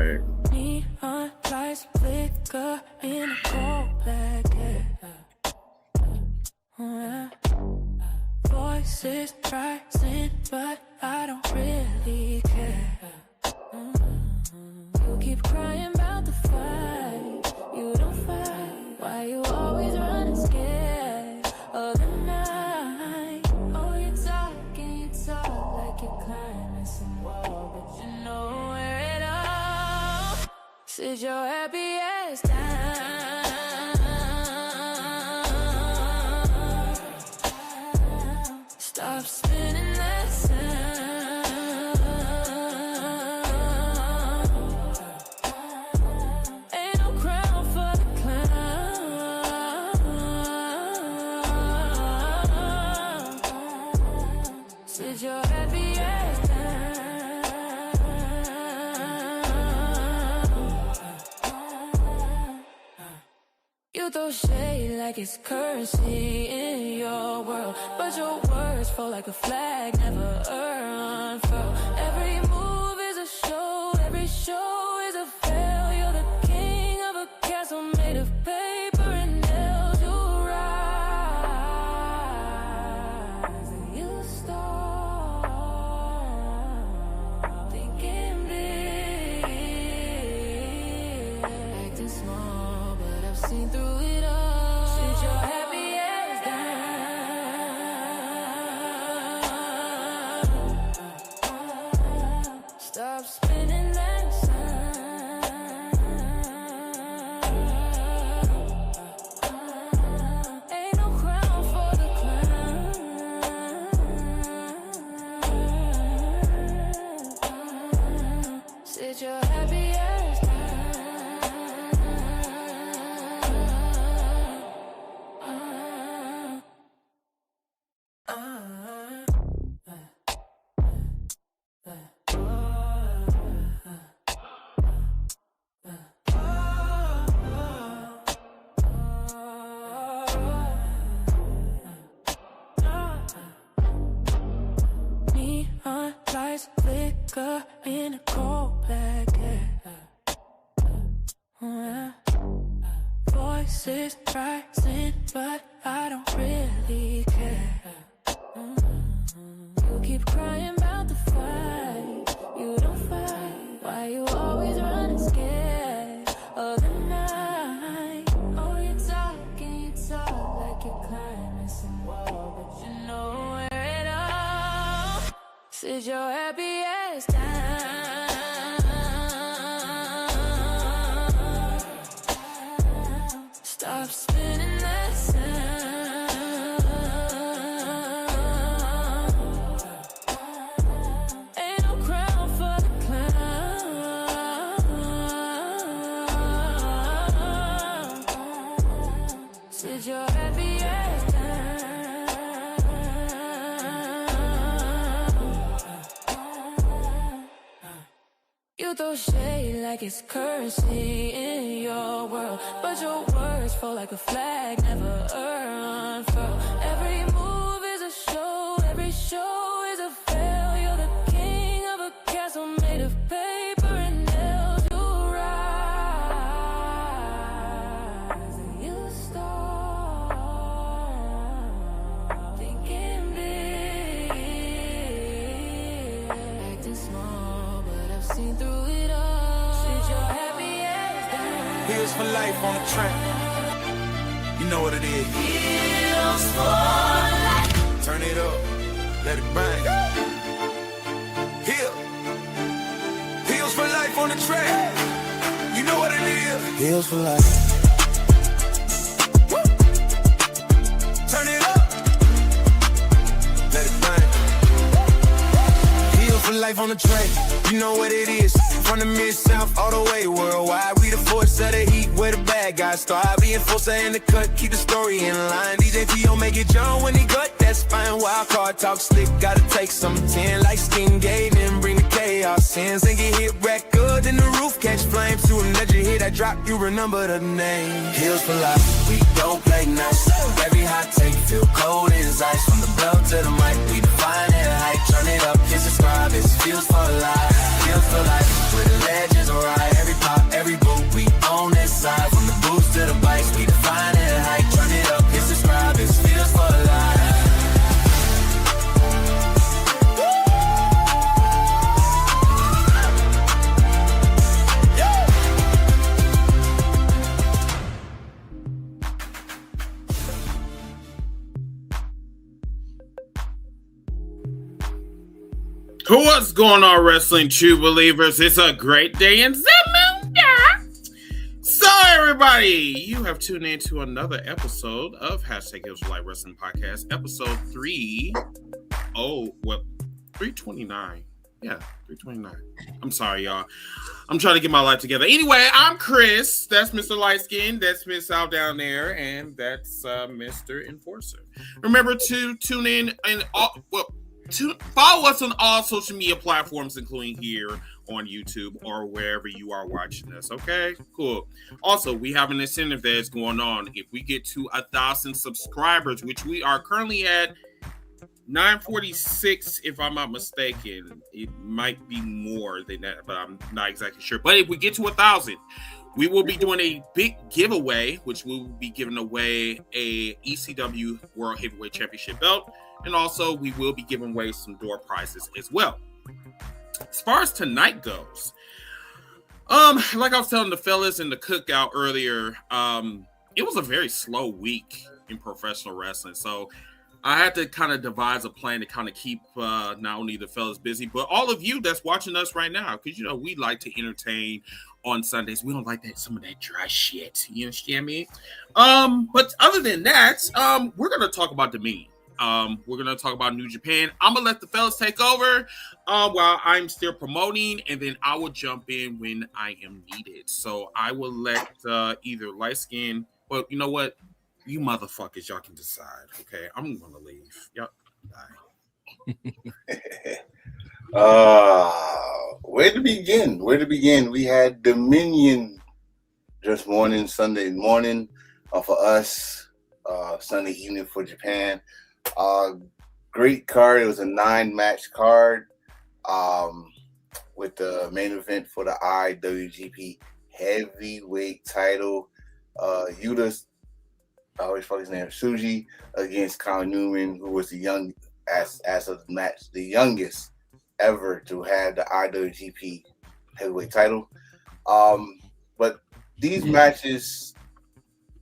bag. Neon lights flicker in a cold blanket. Voices rising, but I don't really care. You keep crying about the fight. You don't fight. Why you always running scared of the night? Oh, you talk like you're climbing some wall, but you know where it all. Sit your happy ass down. Stop spinning that sound. Ain't no crown for the clown. Sit your happy ass down. You throw shade like it's currency in your world, but your words fall like a flag, never unfurl. Every move is a show, every show is a fail. You're the king of a castle made of paper and nails. You rise and you start thinking big, acting small, but I've seen through it all. Sit your happy ass down. Stop spinning that sound. Ain't no crown for the clown. Sit your happy ass down. Neon lights flicker in a cold blanket. Voices rising, but I don't really care. You keep crying about the fight. You don't fight. Why you always running scared of the night? Oh, you talk like you're climbing some wall, but you know where it all. Sit your happy ass down. Stop spinning that sound. Ain't no crown for the clown. Sit your happy ass down. You throw shade like it's currency in your world, but your words fall like a flag, never unfurl. Every move is a show, every show is a fail. You're the king of a castle made of paper and nails. You rise and you start thinking big, acting small, but I've seen through it all. Sit your happy ass down. Heels for life on the track. You know what it is. Heels for life. Turn it up, let it bang. Heels for life on the track. You know what it is. Heels for life. Woo. Turn it up, let it bang. Heels for life on the track. You know what it is. From the mid-south all the way worldwide. We the force of the heat where the bad guys start. Being forced in the cut, keep the story in line. DJ P.O. make it John when he gut, that's fine. Wild card talk slick, gotta take some 10 like skin gate and bring the chaos in. And get hit wreck good, then the roof catch flames. To another hit I drop, you remember the name. Heels for life, we don't play nice. Every hot take feel cold as ice. From the belt to the mic, we define it hype. Turn it up, kiss subscribe, it's feels for life. Feels for life, where the legends ride. What's going on, wrestling true believers? It's a great day in Zamunda. So, everybody, you have tuned in to another episode of #HeroesLight Wrestling Podcast, episode 329. Yeah, 329. I'm sorry, y'all. I'm trying to get my life together. Anyway, I'm Chris. That's Mr. Lightskin. That's Miss Al down there. And that's Mr. Enforcer. Remember to tune in and follow us on all social media platforms, including here on YouTube or wherever you are watching us. Okay, cool. Also, we have an incentive that is going on. If we get to 1,000 subscribers, which we are currently at 946, if I'm not mistaken. It might be more than that, but I'm not exactly sure. But if we get to 1,000, we will be doing a big giveaway, which we will be giving away a ECW World Heavyweight Championship belt. And also, we will be giving away some door prizes as well. As far as tonight goes, like I was telling the fellas in the cookout earlier, it was a very slow week in professional wrestling. So I had to kind of devise a plan to kind of keep not only the fellas busy, but all of you that's watching us right now. Because, you know, we like to entertain on Sundays. We don't like some of that dry shit. You understand me? But other than that, we're going to talk about Dominion. We're going to talk about New Japan. I'm going to let the fellas take over while I'm still promoting, and then I will jump in when I am needed. So I will let either Lightskin, well, you know what? You motherfuckers, y'all can decide. Okay, I'm going to leave. Yep. Bye. Where to begin? We had Dominion just Sunday morning for us, Sunday evening for Japan. Great card. It was a 9-match card with the main event for the IWGP heavyweight title. Yuta's, I always forget his name, Suji against Kyle Newman, who was the of the match, the youngest ever to have the IWGP heavyweight title. But these matches,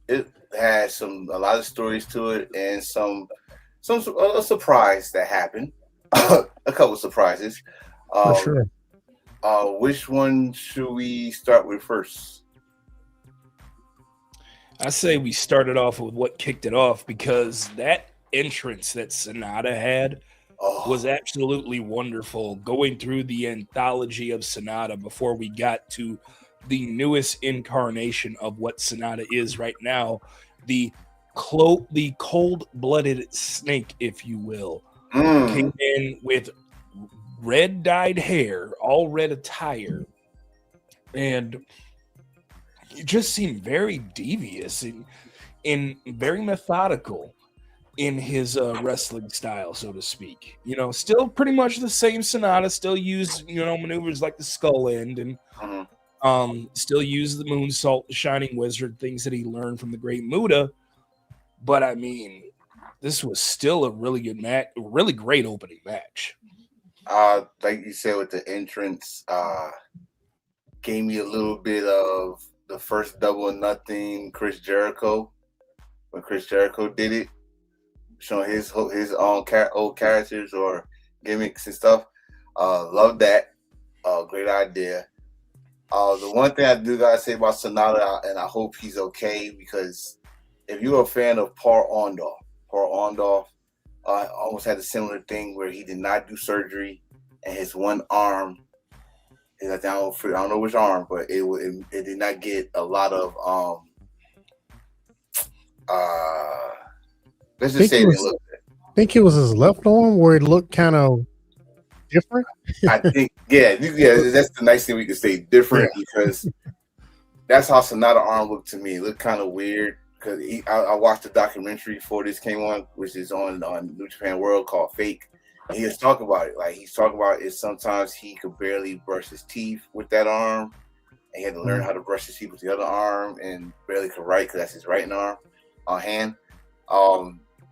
it has a lot of stories to it, and a surprise that happened. A couple of surprises. For sure. Which one should we start with first? I say we started off with what kicked it off, because that entrance that Sonata had was absolutely wonderful. Going through the anthology of Sonata before we got to the newest incarnation of what Sonata is right now, the cold-blooded snake, if you will, came in with red dyed hair, all red attire, and it just seemed very devious and very methodical in his wrestling style, so to speak. You know, still pretty much the same Sonata, still use, maneuvers like the skull end, and still use the moonsault, the shining wizard, things that he learned from the great Muda. But I mean, this was still a really good match, a really great opening match. Like you said with the entrance, gave me a little bit of the first Double or Nothing Chris Jericho, when Chris Jericho did it, showing his own old characters or gimmicks and stuff. Love that. Great idea. The one thing I do gotta say about Sonata, and I hope he's okay, because if you're a fan of Paul Orndorff almost had a similar thing where he did not do surgery, and his one arm, I don't know which arm, but it did not get a lot of let's just say it a little bit. I think it was his left arm where it looked kind of different. I think, yeah, that's the nice thing we can say, different, because that's how Sonata arm looked to me. It looked kind of weird, because I watched the documentary before this came on, which is on New Japan World, called Fake. And he was talking about it. Like, he's talking about it, sometimes he could barely brush his teeth with that arm, and he had to learn how to brush his teeth with the other arm, and barely could write because that's his right hand.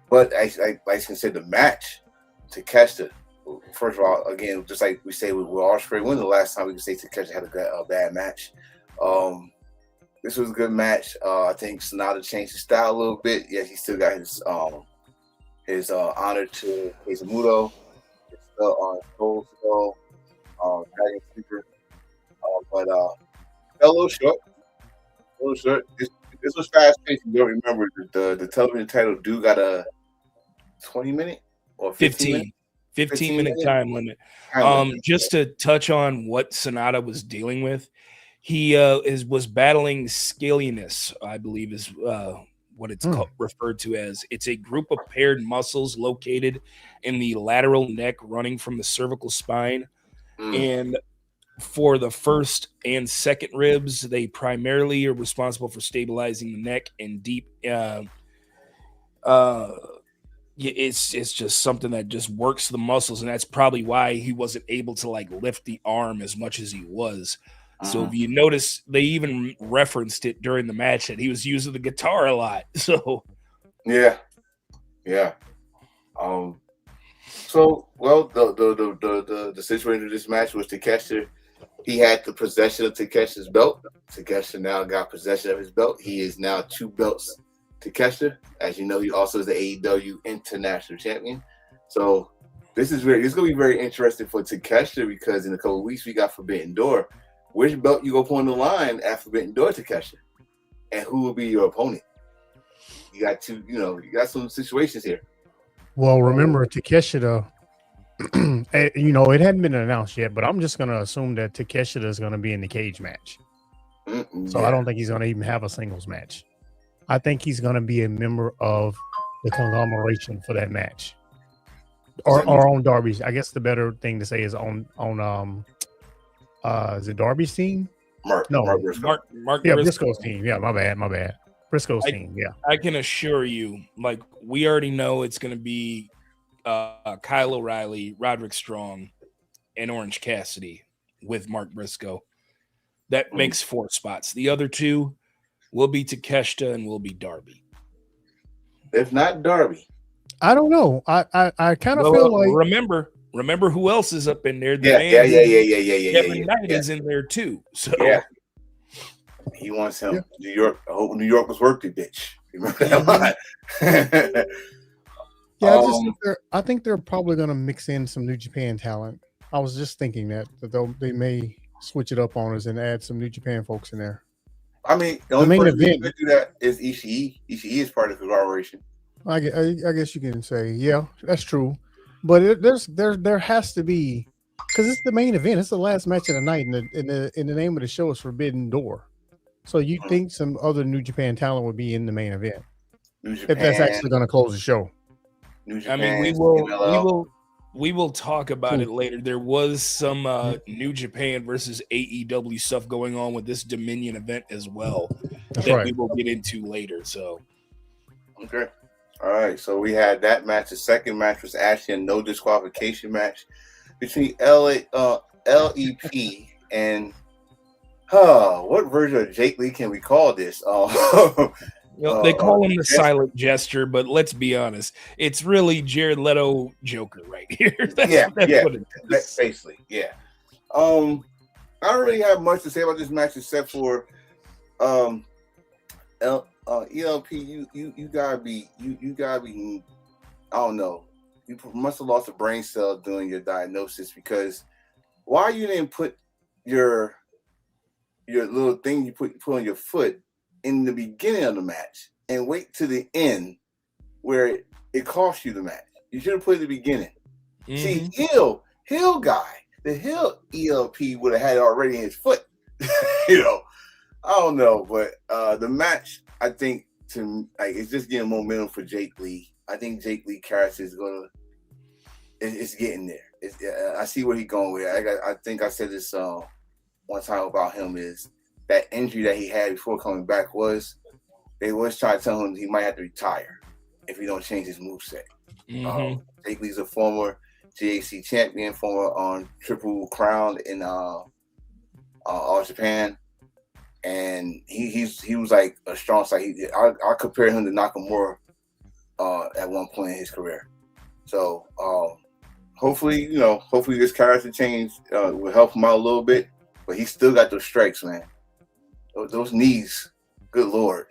But I said, the match to Takeshita, first of all, again, just like we say with Ospreay, when the last time we could say Takeshita had a bad match? This was a good match. I think Sonata changed his style a little bit. Yes, he still got his honor to Keisuke, his belt on Cold Skull, Dragon Sleeper. But fell a little short. A little short. This was fast paced. You don't remember the television title do got a 20-minute or 15 minute time limit. Just to touch on what Sonata was dealing with, he was battling scaliness, I believe is what it's referred to as. It's a group of paired muscles located in the lateral neck running from the cervical spine. And for the first and second ribs, they primarily are responsible for stabilizing the neck and deep. It's just something that just works the muscles, and that's probably why he wasn't able to like lift the arm as much as he was. So if you notice, they even referenced it during the match that he was using the guitar a lot. So yeah. So well, the situation of this match was Takeshita. He had the possession of Takeshita's belt. Takeshita now got possession of his belt. He is now 2 belts. Takeshita, as you know, he also is the AEW International Champion. So this is going to be very interesting for Takeshita because in a couple of weeks we got Forbidden Door. Which belt you go put on the line at Forbidden Door, Takeshita, and who will be your opponent? You got you got some situations here. Well, remember Takeshita. It hadn't been announced yet, but I'm just going to assume that Takeshita is going to be in the cage match. So I don't think he's going to even have a singles match. I think he's going to be a member of the conglomeration for that match, or on Darby's. I guess the better thing to say is on is it Darby's team? Mark Briscoe. Mark Briscoe's team. Yeah, my bad. Briscoe's team. Yeah, I can assure you, like we already know, it's going to be Kyle O'Reilly, Roderick Strong, and Orange Cassidy with Mark Briscoe. That makes 4 spots. The other 2 will be Takeshita and will be Darby. If not Darby, I don't know. I kind of feel like remember who else is up in there? Yeah. Kevin Knight is in there too. So he wants him. Yeah. New York. I hope New York was worth it, bitch. Remember that line? I think they're probably going to mix in some New Japan talent. I was just thinking that they may switch it up on us and add some New Japan folks in there. I mean, the only main event to do that is Ishii. Ishii is part of the conglomeration. I guess you can say, yeah, that's true. But there has to be, because it's the main event. It's the last match of the night, and the name of the show is Forbidden Door. So you think some other New Japan talent would be in the main event if that's actually going to close the show? I mean, we will talk about it later. There was some New Japan versus AEW stuff going on with this Dominion event as well we will get into later. So okay. All right, so we had that match. The second match was actually a no disqualification match between LEP and what version of Jake Lee can we call this? They call him the silent gesture, but let's be honest, it's really Jared Leto Joker right here. That's what it is. Basically, yeah. I don't really have much to say about this match except for ELP, you gotta be I don't know. You must have lost a brain cell during your diagnosis, because why you didn't put your little thing you put on your foot in the beginning of the match and wait to the end where it cost you the match. You should have put it at the beginning. See, Hill guy, the Hill ELP would have had it already in his foot. I don't know, but the match, I think, it's just getting momentum for Jake Lee. I think Jake Lee character is it's getting there. I see where he's going with it. I think I said this one time about him, is that injury that he had before coming back they was trying to tell him he might have to retire if he don't change his moveset. Jake Lee's a former GAC champion, former Triple Crown in All Japan. And he was like a strong side. I compare him to Nakamura at one point in his career. So hopefully this character change will help him out a little bit. But he still got those strikes, man. Those knees, good Lord.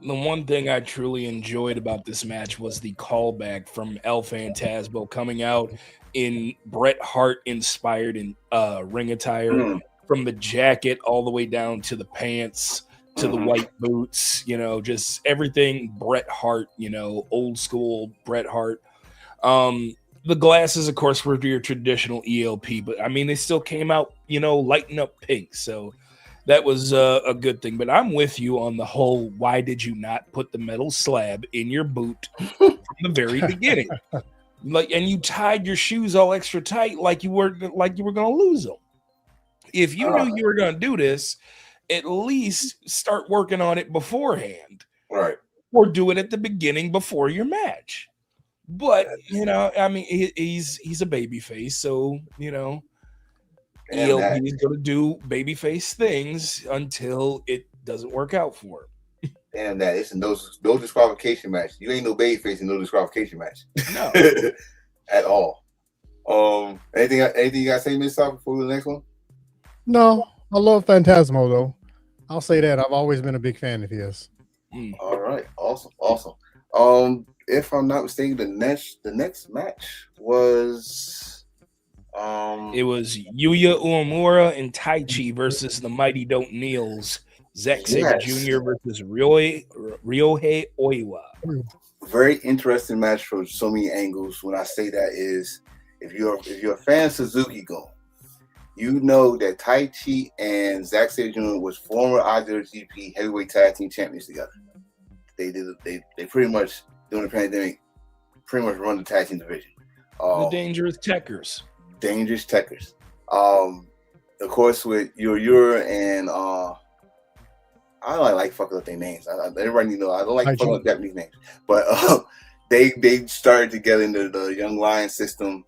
The one thing I truly enjoyed about this match was the callback from El Phantasmo coming out in Bret Hart inspired in ring attire, from the jacket all the way down to the pants to the white boots, you know, just everything Bret Hart, you know, old school Bret Hart. The glasses, of course, were your traditional ELP, but I mean, they still came out, you know, lighting up pink. So that was a good thing. But I'm with you on the whole, why did you not put the metal slab in your boot from the very beginning? Like, and you tied your shoes all extra tight like you were going to lose them. If you knew you were going to do this, at least start working on it beforehand. Right. Or do it at the beginning before your match. But, you know, I mean, he's a babyface, so, you know, ELP is going to do babyface things until it doesn't work out for him. Damn that. It's no disqualification match. You ain't no babyface in no disqualification match. No. At all. Anything you got to say, Miss South, before the next one? No, I love Phantasmo, though. I'll say that. I've always been a big fan of his. All right. Awesome. If I'm not mistaken, the next match was... it was Yuya Uemura and Taichi versus the Mighty Don't Kneels. Zack Sabre Jr. versus Ryohei Oiwa. Very interesting match from so many angles. When I say that is, if you're a fan of Suzuki-gun, you know that Taichi and Zack Sabre Jr. was former IWGP Heavyweight Tag Team Champions together. They pretty much during the pandemic pretty much run the tag team division. The Dangerous Techers. Dangerous Techers. Of course, with your and I don't like fucking up their names. Everybody know I don't like fucking up Japanese names, but they started together into the Young Lion system.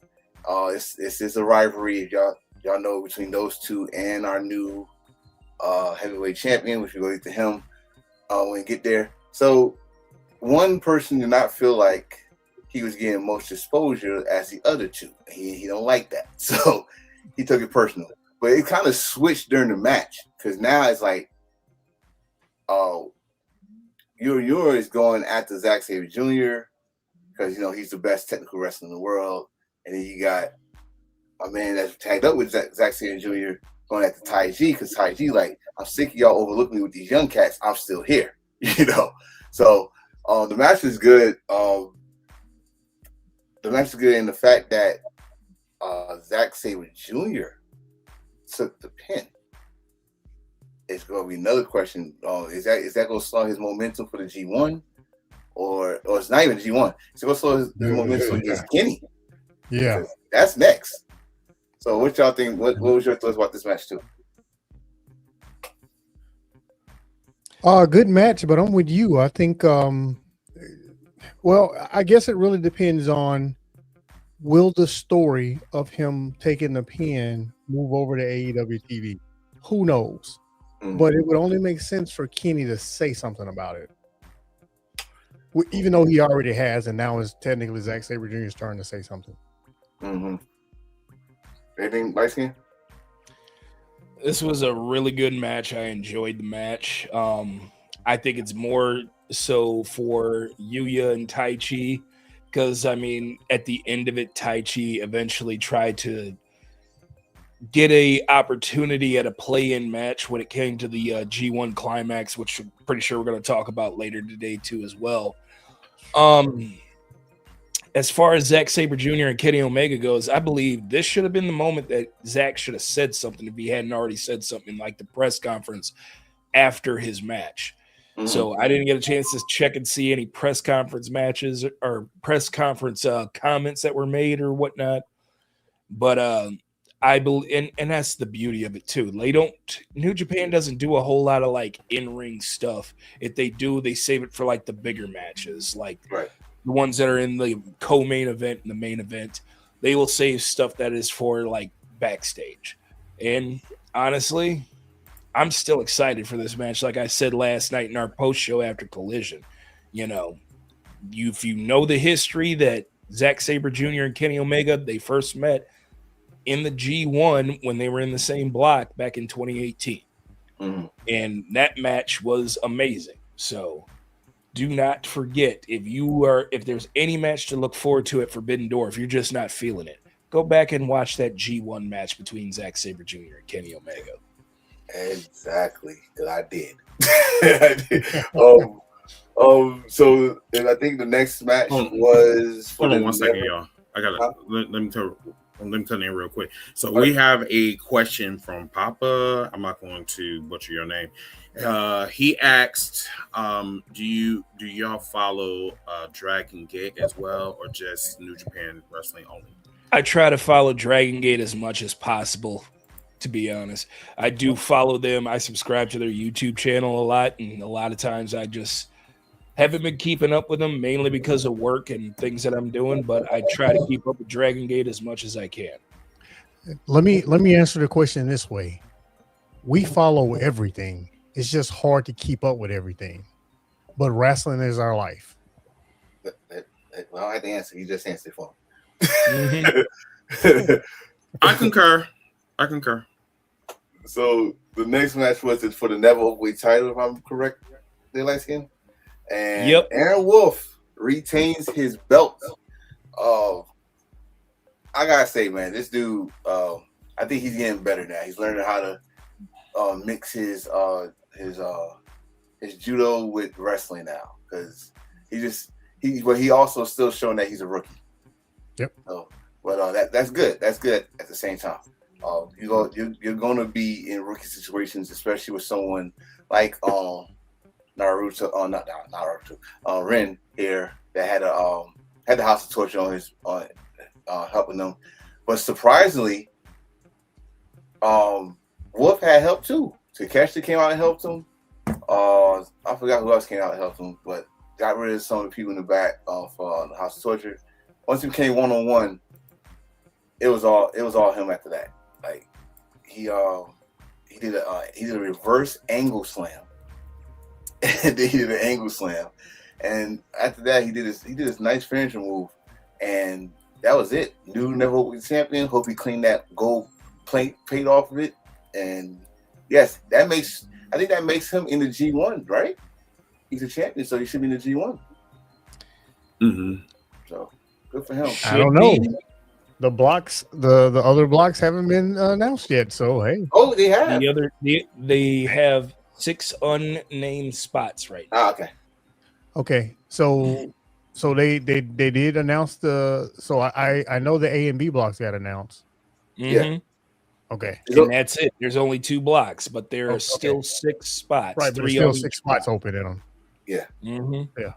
This is a rivalry, if y'all know, between those two and our new heavyweight champion, which we go get to him when we get there. So one person did not feel like he was getting most exposure as the other two. He don't like that. So he took it personal. But it kind of switched during the match because now it's like, Yor is going after Zack Sabre Jr. because, you know, he's the best technical wrestler in the world. And then you got a man that's tagged up with Zack Sabre Jr. going after Taiji because Taiji like, I'm sick of y'all overlooking me with these young cats. I'm still here, you know. So the match is good. The match is good in the fact that Zack Sabre Jr. took the pin. It's going to be another question. Is that going to slow his momentum for the G1? Or it's not even G1. It's going to slow his momentum against Kenny. Yeah. That's next. So what y'all think? What was your thoughts about this match too? Good match, but I'm with you. I think, well, I guess it really depends on will the story of him taking the pin move over to AEW TV? Who knows? But it would only make sense for Kenny to say something about it. Even though he already has, and now it's technically Zack Sabre Jr.'s turn to say something. Anything, Light-Skin? This was a really good match. I enjoyed the match. I think it's more so for Yuya and Taichi because, I mean, at the end of it, Taichi eventually tried to get a opportunity at a play-in match when it came to the G1 Climax, which I'm pretty sure we're going to talk about later today too as well. As far as Zack Sabre Jr. and Kenny Omega goes, I believe this should have been the moment that Zack should have said something if he hadn't already said something like the press conference after his match. So I didn't get a chance to check and see any press conference matches or press conference comments that were made or whatnot. But I believe, and that's the beauty of it too. New Japan doesn't do a whole lot of like in-ring stuff. If they do, they save it for like the bigger matches, like the ones that are in the co-main event and the main event. They will save stuff that is for like backstage. And honestly, I'm still excited for this match. Like I said last night in our post show after Collision, you know, if you know the history that Zack Sabre Jr. and Kenny Omega, they first met in the G1 when they were in the same block back in 2018. And that match was amazing. So do not forget, if there's any match to look forward to at Forbidden Door, if you're just not feeling it, go back and watch that G1 match between Zack Sabre Jr. and Kenny Omega. Exactly, because I did. I did. So and I think the next match was. Hold on 1 second, y'all. I gotta let me tell you real quick. So we have a question from Papa. I'm not going to butcher your name. He asked, do y'all follow Dragon Gate as well, or just New Japan Wrestling only? I try to follow Dragon Gate as much as possible, to be honest. I do follow them. I subscribe to their YouTube channel a lot, and a lot of times I just haven't been keeping up with them, mainly because of work and things that I'm doing, but I try to keep up with Dragon Gate as much as I can. Let me answer the question this way. We follow everything. It's just hard to keep up with everything. But wrestling is our life. Well, I had to answer. You just answered for me. I concur. So the next match was for the Never Openweight title, if I'm correct, the light skin. And Aaron Wolf retains his belt. I gotta say, man, this dude, I think he's getting better now. He's learning how to mix his judo with wrestling now, because he also still showing that he's a rookie. Yep. So, but that's good. That's good at the same time. You're going to be in rookie situations, especially with someone like Ren here that had the House of Torture on his helping them, but surprisingly, Wolf had help too. Takeshi came out and helped him. I forgot who else came out and helped him, but got rid of some of the people in the back of the House of Torture. Once he became 1-on-1, it was all him after that. Like he did a reverse angle slam. And then he did an angle slam, and after that he did his nice finishing move, and that was it. New Never Openweight champion. Hope he cleaned that gold plate off of it, and yes, I think that makes him in the G1, right? He's a champion, so he should be in the G1. Mm-hmm. So good for him. I don't know. The blocks, the other blocks haven't been announced yet, so hey. Oh, they have. They have 6 unnamed spots right now. Okay. So they did announce so I know the A and B blocks got announced. Mm-hmm. Yeah. Okay. And that's it. There's only 2 blocks, but there are still 6 spots. Right, but there's still 6 spots open in them. Yeah. Mm-hmm. Yeah.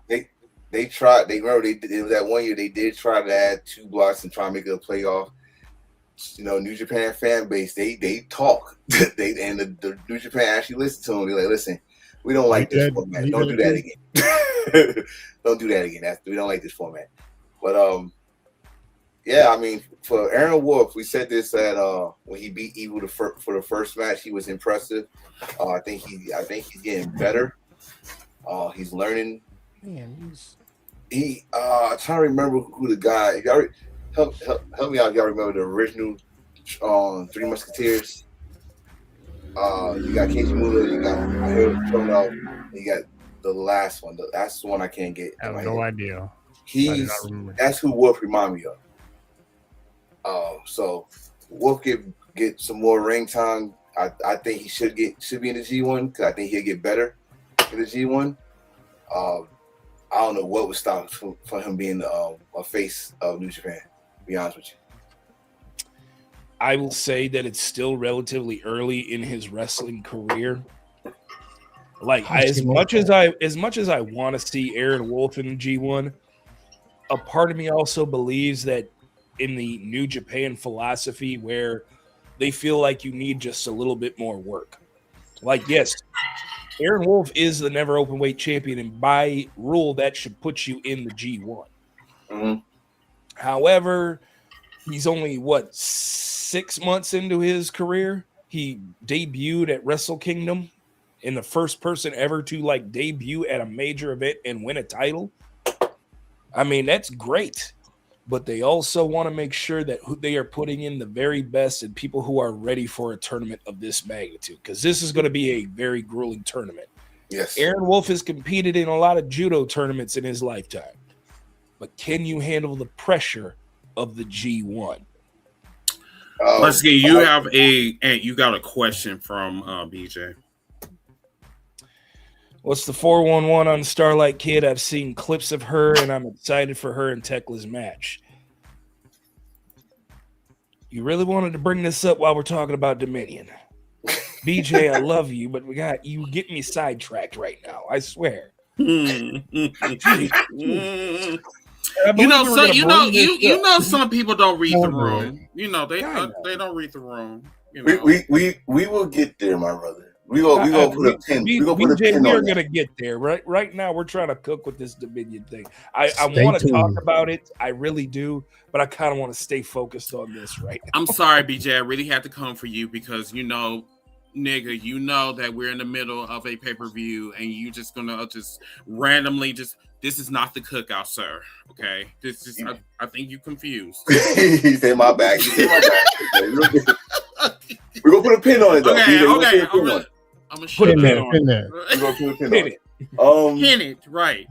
They tried. It was that one year they did try to add 2 blocks and try to make it a playoff. You know, New Japan fan base, they talk. The New Japan actually listen to them. They're like, listen, we don't like this format. Don't do that again. Don't do that again. We don't like this format. But yeah, I mean, for Aaron Wolf, we said this at when he beat Evil for the first match, he was impressive. I think he's getting better. He's learning. Man, I'm trying to remember who the guy. Help me out. Y'all remember the original 3 Musketeers? You got Keiji Muda, you got Hiro Tono, you got the last one. That's the one I can't get. I have no idea. That's who Wolf remind me of. So Wolf get some more ring time. I think he should be in the G1 because I think he'll get better in the G1. I don't know what would stop for him being a face of New Japan. To be honest with you, I will say that it's still relatively early in his wrestling career. Like as much as I want to see Aaron Wolf in the G1, a part of me also believes that in the New Japan philosophy where they feel like you need just a little bit more work. Like, yes, Aaron Wolf is the Never Openweight champion, and by rule, that should put you in the G1. Mm-hmm. However, he's only, 6 months into his career? He debuted at Wrestle Kingdom and the first person ever to, debut at a major event and win a title. I mean, that's great. But they also want to make sure that they are putting in the very best and people who are ready for a tournament of this magnitude, because this is going to be a very grueling tournament. Yes. Aaron Wolf has competed in a lot of judo tournaments in his lifetime, but can you handle the pressure of the G1? Let's see. You have you got a question from BJ. What's the 411 on Starlight Kid? I've seen clips of her, and I'm excited for her and THEKLA's match. You really wanted to bring this up while we're talking about Dominion. BJ, I love you, but you get me sidetracked right now. I swear. You know, know, some people don't read the room. You know, they don't read the room. You know. We will get there, my brother. We gonna put a pin. We are gonna get there. Right now, we're trying to cook with this Dominion thing. I want to talk about it. I really do, but I kind of want to stay focused on this right now. I'm sorry, BJ. I really had to come for you because nigga, you know that we're in the middle of a pay-per-view and you just gonna just randomly this is not the cookout, sir. Okay, this is I think you confused. He said my bag. We're gonna put a pin on it though. Okay. I'm gonna put a pin on it. We're gonna put a pin on it. Pin it, right.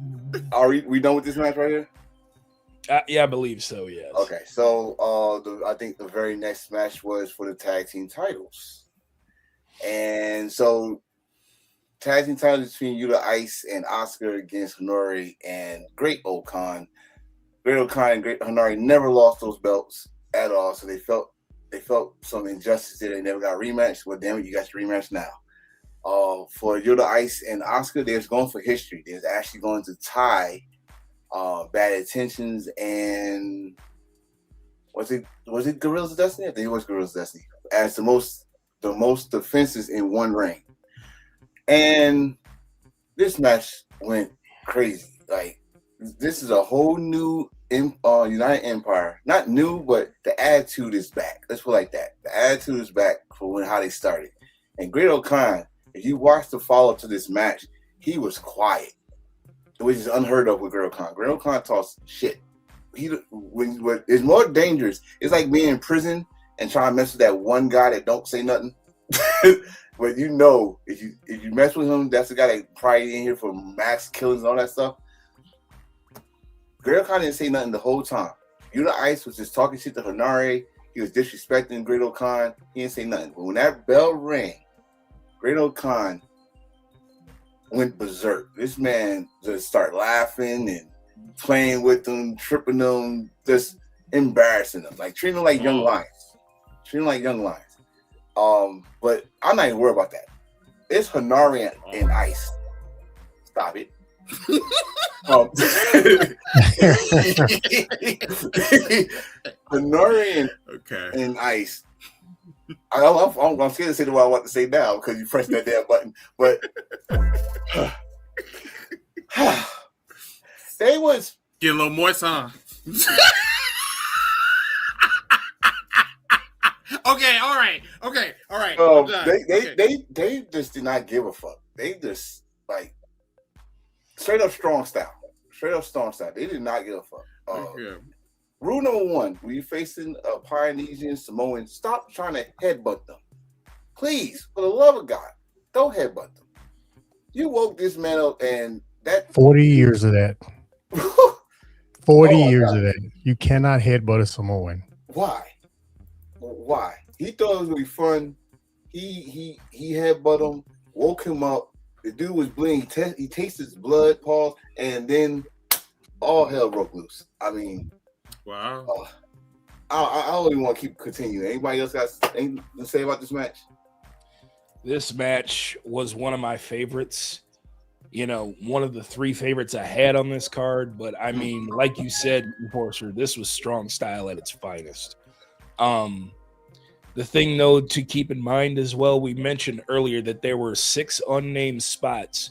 Are we done with this match right here? Yeah, I believe so, yes. Okay, so I think the very next match was for the tag team titles. And so tag team titles between Yuta Ice and Oscar against Hanori and Great Okan. Great Okan and Great Hanori never lost those belts at all, so they felt some injustice there. They never got rematched. Well, damn it, you got your rematch now. For Yuta Ice and Oscar, they're going for history. They're actually going to tie Bad Intentions and was it Guerrillas of Destiny? I think it was Guerrillas of Destiny as the most defenses in one ring. And this match went crazy. Like, this is a whole new United Empire. Not new, but the attitude is back. Let's put it like that. The attitude is back for how they started. And Great Okan, if you watch the follow-up to this match, he was quiet, which is unheard of with Great Okan. Great Okan talks shit. When it's more dangerous. It's like being in prison and trying to mess with that one guy that don't say nothing. But you know, if you mess with him, that's the guy that probably in here for mass killings and all that stuff. Great Okan didn't say nothing the whole time. Yuta Ice was just talking shit to Hanare. He was disrespecting Great Okan. He didn't say nothing. But when that bell rang, Great Okan went berserk. This man just started laughing and playing with them, tripping them, just embarrassing them, like treating them like young lions. But I'm not even worried about that. It's Hanari and Ice. Stop it. Hanari and Ice. I'm scared to say what I want to say now because you pressed that damn button. But they was get a little more time. Okay, all right. They just did not give a fuck. They just like straight up strong style. They did not give a fuck. Rule number one: when you're facing a Polynesian Samoan, stop trying to headbutt them. Please, for the love of God, don't headbutt them. You woke this man up, and that 40 years of that. 40 years of that. You cannot headbutt a Samoan. Why? He thought it was gonna be fun. He headbutt him, woke him up. The dude was bleeding. He tasted his blood, pause, and then all hell broke loose. I mean, wow. I don't even want to keep continuing. Anybody else got anything to say about this match? This match was one of my favorites. You know, one of the three favorites I had on this card. But I mean, like you said, Enforcer, this was strong style at its finest. The thing, though, to keep in mind as well, we mentioned earlier that there were 6 unnamed spots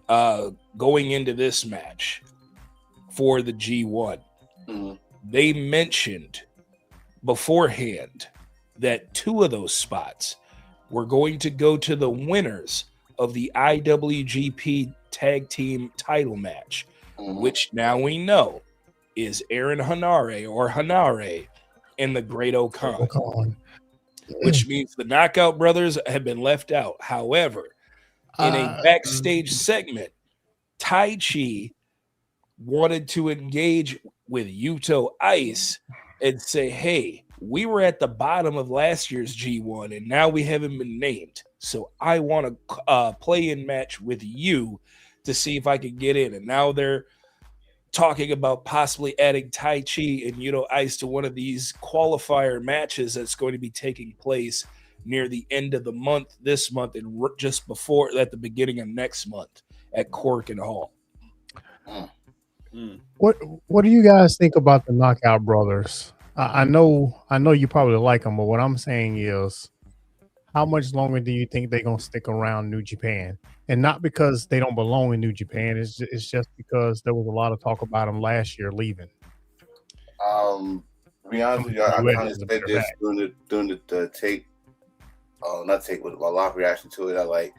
going into this match for the G1. Mm-hmm. They mentioned beforehand that 2 of those spots were going to go to the winners of the IWGP tag team title match, which now we know is Aaron Hanare and the Great Okan. Which means the Knockout Brothers have been left out. However, In a backstage segment, Taichi wanted to engage with Yuto Ice and say, hey, we were at the bottom of last year's G1 and now we haven't been named. So I want a play-in match with you to see if I can get in. And now they're talking about possibly adding Taichi and Yuto Ice to one of these qualifier matches that's going to be taking place near the end of the month, this month, and just before at the beginning of next month at Cork and Hall. What do you guys think about the Knockout Brothers? I know you probably like them, but what I'm saying is, how much longer do you think they're gonna stick around New Japan? And not because they don't belong in New Japan. It's just because there was a lot of talk about them last year leaving. To be honest with you, I kind of said this during the tape. Not take with my live reaction to it. I like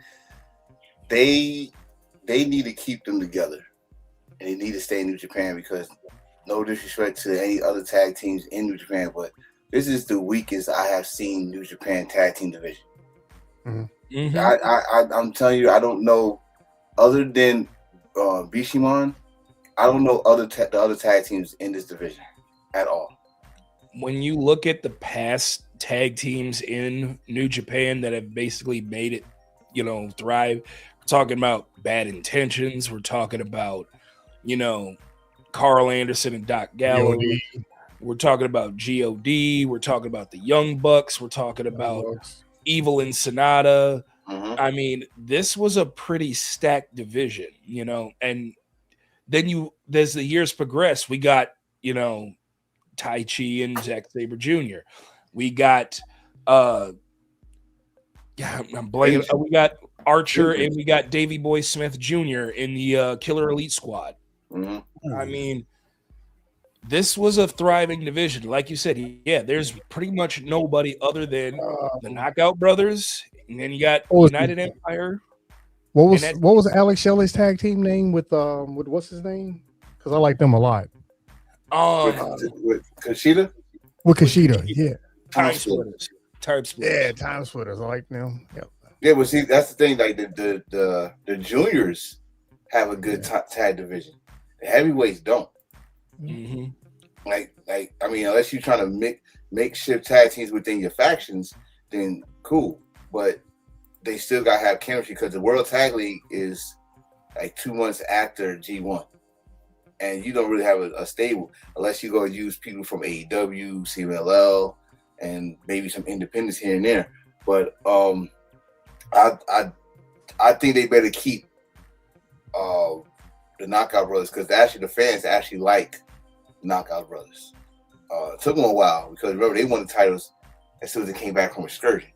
they need to keep them together, and they need to stay in New Japan because no disrespect to any other tag teams in New Japan, but this is the weakest I have seen New Japan tag team division. I'm telling you, I don't know other than Bishamon. I don't know the other tag teams in this division at all. When you look at the past tag teams in New Japan that have basically made it, thrive, we're talking about Bad Intentions. We're talking about, Carl Anderson and Doc Gallows. We're talking about GOD. We're talking about the Young Bucks. We're talking about Evil and Sonata. I mean, this was a pretty stacked division, and then as the years progress, we got, Taichi and Zack Sabre Jr. We got I'm blanking. We got Archer and we got Davey Boy Smith Jr. in the Killer Elite Squad. I mean, this was a thriving division. Like you said, there's pretty much nobody other than the Knockout Brothers, and then you got United Empire. What was Alex Shelley's tag team name with what's his name? Because I like them a lot. With Kushida? With Kushida, yeah. Time Splitters. Yeah, Time Splitters. I like them. Yep. Yeah, but see, that's the thing. Like the juniors have a good tag division. The heavyweights don't. Like I mean, unless you're trying to makeshift tag teams within your factions, then cool. But they still gotta have chemistry because the World Tag League is like 2 months after G1. And you don't really have a stable unless you go use people from AEW, CMLL, and maybe some independents here and there. But I think they better keep the Knockout Brothers because actually the fans actually like the Knockout Brothers. It took them a while because remember they won the titles as soon as they came back from excursion.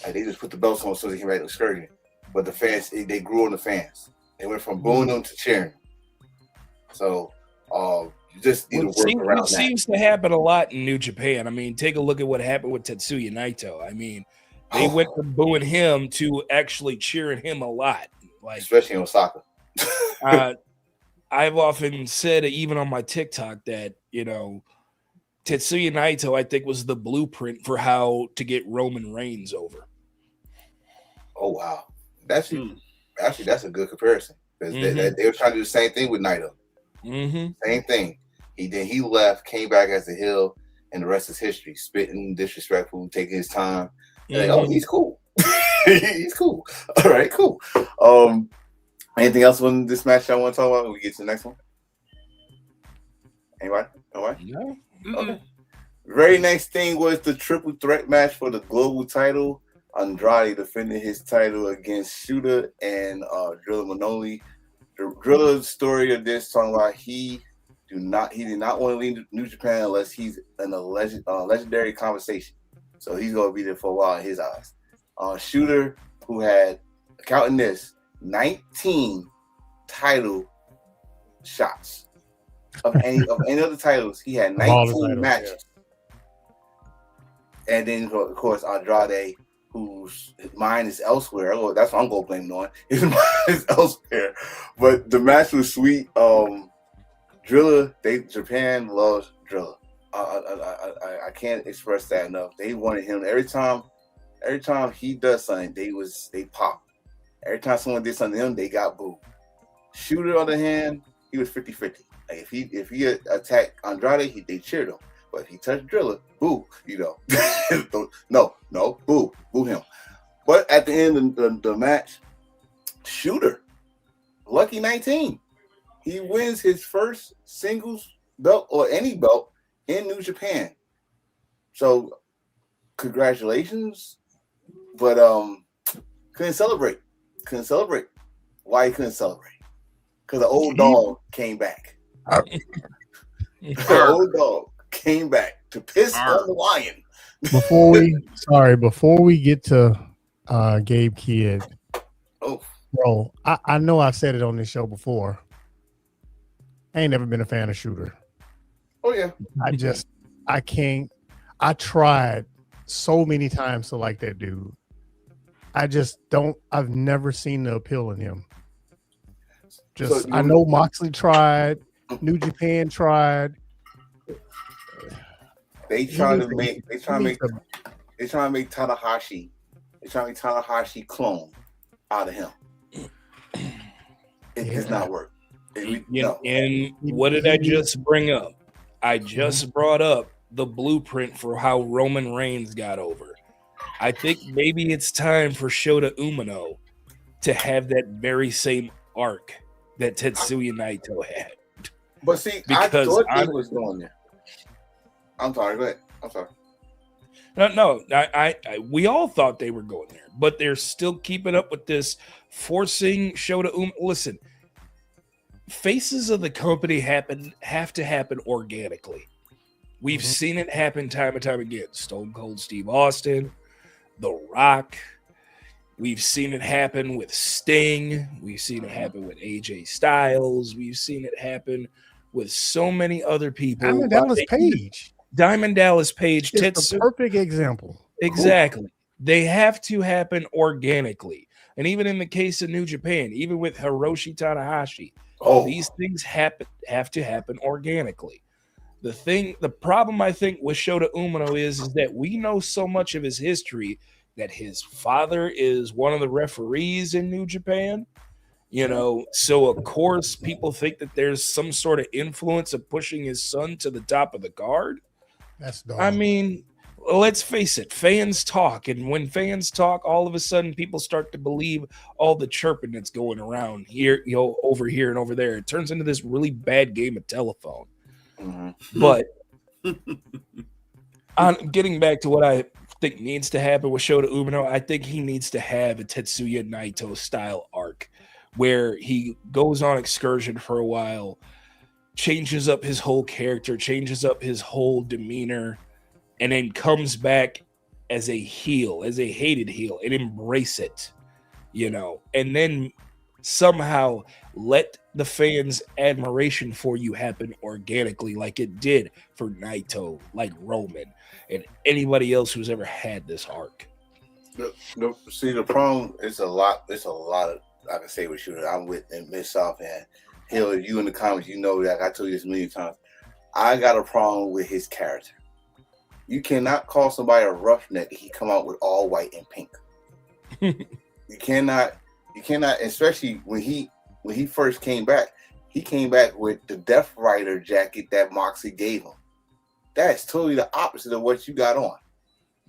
Like they just put the belts on as soon as they came back from excursion. But the fans, they grew on the fans. They went from booing them to cheering. So you just need to work around that. It seems to happen a lot in New Japan. I mean, take a look at what happened with Tetsuya Naito. I mean, they went from booing him to actually cheering him a lot. Like, especially in Osaka. I've often said, even on my TikTok, that, Tetsuya Naito, I think, was the blueprint for how to get Roman Reigns over. Oh, wow. That's a good comparison. Because they were trying to do the same thing with Naito. Same thing. He left, came back as a heel, and the rest is history. Spitting, disrespectful, taking his time. Like, oh, he's cool. He's cool. All right, cool. Anything else on this match I want to talk about? We get to the next one. Anybody? Nobody? No. Okay. Very next thing was the triple threat match for the global title. Andrade defending his title against Shooter and Drilla Manoli. Drilla's story of this talking about he did not want to leave New Japan unless he's in a legendary conversation. So he's going to be there for a while in his eyes. Shooter, who had, counting this, 19 title shots of any other titles. He had 19 matches. Yeah. And then, of course, Andrade, whose mind is elsewhere. Oh, that's what I'm going to blame it on. His mind is elsewhere. But the match was sweet. Drilla, Japan loves Drilla. I can't express that enough. They wanted him every time Every time he does something, they pop. Every time someone did something to them, they got booed. Shooter, on the other hand, he was 50-50. Like if he attacked Andrade, they cheered him. But if he touched Driller, boo, no, boo him. But at the end of the match, Shooter, lucky 19. He wins his first singles belt or any belt in New Japan. So congratulations. But couldn't celebrate. Why he couldn't celebrate? Because the old dog came back. The old dog came back to piss on the lion. Before we get to Gabe Kidd. Oh, bro, I know I've said it on this show before. I ain't never been a fan of Shooter. Oh yeah. I can't. I tried so many times to like that dude. I've never seen the appeal in him. I know Moxley tried, New Japan tried. They trying to make Tanahashi. They trying to make Tanahashi clone out of him. It does not work. And what did I just bring up? I just brought up the blueprint for how Roman Reigns got over. I think maybe it's time for Shota Umino to have that very same arc that Tetsuya Naito had. But see, I thought he was going there. I'm sorry, go ahead. I'm sorry. No, we all thought they were going there, but they're still keeping up with this, forcing Shota Umino. Listen, faces of the company have to happen organically. We've seen it happen time and time again. Stone Cold Steve Austin, The Rock. We've seen it happen with Sting. We've seen it happen with AJ Styles. We've seen it happen with so many other people. Diamond Dallas Page. It's a perfect example. Exactly. They have to happen organically. And even in the case of New Japan, even with Hiroshi Tanahashi, these things have to happen organically. The problem I think with Shota Umino is that we know so much of his history, that his father is one of the referees in New Japan, so of course people think that there's some sort of influence of pushing his son to the top of the card. That's dumb. I mean, let's face it, fans talk, and when fans talk, all of a sudden people start to believe all the chirping that's going around here, over here and over there. It turns into this really bad game of telephone. But getting back to what I think needs to happen with Shota Umino, I think he needs to have a Tetsuya Naito style arc where he goes on excursion for a while, changes up his whole character, changes up his whole demeanor, and then comes back as a heel, as a hated heel, and embrace it, and then somehow let the fans' admiration for you happen organically, like it did for Naito, like Roman, and anybody else who's ever had this arc. See, the problem is a lot of I can say with Shooter. I'm with and Mid-South, and Hill, you in the comments, that I told you this a million times. I got a problem with his character. You cannot call somebody a roughneck if he come out with all white and pink. You cannot, especially when he first came back. He came back with the Death Rider jacket that Moxley gave him. That's totally the opposite of what you got on.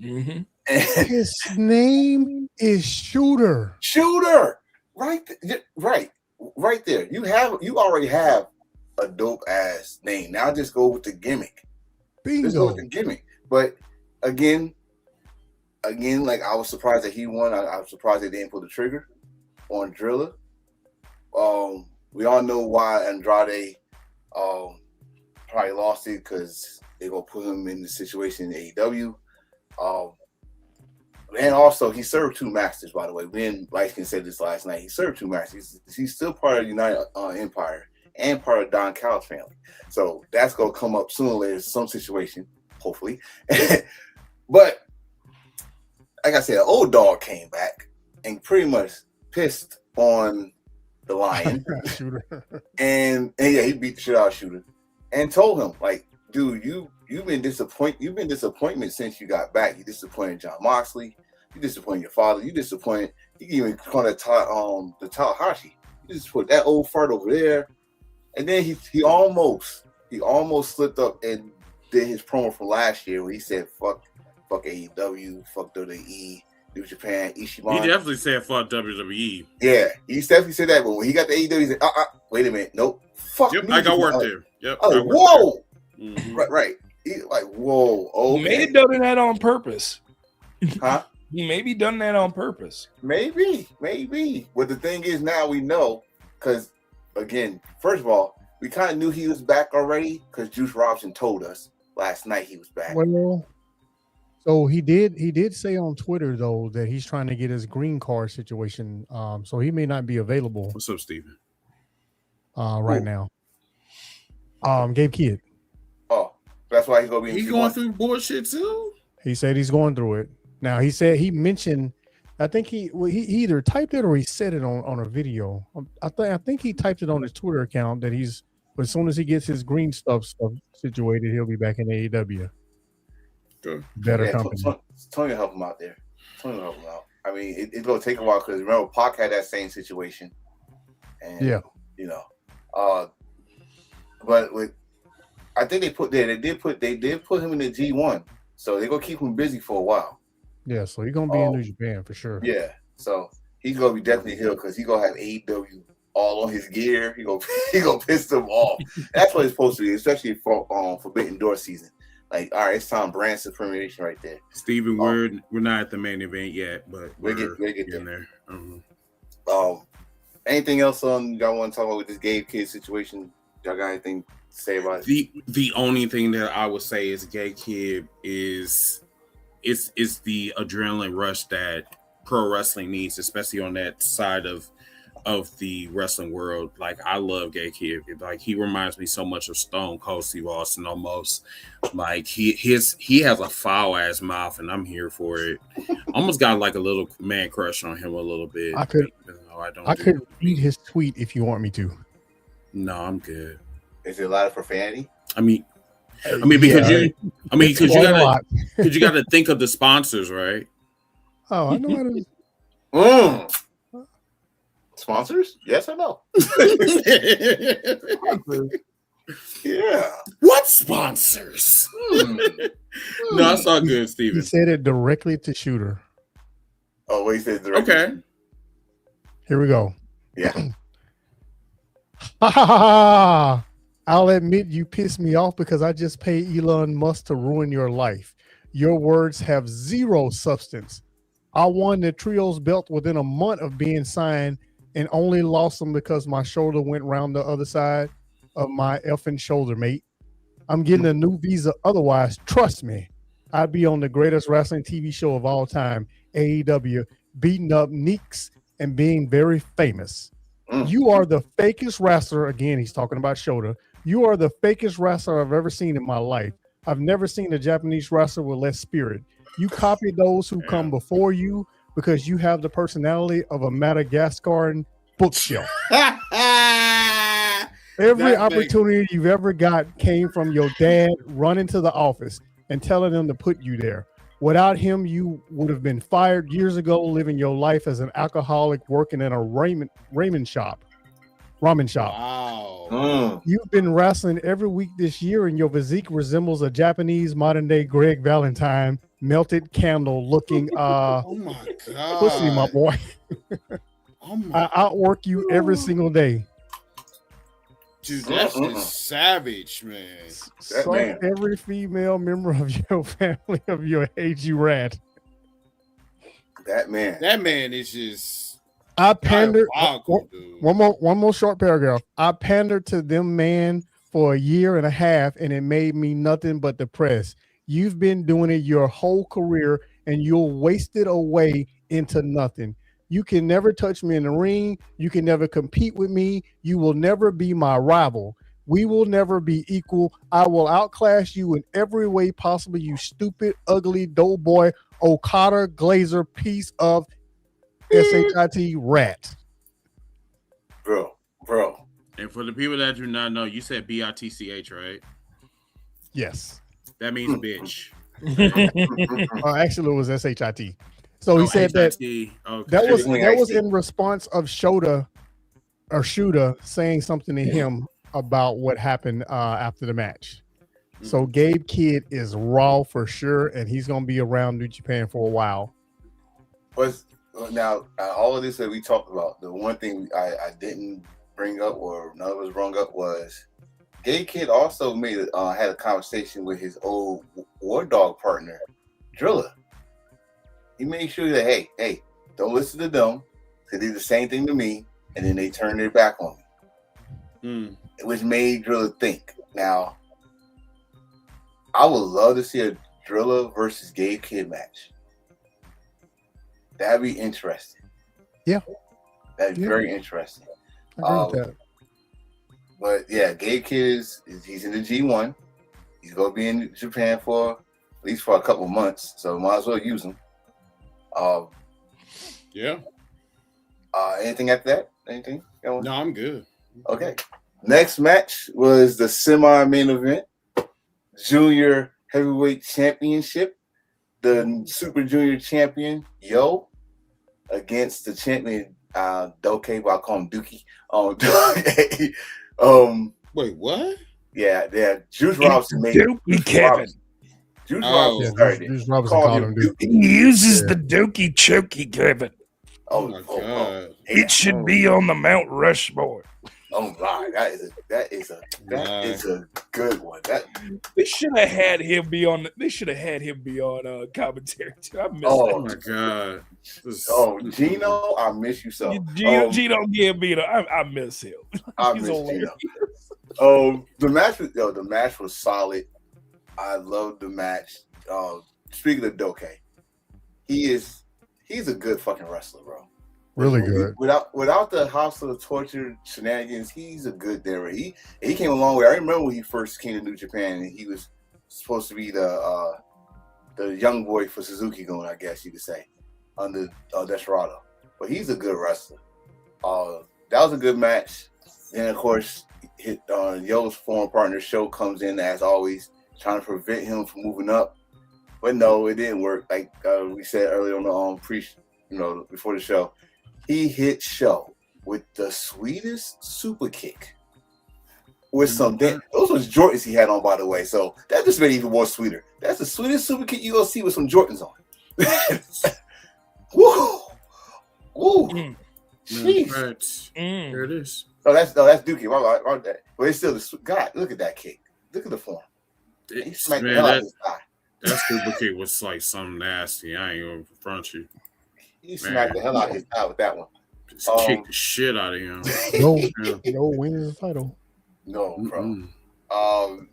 And his name is Shooter. Shooter, right there. You already have a dope ass name. Now just go with the gimmick. Bingo. Just go with the gimmick. But again, like I was surprised that he won. I was surprised they didn't pull the trigger on Driller. We all know why Andrade probably lost it, because they're gonna put him in the situation in AEW. And also he served two masters, by the way. Ben Lyfe said this last night. He served two masters. He's still part of United Empire and part of Don Callis family. So that's gonna come up sooner or later, some situation, hopefully. But like I said, old dog came back and pretty much pissed on the lion. and yeah, he beat the shit out of Shooter and told him, like, dude, you've been disappointment since you got back. You disappointed John Moxley, You disappoint your father. You disappoint. You can even call that the Tallahassee. You just put that old fart over there, and then he almost slipped up and did his promo from last year when he said fuck AEW, fuck WWE, New Japan, Ishimon. He definitely said fuck WWE. Yeah, he definitely said that. But when he got the AEW, he said, wait a minute, nope, fuck. Yep, I got work there. Yep. Oh, whoa, mm-hmm. Right. He like, whoa, okay. He may have done that on purpose. Huh? He may be done that on purpose. Maybe. But the thing is, now we know, because again, first of all, we kind of knew he was back already because Juice Robinson told us last night he was back. Well, so he did say on Twitter though that he's trying to get his green card situation. So he may not be available. What's up, Steven? Right now. Gabe Kidd. Oh, that's why he's gonna be. He's going through bullshit too. He said he's going through it. Now he mentioned. I think he either typed it or he said it on a video. I think he typed it on his Twitter account that he's. As soon as he gets his green stuff situated, he'll be back in AEW. Good. Better company. Tony will help him out there. Tony will help him out. I mean, it's gonna take a while because remember Pac had that same situation. And, you know, but I think they did put him in the G1, so they're gonna keep him busy for a while. Yeah, so he's gonna be in New Japan for sure. Yeah, so he's gonna be definitely healed because he's gonna have AEW all on his gear. He gonna piss them off. That's what it's supposed to be, especially for Forbidden Door season. Like, all right, it's time brand supremacy right there. Steven, we're not at the main event yet, but we're getting there. Anything else y'all want to talk about with this Gabe Kidd situation? Y'all got anything to say about it? The only thing that I would say is Gabe Kidd is the adrenaline rush that pro wrestling needs, especially on that side of the wrestling world. Like, I love Gabe Kidd. Like, he reminds me so much of Stone Cold Steve Austin almost. Like, he has a foul ass mouth, and I'm here for it. Almost got like a little man crush on him a little bit. I could read his tweet if you want me to. No, I'm good. Is it a lot of profanity? I mean, because you got to think of the sponsors, right? Oh, I know how to. Sponsors? Yes or no? Yeah. What sponsors? No, that's all good, Steven. He said it directly to Shooter. Oh, he said directly. Okay. Here we go. Yeah. Ha ha ha! I'll admit you pissed me off because I just paid Elon Musk to ruin your life. Your words have zero substance. I won the trios belt within a month of being signed and only lost them because my shoulder went round the other side of my effing shoulder, mate. I'm getting a new visa. Otherwise, trust me, I'd be on the greatest wrestling TV show of all time, AEW, beating up Neeks and being very famous. You are the fakest wrestler. Again, he's talking about Shota. You are the fakest wrestler I've ever seen in my life. I've never seen a Japanese wrestler with less spirit. You copy those who come before you because you have the personality of a Madagascaran bookshelf. Every opportunity you've ever got came from your dad running to the office and telling them to put you there. Without him, you would have been fired years ago, living your life as an alcoholic working in a ramen shop. Wow. You've been wrestling every week this year, and your physique resembles a Japanese modern-day Greg Valentine melted candle looking oh my god, pussy, my boy. I outwork you every single day. Dude, that's just savage, man. So every female member of your family of your age, you rat. That man is just. I pandered. Dude. One more short paragraph. I pandered to them, man, for a year and a half, and it made me nothing but depressed. You've been doing it your whole career, and you'll waste it away into nothing. You can never touch me in the ring. You can never compete with me. You will never be my rival. We will never be equal. I will outclass you in every way possible, you stupid, ugly, doughboy, Okada Glazer piece of SHIT rat. Bro. And for the people that do not know, you said BITCH, right? Yes. That means bitch. Actually, it was SHIT. So he said that Okay. that was Swing that was IC. in response of Shota saying something to him about what happened after the match. So Gabe Kidd is raw for sure, and he's gonna be around New Japan for a while. Now all of this that we talked about, the one thing I didn't bring up or none of us brought up was Gabe Kidd also had a conversation with his old War Dog partner, Drilla. He made sure that hey, don't listen to them. They did the same thing to me, and then they turned their back on me, which made Drilla think. Now, I would love to see a Drilla versus Gabe Kidd match. That'd be interesting. Yeah, that'd be very interesting. I agree with that. But yeah, Gabe Kidd he's in the G1. He's gonna be in Japan for at least for a couple months, so might as well use him. Yeah. Anything after that? Anything? No, I'm good. Okay. Next match was the semi-main event, Junior Heavyweight Championship. The Super Junior Champion, Yo, against the champion, Doke, but I call him Dookie. Wait, what? Yeah. Juice Robinson made Dookie Kevin. Juice Robinson started it. Juice Robinson called him Dookie. He uses the Dookie Chokey Kevin. Oh my god. It should be on the Mount Rushmore. Oh my, that is a good one. They should have had him be on. They should have had him be on commentary too. I miss Oh that. my god. Oh, Gino, I miss you so. Gino Gambino, I miss him. I He's miss hilarious. Gino. The match was solid. I loved the match. Speaking of Doke, he's a good fucking wrestler, bro. Really good. Without the House of the Torture shenanigans, he's a good there. He came a long way. I remember when he first came to New Japan, and he was supposed to be the young boy for Suzuki Gun, I guess you could say, under Desperado. But he's a good wrestler. That was a good match. Then of course, Yo's former partner Show comes in as always, trying to prevent him from moving up. But no, it didn't work. Like we said earlier on the before the show. He hit Show with the sweetest super kick with some those was Jordans he had on, by the way. So that just made it even more sweeter. That's the sweetest super kick you gonna see with some Jordans on. Woo! Woo! Jeez. There it is. That's Dookie. My bad. But it's still God. Look at that kick. Look at the form. He smacked the hell out of his eye. That super kick was like something nasty. I ain't gonna confront you. He smacked the hell out of his eye with that one. Just kicked the shit out of him. No winning the title. No, bro.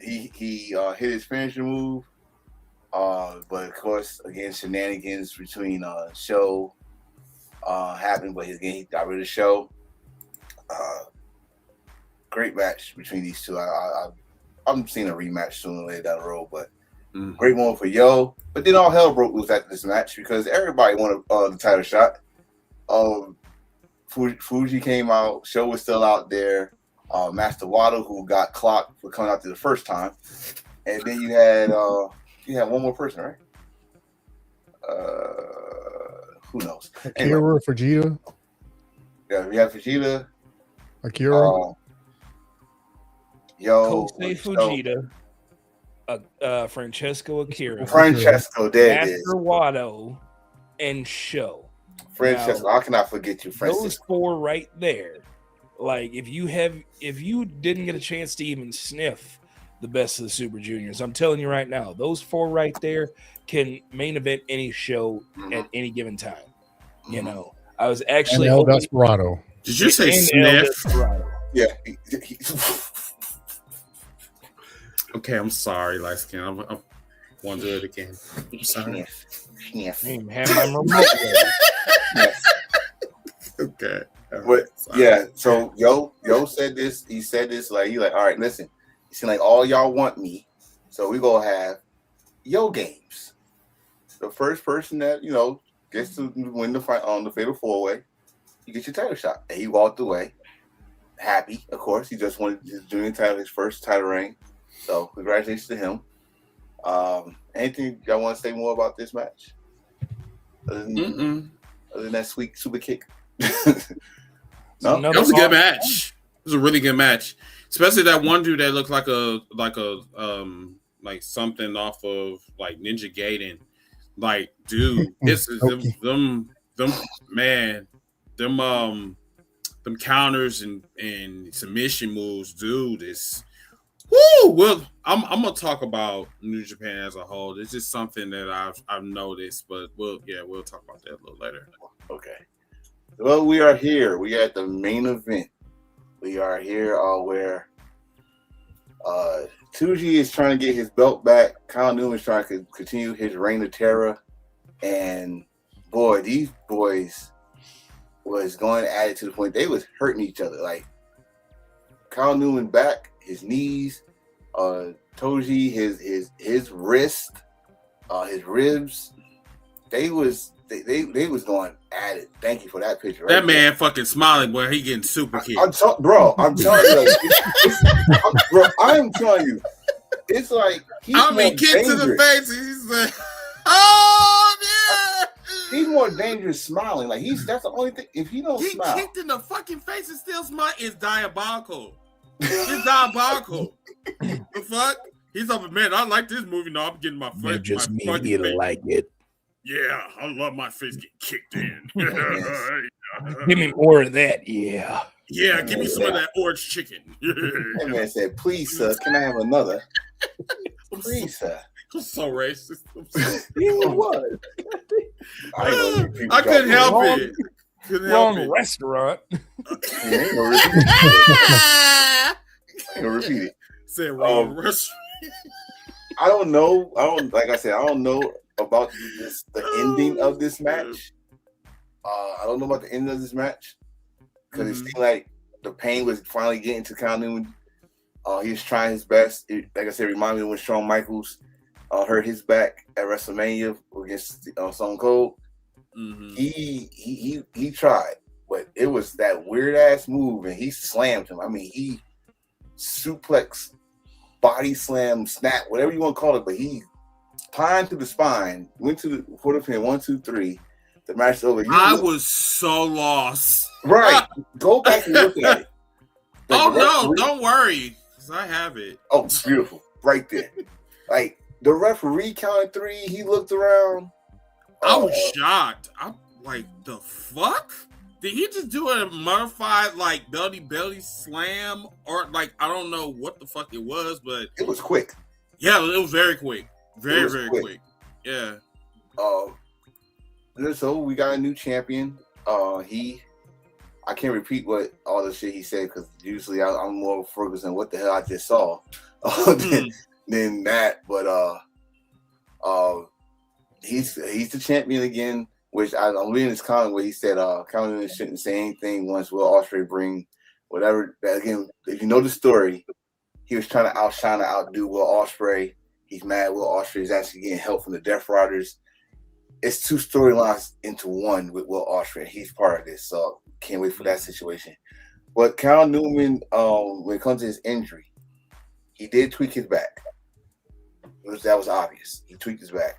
He hit his finishing move. But of course, again, shenanigans between Show happened, but he got rid of Show. Great match between these two. I'm seeing a rematch sooner or later down the road, but great one for Yo. But then all hell broke loose after this match because everybody wanted the title shot. Fuji came out. Show was still out there. Master Waddle, who got clocked for coming out there the first time, and then you had one more person, right? Who knows? Akira, Fujita. Yeah, we have Fujita. Akira. Yo, Kosei Fujita, Francesco Akira, Francesco, there it is. Master Wado, and Show. Francesco, how can I forget you, Francesco? Those four right there. Like if you didn't get a chance to even sniff the best of the Super Juniors, I'm telling you right now, those four right there can main event any show at any given time. You know, I was actually El Desperado. Did you say sniff? Yeah. Okay, I'm sorry, light skin. I want to do it again. I'm sorry. Sniff. Okay. But yeah, so Yo said this. He said this like all right, listen. He said like all y'all want me, so we gonna have Yo games. The first person that gets to win the fight on the Fatal 4-Way, you get your title shot. And he walked away happy. Of course, he just wanted his junior title, his first title reign. So congratulations to him. Anything y'all want to say more about this match? Other than that sweet super kick. No, that was a good match. It was a really good match, especially that one dude that looked like something off of like Ninja Gaiden. Like, dude, this is them counters and submission moves, dude. Is well, I'm gonna talk about New Japan as a whole. It's just something that I've noticed, but we'll talk about that a little later. Okay. Well, we are here. We are at the main event. We are here where Tsuji is trying to get his belt back. Kyle Newman is trying to continue his reign of terror. And boy, these boys was going at it to the point they was hurting each other. Like Kyle Newman back, his knees, Toji, his wrist, his ribs. They was going at it. Thank you for that picture. That man fucking smiling, boy. He getting super kicked. I'm telling you, bro. I'm telling you, it's like he's kicked to the face. He's like, oh yeah. He's more dangerous smiling. Like that's the only thing. If he don't smile, kicked in the fucking face and still smile is diabolical. It's diabolical. The fuck? He's like, man, I like this movie. No, I'm getting my face. Just me, you like it. Yeah, I love my face getting kicked in. Give me more of that, yeah. Yeah, give me some of that orange chicken. That man said, please, sir, can I have another? Please, sir. I'm so racist. You was. I couldn't help it. Wrong restaurant. Ain't gonna repeat it. Say wrong restaurant. I don't know. Like I said, I don't know about the ending of this match. I don't know about the end of this match because it seemed like the pain was finally getting to Kyle Newman. He was trying his best. Like I said, it reminded me when Shawn Michaels hurt his back at WrestleMania against Stone Cold. He tried, but it was that weird ass move, and he slammed him. I mean, he suplex, body slam, snap, whatever you want to call it, but he pined through the spine, went to the quarter pin, 1, 2, 3. The match is over. I was so lost. Right. Go back and look at it. No, don't worry, because I have it. Oh, it's beautiful. Right there. Like, the referee counted 3. He looked around. I was shocked. I'm like, the fuck? Did he just do a modified, like, belly slam? Or, like, I don't know what the fuck it was, but... It was quick. Yeah, it was very quick. Very quick. Yeah. So we got a new champion. I can't repeat what all the shit he said because usually I'm more focused on what the hell I just saw than that. But he's the champion again, which I'm reading this comment where he said Kyle shouldn't say anything once Will Ospreay bring whatever. Again, if you know the story, he was trying to outshine and outdo Will Ospreay. He's mad Will Ospreay is actually getting help from the Death Riders. It's 2 storylines into one with Will Ospreay. He's part of this, so can't wait for that situation. But Kyle Newman, when it comes to his injury, he did tweak his back. That was obvious. He tweaked his back.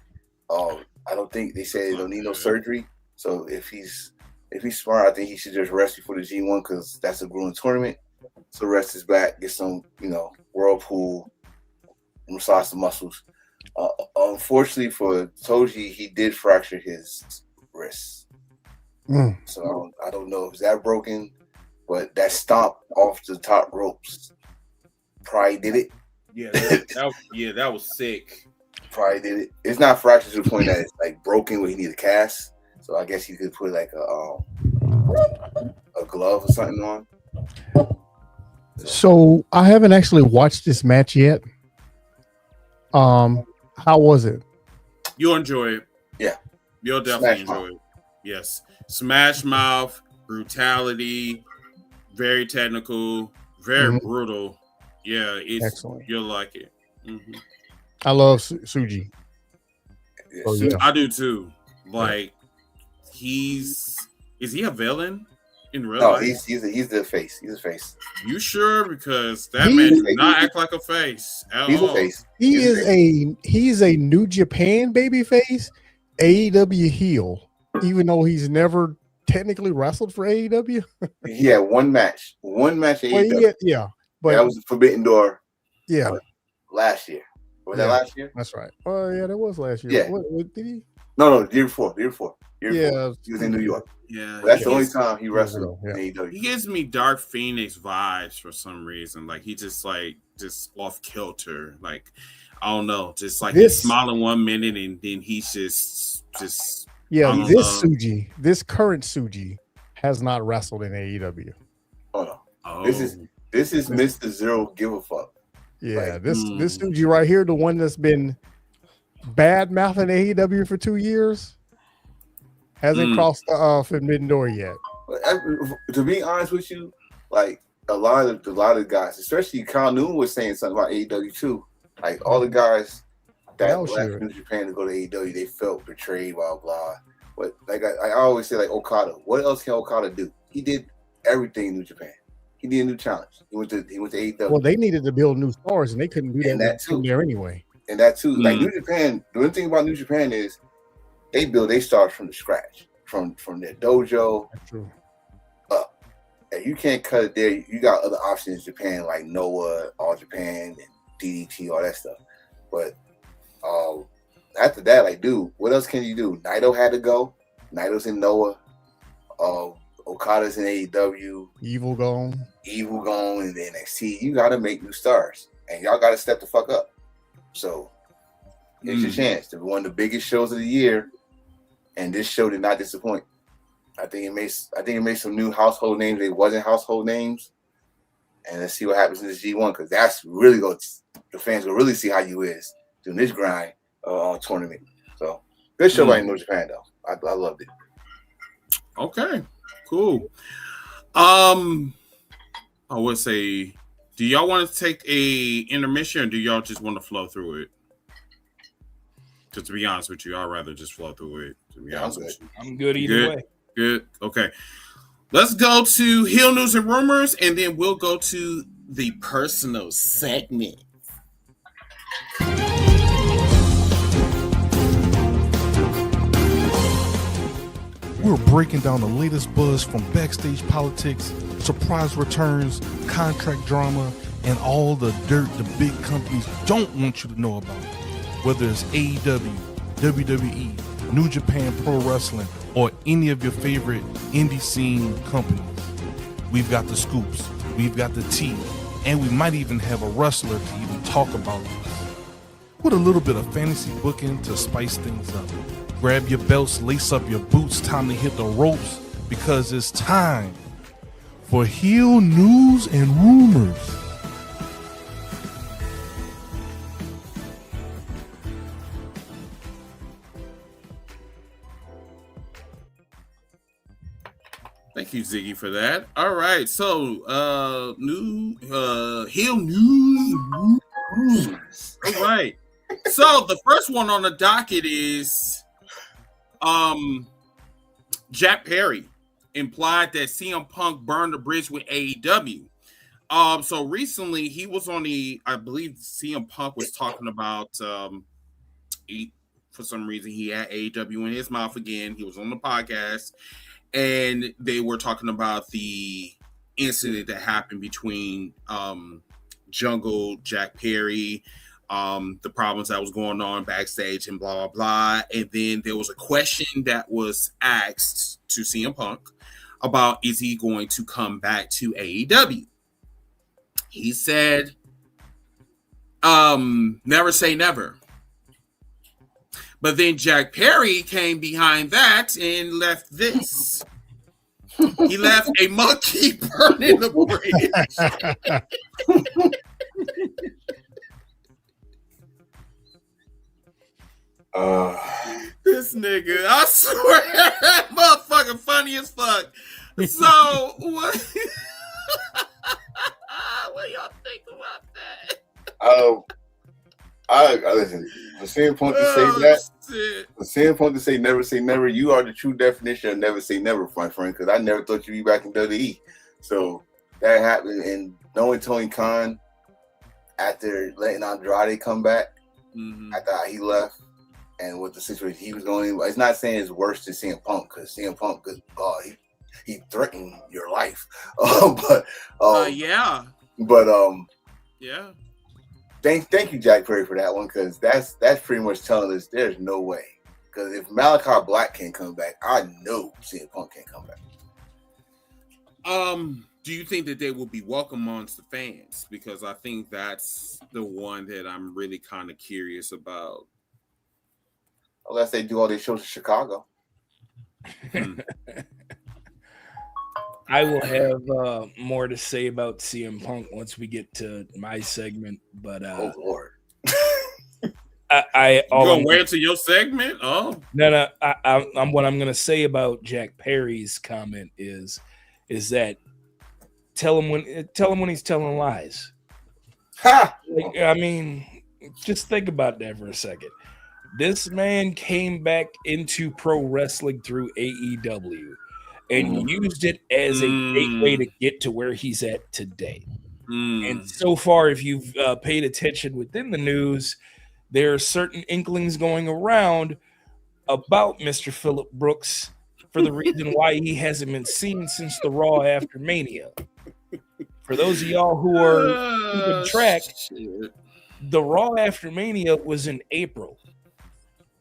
I don't think they said he don't need no surgery. So if he's smart, I think he should just rest before the G1 because that's a grueling tournament. So rest his back, get some, whirlpool, massage the muscles. Unfortunately for Toji, he did fracture his wrist. So I don't know if that broken, but that stomp off the top ropes probably did it. Yeah, that was sick. Probably did it. It's not fractured to the point that it's like broken where he need a cast. So I guess you could put like a glove or something on. So I haven't actually watched this match yet. How was it? You'll enjoy it. Yeah. You'll definitely enjoy it. Yes. Smash mouth, brutality, very technical, very brutal. Yeah, it's excellent. You'll like it. I love Tsuji. Oh, yeah. I do too. Like, is he a villain in real life? He's the face. He's a face. You sure? Because that man does not act like a face at he's all. A face. He's a New Japan baby face, AEW heel. even though he's never technically wrestled for AEW. He had one match at AEW. Yeah, but that was the Forbidden Door. Yeah, last year. Was that last year? That's right. Oh yeah, that was last year. Yeah. What did he? No, the year before. Year before. Yeah, he was in New York. Yeah, But that's the only time he wrestled in He AEW. gives me Dark Phoenix vibes for some reason. Like he just off kilter. Like I don't know, just like he's smiling 1 minute and then he's just this current Suji has not wrestled in AEW. Oh no. This is Mr. Zero Give a Fuck. Yeah, this Suji right here, the one that's been bad mouthing AEW for 2 years, hasn't crossed the forbidden door yet. To be honest with you, like a lot of guys, especially Kyle Newman was saying something about AEW too. Like all the guys that left New Japan to go to AEW, they felt betrayed, blah blah. But like I always say, like Okada, what else can Okada do? He did everything in New Japan. He did a new challenge. He went to AEW. Well, they needed to build new stars, and they couldn't do that too there anyway. And that too, like New Japan. The one thing about New Japan is they build their stars from the scratch, from their dojo up. And you can't cut it there. You got other options in Japan, like Noah, All Japan, and DDT, all that stuff. But after that, like, dude, what else can you do? Naito had to go. Naito's in Noah. Okada's in AEW. Evil gone, and then NXT. You got to make new stars, and y'all got to step the fuck up. So it's your chance to be one of the biggest shows of the year, and this show did not disappoint. I think it made some new household names. They wasn't household names, and let's see what happens in this G1 because that's really the fans will really see how you is doing this grind tournament. So good show by New Japan though. I loved it. Okay, cool. I would say, do y'all want to take a intermission or do y'all just want to flow through it? Just to be honest with you, I'd rather just flow through it. To be honest with you. I'm good either way. Good. Okay. Let's go to Heel News and Rumors, and then we'll go to the personal segment. We're breaking down the latest buzz from backstage politics, surprise returns, contract drama, and all the dirt the big companies don't want you to know about. Whether it's AEW, WWE, New Japan Pro Wrestling, or any of your favorite indie scene companies. We've got the scoops, we've got the tea, and we might even have a wrestler to even talk about this. With a little bit of fantasy booking to spice things up. Grab your belts, lace up your boots, time to hit the ropes, because it's time for Heel News and Rumors. Thank you, Ziggy, for that. All right, so Heel News. All right. So the first one on the docket is Jack Perry implied that CM Punk burned the bridge with AEW. So recently he was on I believe CM Punk was talking about for some reason he had AEW in his mouth again. He was on the podcast and they were talking about the incident that happened between Jungle, Jack Perry, the problems that was going on backstage and blah, blah, blah. And then there was a question that was asked to CM Punk about, is he going to come back to AEW? He said, never say never. But then Jack Perry came behind that and left this. He left a monkey burning the bridge. This nigga, I swear, that motherfucker funny as fuck. So, what y'all think about that? I listen. For CM Punk to say that, for CM Punk to say never, you are the true definition of never say never, my friend. Because I never thought you'd be back in WWE. So that happened, and knowing Tony Khan after letting Andrade come back after he left, and what the situation he was going in. It's not saying it's worse than CM Punk because CM Punk, he threatened your life. Yeah. Thank you, Jack Perry, for that one, because that's pretty much telling us there's no way. Because if Malachi Black can't come back, I know CM Punk can't come back. Do you think that they will be welcome amongst the fans? Because I think that's the one that I'm really kind of curious about. Unless they do all these shows in Chicago. I will have more to say about CM Punk once we get to my segment, but oh Lord, I you gonna wait to your segment? Oh no, I'm what I'm gonna say about Jack Perry's comment is that tell him when he's telling lies. Ha! Like, I mean, just think about that for a second. This man came back into pro wrestling through AEW. And used it as a gateway to get to where he's at today. And so far, if you've paid attention within the news, there are certain inklings going around about Mr. Phillip Brooks for the reason why he hasn't been seen since the Raw after Mania. For those of y'all who are keeping track, the Raw after Mania was in April.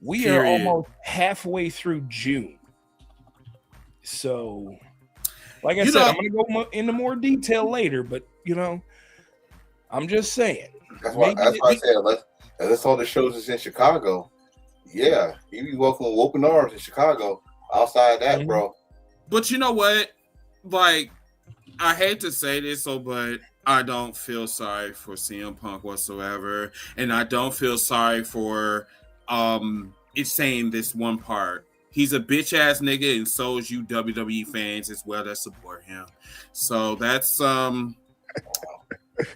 We are almost halfway through June. So, like I said, I'm going to go into more detail later, but, I'm just saying. That's why I said, let's all the shows is in Chicago. Yeah, you be welcome with open arms in Chicago. Outside of that, bro. But you know what? Like, I hate to say this, but I don't feel sorry for CM Punk whatsoever. And I don't feel sorry for it's saying this one part. He's a bitch ass nigga, and so is you WWE fans as well that support him. So that's and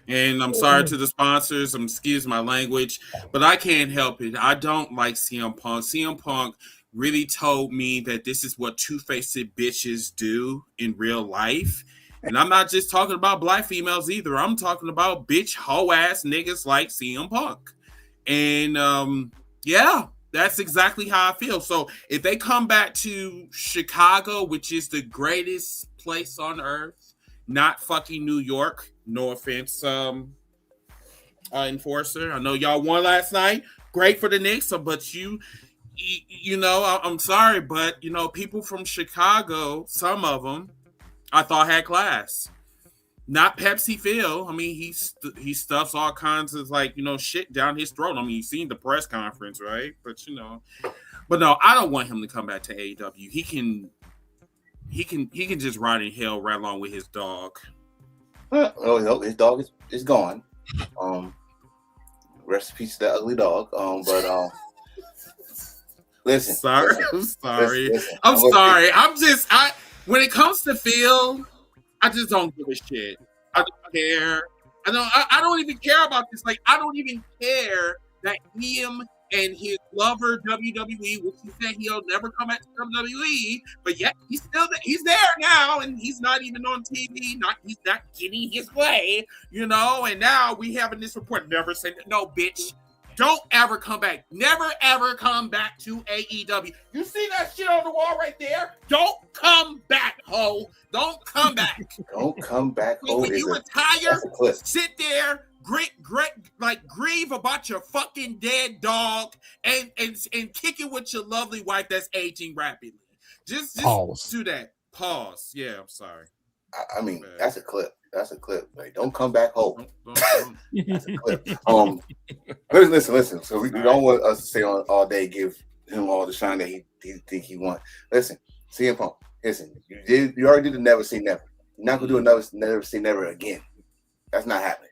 I'm sorry to the sponsors. Excuse my language, but I can't help it. I don't like CM Punk. CM Punk really told me that this is what two-faced bitches do in real life. And I'm not just talking about black females either. I'm talking about bitch hoe ass niggas like CM Punk. And yeah. That's exactly how I feel. So if they come back to Chicago, which is the greatest place on earth, not fucking New York, no offense, Enforcer. I know y'all won last night. Great for the Knicks, but you know, I'm sorry, but people from Chicago, some of them, I thought had class. Not Pepsi Phil. I mean, he stuffs all kinds of shit down his throat. I mean, you've seen the press conference, right? But but no, I don't want him to come back to AEW. He can just ride in hell right along with his dog. Oh, his dog is gone. Rest in peace to that ugly dog. Listen. Sorry, I'm sorry. I'm sorry. When it comes to Phil, I just don't give a shit. I don't care. I don't even care about this. Like, I don't even care that him and his lover WWE, which he said he'll never come back to WWE, but yet he's there now, and he's not even on TV. He's not getting his way, And now we having this report. Never say no, bitch. Don't ever come back. Never, ever come back to AEW. You see that shit on the wall right there? Don't come back, ho. Don't come back. Don't come back, ho. When you retire, sit there, grieve about your fucking dead dog and kick it with your lovely wife that's aging rapidly. Just do that. Pause. Yeah, I'm sorry. I mean, that's a clip. That's a clip. Like, don't come back home. That's a clip. Listen. So we don't want us to stay on all day, give him all the shine that he think he wants. Listen, CM Punk. Listen, you already did the never say never. You're not gonna do another never say never again. That's not happening.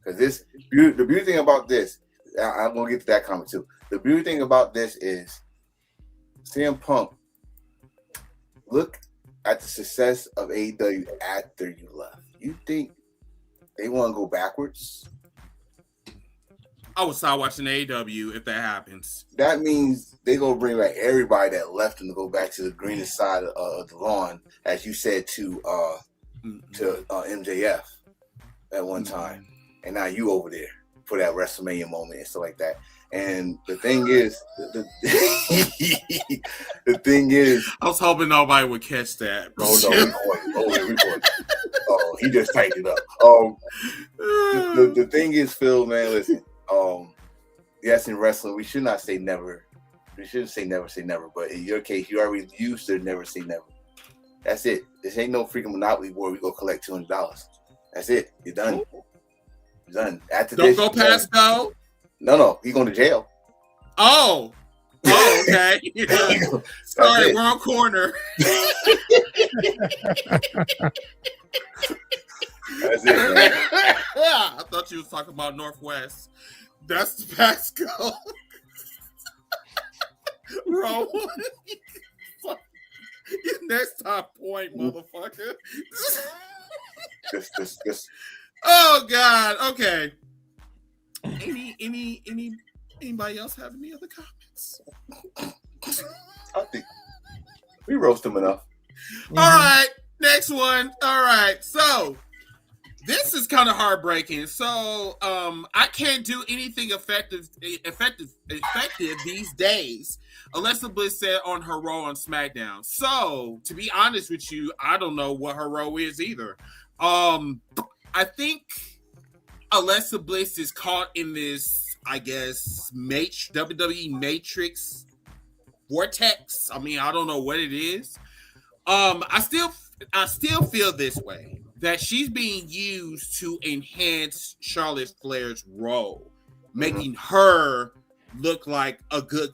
Because the beauty thing about this, I'm gonna get to that comment too. The beauty thing about this is CM Punk. Look at the success of AEW after you left. You think they want to go backwards? I would start watching AEW if that happens. That means they gonna bring back everybody that left them to go back to the greenest side of the lawn, as you said to MJF at one time, and now you over there for that WrestleMania moment and stuff like that. And the thing is, the thing is, I was hoping nobody would catch that. We recorded. Oh, he just typed it up. The thing is, Phil, man, listen. Yes, in wrestling, we should not say never. We shouldn't say never, say never. But in your case, you already used to never say never. That's it. This ain't no freaking Monopoly board. We go collect $200. That's it. You're done. You're done. After Don't this, go past go. No, he going to jail. Oh, okay. Sorry, wrong corner. That's it, man. I thought you was talking about Northwest. That's the Pasco. Wrong one. Next top point, motherfucker. Just. Oh God. Okay. Anybody else have any other comments? I think we roast him enough. All right. Next one. All right. So this is kind of heartbreaking. So I can't do anything effective these days. Alexa Bliss said on her role on SmackDown. So to be honest with you, I don't know what her role is either. I think Alexa Bliss is caught in this, I guess, WWE Matrix vortex. I mean, I don't know what it is. I still feel this way, that she's being used to enhance Charlotte Flair's role, making her look like the good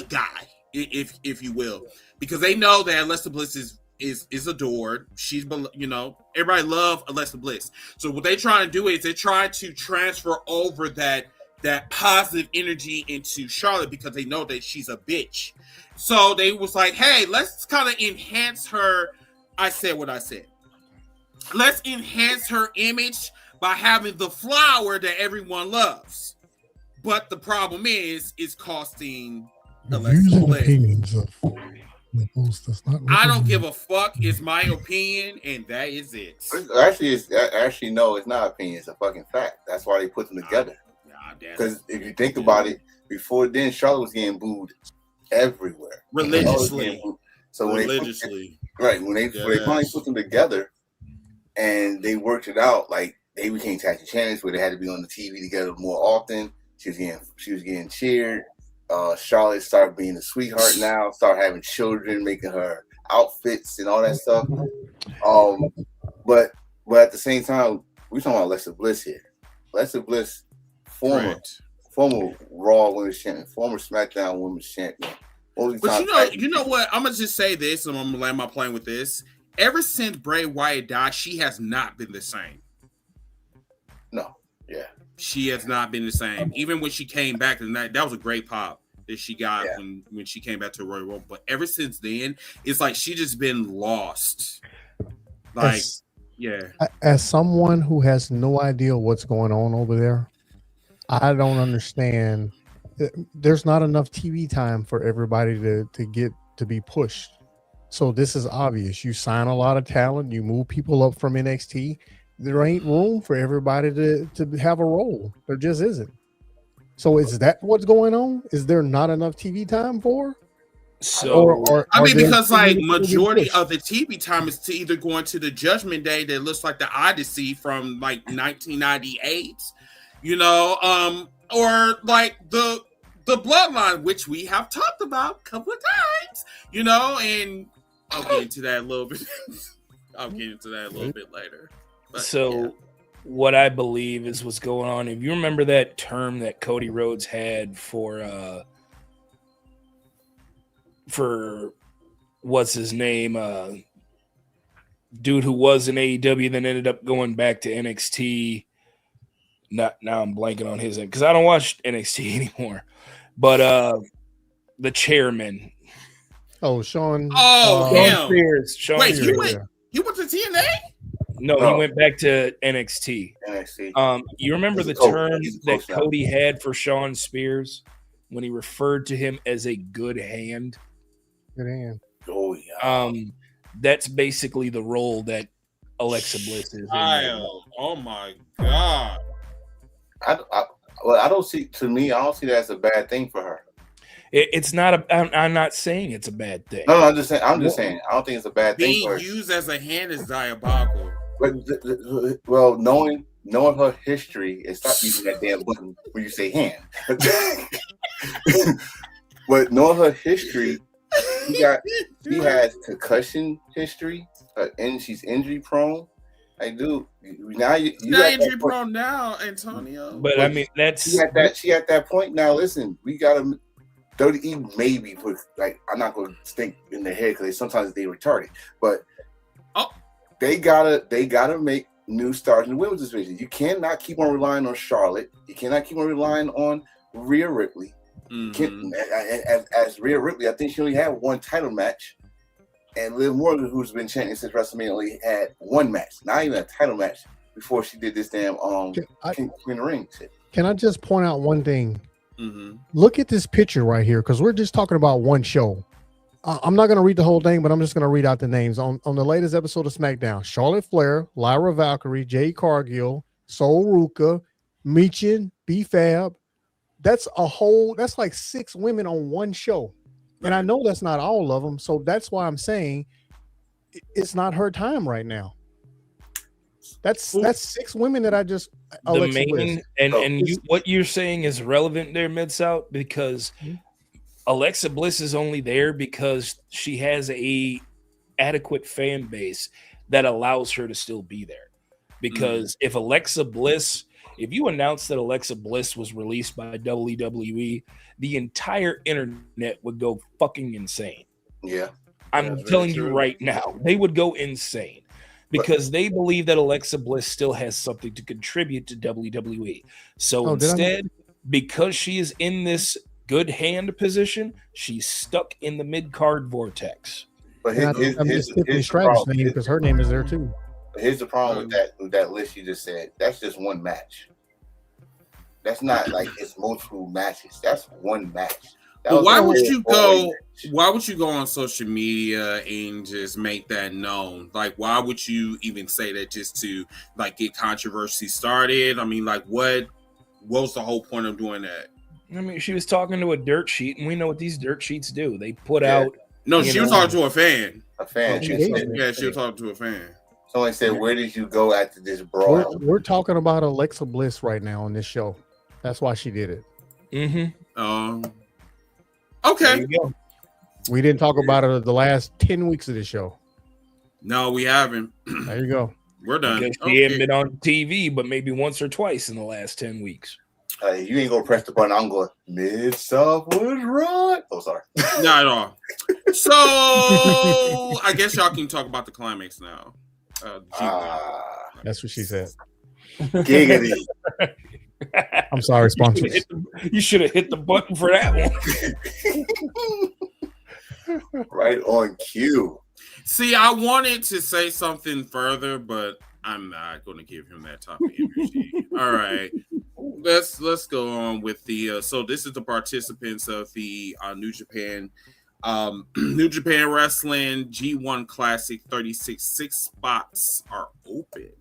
guy, if you will, because they know that Alexa Bliss is adored. She's, everybody love Alexa Bliss. So what they try to do is they try to transfer over that positive energy into Charlotte because they know that she's a bitch. So they was like, hey, let's kind of enhance her. I said what I said. Let's enhance her image by having the flower that everyone loves. But the problem is costing Alexa Bliss. I don't give a fuck. It's my opinion, and that is it. Actually, no, it's not opinion. It's a fucking fact. That's why they put them together. Because if you think about it, before then, Charlotte was getting booed everywhere, religiously. So when they finally put them together, and they worked it out, like they became tag team champions, where they had to be on the TV together more often. She was getting cheered. Charlotte started being a sweetheart now, started having children, making her outfits and all that stuff. But at the same time, we're talking about Alexa Bliss here. Alexa Bliss, former Raw Women's Champion, former SmackDown Women's Champion. But you know what? I'm gonna just say this, and I'm gonna land my plane with this. Ever since Bray Wyatt died, she has not been the same. No, yeah. She has not been the same. Even when she came back, and that was a great pop that she got when she came back to Royal Rumble. But ever since then, it's like she just been lost. Like, as someone who has no idea what's going on over there, I don't understand. There's not enough TV time for everybody to get to be pushed. So this is obvious. You sign a lot of talent, you move people up from NXT. There ain't room for everybody to have a role. There just isn't. So is that what's going on? Is there not enough TV time for? So because like majority of the TV time is to either going to the Judgment Day that looks like the Odyssey from like 1998, or like the Bloodline, which we have talked about a couple of times, and I'll get into that a little bit. I'll get into that a little bit later. But, what I believe is what's going on. If you remember that term that Cody Rhodes had for what's his name, dude who was in AEW then ended up going back to NXT. Now I'm blanking on his name because I don't watch NXT anymore. But the chairman. Oh, Sean. Oh, Sean Spears. Wait, he went to TNA? No, he went back to NXT. You remember the term that Cody had for Sean Spears when he referred to him as a good hand? Good hand. Oh, yeah. That's basically the role that Alexa Bliss is in. Oh, my God. Well, I don't see. To me, I don't see that as a bad thing for her. It's not a. I'm not saying it's a bad thing. No, I'm just saying. I don't think it's a bad thing for her. Being used as a hand is diabolical. But well, knowing her history, and stop using that damn button when you say hand. But knowing her history, she has concussion history, and she's injury prone. I do. Now you not injury prone now, Antonio. But I mean, that's she at that point now. Listen, we gotta. WWE maybe put like I'm not going to think in their head because sometimes they retarded, but they gotta make new stars in the women's division. You cannot keep on relying on Charlotte. You cannot keep on relying on Rhea Ripley. As Rhea Ripley, I think she only had one title match, and Liv Morgan, who's been champion since WrestleMania, only had one match, not even a title match, before she did this damn Queen of the Ring shit. Can I just point out one thing? Look at this picture right here, because we're just talking about one show. I'm not going to read the whole thing, but I'm just going to read out the names. On the latest episode of SmackDown, Charlotte Flair, Lyra Valkyrie, Jade Cargill, Sol Ruka, Michin, B-Fab. That's like 6 women on one show. And I know that's not all of them. So that's why I'm saying it's not her time right now. That's 6 women that I just what you're saying is relevant there, Mid-South, because Alexa Bliss is only there because she has a adequate fan base that allows her to still be there. Because if you announce that Alexa Bliss was released by WWE, the entire internet would go fucking insane. Yeah. I'm telling you right now, they would go insane. Because they believe that Alexa Bliss still has something to contribute to WWE. So instead, because she is in this good hand position, she's stuck in the mid-card vortex. But I'm just skipping Stripe's name because her name is there too. But here's the problem with that list you just said. That's just one match. That's not like it's multiple matches. That's one match. But why would you go on social media and just make that known? Like, why would you even say that just to like get controversy started? I mean, like, what was the whole point of doing that? I mean, she was talking to a dirt sheet, and we know what these dirt sheets do. They put out. No, she was talking to a fan. A fan. She was talking to a fan. Someone said, "Where did you go after this brawl?" We're talking about Alexa Bliss right now on this show. That's why she did it. Okay. We didn't talk about it the last 10 weeks of the show. No, we haven't. There you go. We're done. She hasn't been on TV, but maybe once or twice in the last 10 weeks. You ain't gonna press the button. I'm going Mid-South was right. Oh, sorry. Not at all. So I guess y'all can talk about the climax now. That's what she said. Giggity. I'm sorry, sponsors. You should have hit the button for that one. Right on cue. See, I wanted to say something further, but I'm not going to give him that type of energy. All right, let's go on with the. So this is the participants of the New Japan Wrestling G1 Classic 36. 6 spots are open.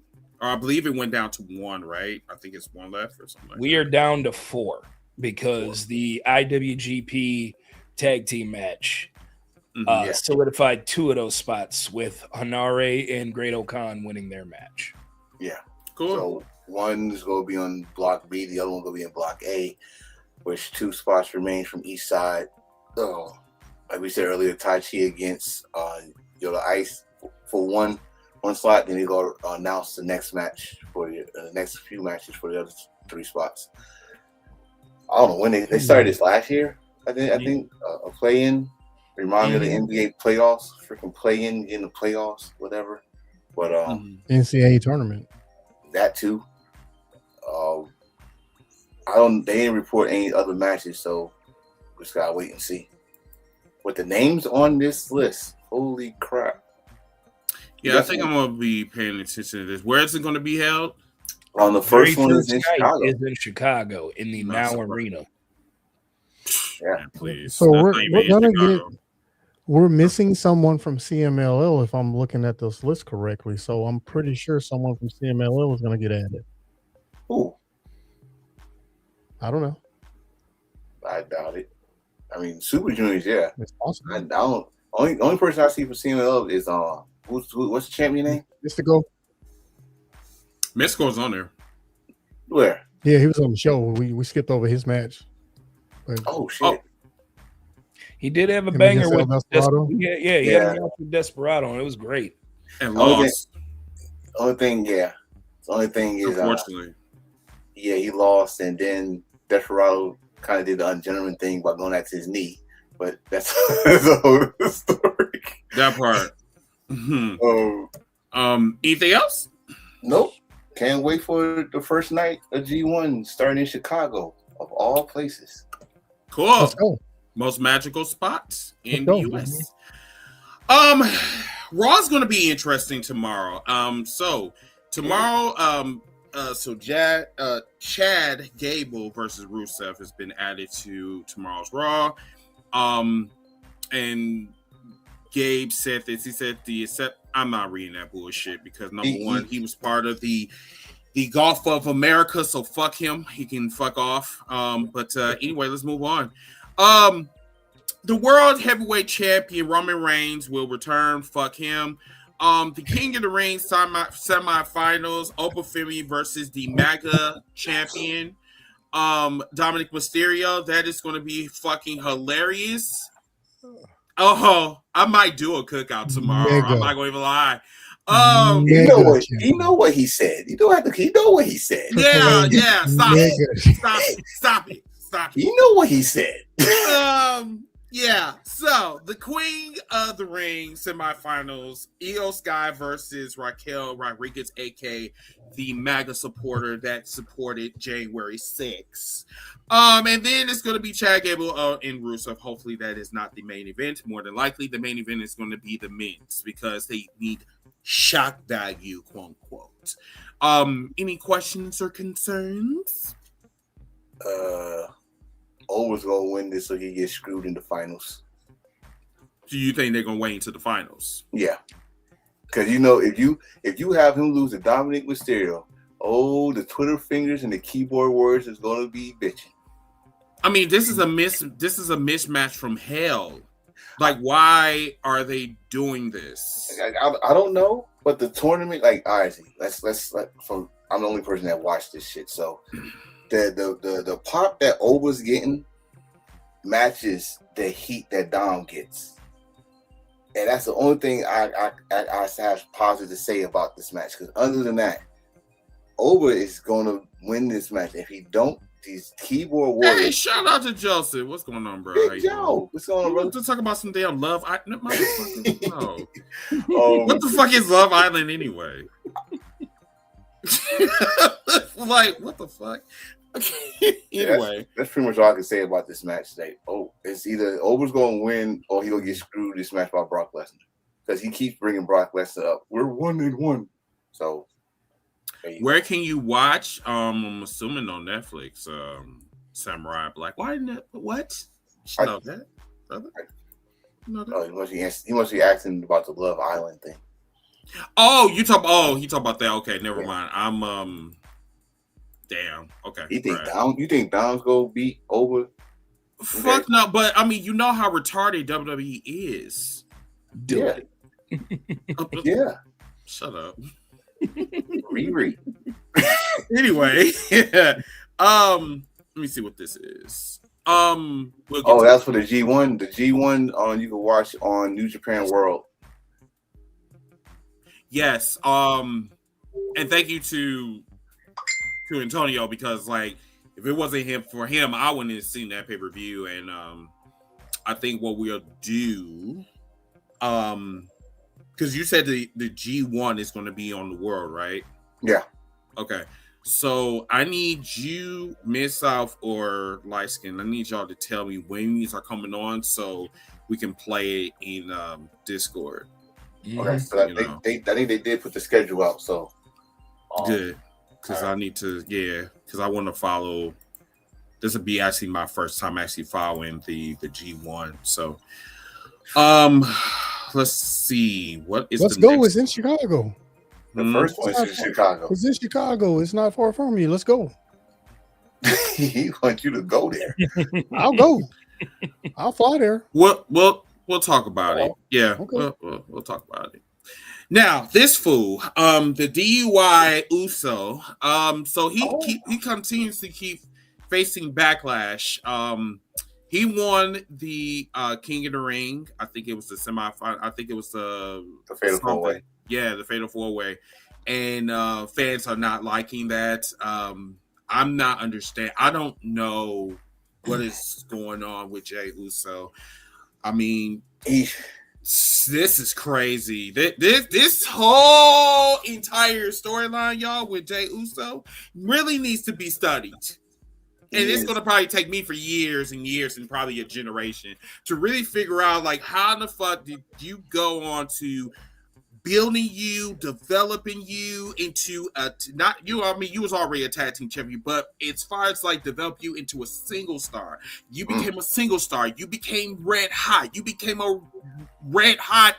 Or I believe it went down to 1, right? I think it's 1 left or something. We are down to 4 because the IWGP tag team match solidified 2 of those spots with Hanare and Great O'Khan winning their match. Yeah. Cool. So one's going to be on Block B, the other one going to be in Block A, which 2 spots remain from each side. Like we said earlier, Tai Chi against Yoda Ice for one slot, then you go announce the next match for the next few matches for the other 3 spots. I don't know when they started this last year. I think a play-in. Remind me of the NBA playoffs, freaking play-in in the playoffs, whatever. But NCAA tournament. That too. They didn't report any other matches, so we just gotta wait and see. With the names on this list, holy crap. Yeah, I think I'm going to be paying attention to this. Where is it going to be held? On the first one is in Chicago. Is in Chicago in the Now Arena. Yeah, please. So we're gonna get. We're missing someone from CMLL if I'm looking at this list correctly. So I'm pretty sure someone from CMLL is going to get added. Who? I don't know. I doubt it. I mean, Super Juniors, yeah. It's possible. I don't. Only person I see for CMLL is what's the champion name? Mystico. Mystico's on there. Where? Yeah, he was on the show. We skipped over his match. But Oh shit! He did have a Him banger against with El Desperado? he had a match with Desperado, and it was great. And Only lost. Only thing is, Unfortunately. yeah, he lost, and then Desperado kind of did the ungentleman thing by going after his knee. But that's a whole story. That part. Anything else? Nope. Can't wait for the first night of G1 starting in Chicago, of all places. Cool. let's go. Most magical spots in Let's the go. US. Raw's going to be interesting tomorrow. So tomorrow, Chad Gable versus Rusev has been added to tomorrow's Raw. And Gabe said this. He said I'm not reading that bullshit because number one, he was part of the Golf of America, so fuck him. He can fuck off. But anyway, let's move on. The World Heavyweight Champion Roman Reigns will return. Fuck him. The King of the Ring semifinals, Obafemi versus the MAGA champion, Dominic Mysterio. That is going to be fucking hilarious. Oh, I might do a cookout tomorrow. I'm not going to even lie. You know what he said. You know what he said. Yeah. Stop it. You know what he said. Yeah. So the Queen of the Ring semifinals, Io Sky versus Raquel Rodriguez, aka the MAGA supporter that supported January 6th. And then it's going to be Chad Gable and Rusev. Hopefully that is not the main event. More than likely, the main event is going to be the men's because they need shock value, quote unquote. Any questions or concerns? Over's gonna win this, so he gets screwed in the finals. Do you think they're gonna wait into the finals? Yeah, because if you have him lose to Dominic Mysterio, the Twitter fingers and the keyboard words is gonna be bitching. I mean, this is a mismatch from hell. Like, why are they doing this? I don't know, but the tournament, like, honestly, I'm the only person that watched this shit, so the pop that Oba's getting matches the heat that Dom gets, and that's the only thing I have positive to say about this match. Because other than that, Oba is going to win this match. If he don't, these keyboard warriors. Hey, shout out to Joseph. What's going on, bro? Big Joe. What's going on, bro? To talk about some damn Love Island. No. What the fuck is Love Island anyway? Like, what the fuck? Anyway, that's pretty much all I can say about this match today. It's either Oba's going to win or he'll get screwed this match by Brock Lesnar, because he keeps bringing Brock Lesnar up. We're 1-1. So, where can you watch? I'm assuming on Netflix. Samurai Black. Why not? What? You know that, brother? He must be asking about the Love Island thing. He talk about that. Okay, never mind. I'm damn. Okay. You think Dom's gonna beat Oba? Fuck no, but I mean, you know how retarded WWE is. Yeah. Yeah. Shut up. Riri. Anyway, let me see what this is. That's for the G1. The G1 you can watch on New Japan World. Yes. And thank you to Antonio, because like if it wasn't for him, I wouldn't have seen that pay-per-view. And I think what we'll do, because you said the G1 is going to be on the World, right? Yeah. Okay. So I need you, Mid South or Light Skin, I need y'all to tell me when these are coming on so we can play it in Discord. Okay, so I think they did put the schedule out, so good. Because I need to, because I want to follow. This will be actually my first time actually following the G1. So, let's see. Let's go. It's in Chicago. The first one is in Chicago. It's in Chicago. It's not far from you. Let's go. He wants you to go there. I'll go. I'll fly there. We'll talk about it. Yeah, Okay. we'll talk about it. Now, this fool, the DUI Uso, so he continues to keep facing backlash. He won the King of the Ring. I think it was the semifinal. I think it was the Fatal 4-Way. Yeah, the Fatal 4-Way. And fans are not liking that. I'm not understanding. I don't know what is going on with Jey Uso. I mean, this is crazy. This whole entire storyline, y'all, with Jey Uso really needs to be studied. And it's going to probably take me for years and years and probably a generation to really figure out, like, how the fuck did you go on to building you, developing you into you was already a tag team champion, but as far as like develop you into a single star, you became a single star, you became red hot, you became a red hot,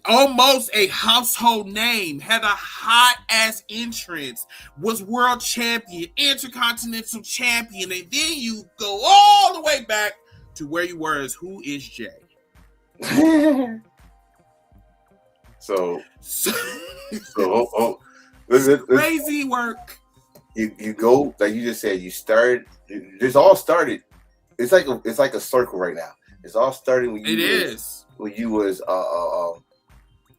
almost a household name, had a hot ass entrance, was world champion, intercontinental champion, and then you go all the way back to where you were as Who is Jey. So crazy work. You go, like you just said, you started. This all started. It's like a circle right now. It's all started when you was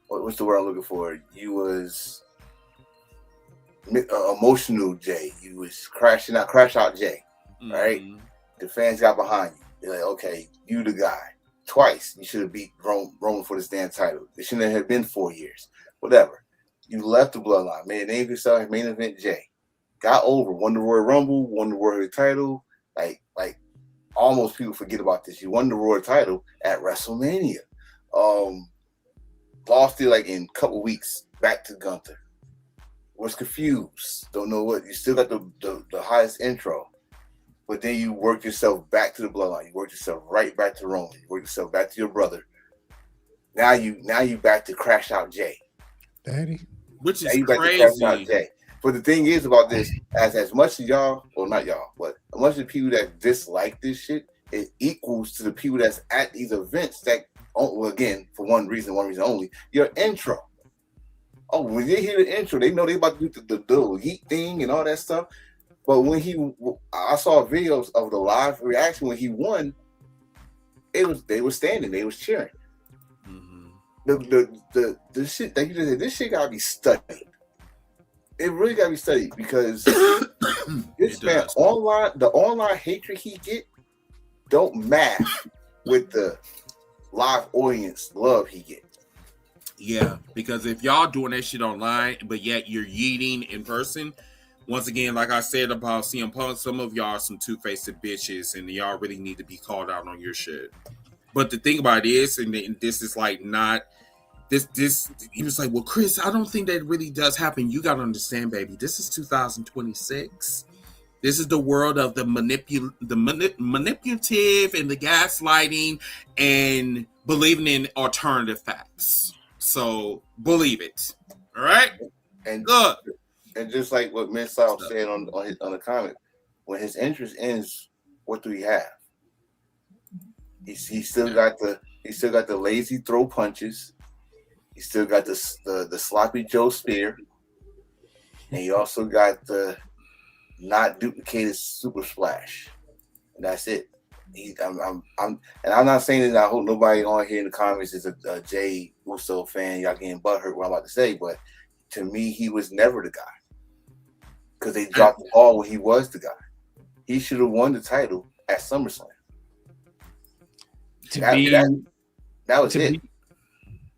what's the word I'm looking for? You was emotional Jey. You was crash out Jey. Right? The fans got behind you. They're like, okay, you the guy. Twice you should have beat Roman for this damn title. It shouldn't have been 4 years. Whatever. You left the bloodline, man. Name yourself main event Jey. Got over, won the Royal Rumble, won the World title. Like almost people forget about this. You won the Royal title at WrestleMania. Lost it like in a couple weeks back to Gunther. Was confused. Don't know what. You still got the highest intro. But then you work yourself back to the bloodline. You work yourself right back to Roman. You work yourself back to your brother. Now you back to Crash Out Jey. Daddy. Which is crazy. But the thing is about this, as much as y'all, well not y'all, but as much as the people that dislike this shit, it equals to the people that's at these events that, well, again, for one reason only, your intro. Oh, when they hear the intro, they know they about to do the heat thing and all that stuff. But when I saw videos of the live reaction when he won, they were standing, they was cheering. The shit that you just said, this shit gotta be studied. It really gotta be studied because this man the online hatred he get don't match with the live audience love he get. Yeah, because if y'all doing that shit online, but yet you're yeeting in person. Once again, like I said about CM Punk, some of y'all are some two-faced bitches, and y'all really need to be called out on your shit. But the thing about it is, and this is like not this. He was like, "Well, Chris, I don't think that really does happen. You got to understand, baby. This is 2026. This is the world of the manipulative and the gaslighting and believing in alternative facts. So believe it. All right, and good." And just like what Miss South said on the comment, when his interest ends, what do we have? He still got the lazy throw punches. He still got the sloppy Joe spear, and he also got the not duplicated super splash, and that's it. I'm not saying that I hope nobody on here in the comments is a Jey Uso fan. Y'all getting butthurt what I'm about to say, but to me, he was never the guy. Because they dropped the ball when he was the guy. He should have won the title at SummerSlam. That was it.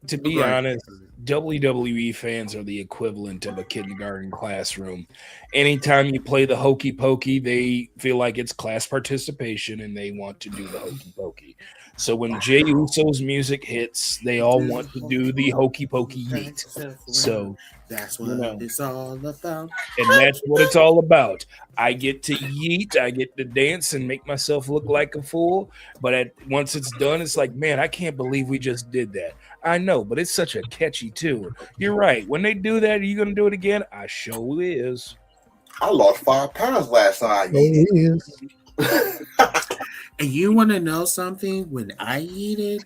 To be honest, WWE fans are the equivalent of a kindergarten classroom. Anytime you play the hokey pokey, they feel like it's class participation and they want to do the hokey pokey. So when Jey Uso's music hits, they all want to do the hokey pokey yeet. So that's what it's all about. And that's what it's all about. I get to yeet, I get to dance and make myself look like a fool. But once it's done, it's like, man, I can't believe we just did that. I know, but it's such a catchy tune. You're right. When they do that, are you going to do it again? I sure is. I lost 5 pounds last time. Oh, he is. And you want to know something? When I eat it,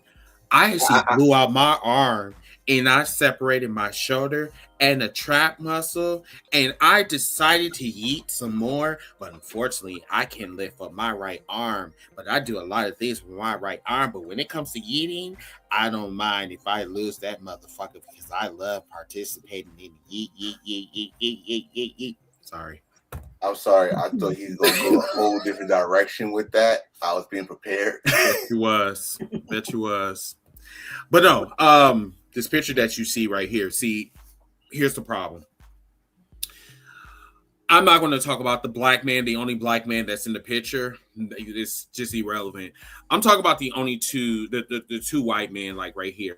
I actually blew out my arm and I separated my shoulder and the trap muscle, and I decided to eat some more, but unfortunately I can't lift up my right arm. But I do a lot of things with my right arm, but when it comes to eating, I don't mind if I lose that motherfucker because I love participating in eat. Sorry. I'm sorry. I thought he was gonna go a whole different direction with that. I was being prepared. Bet you was. But no, this picture that you see right here. See, here's the problem. I'm not going to talk about the black man, the only black man that's in the picture. It's just irrelevant. I'm talking about the only two, the two white men, like right here.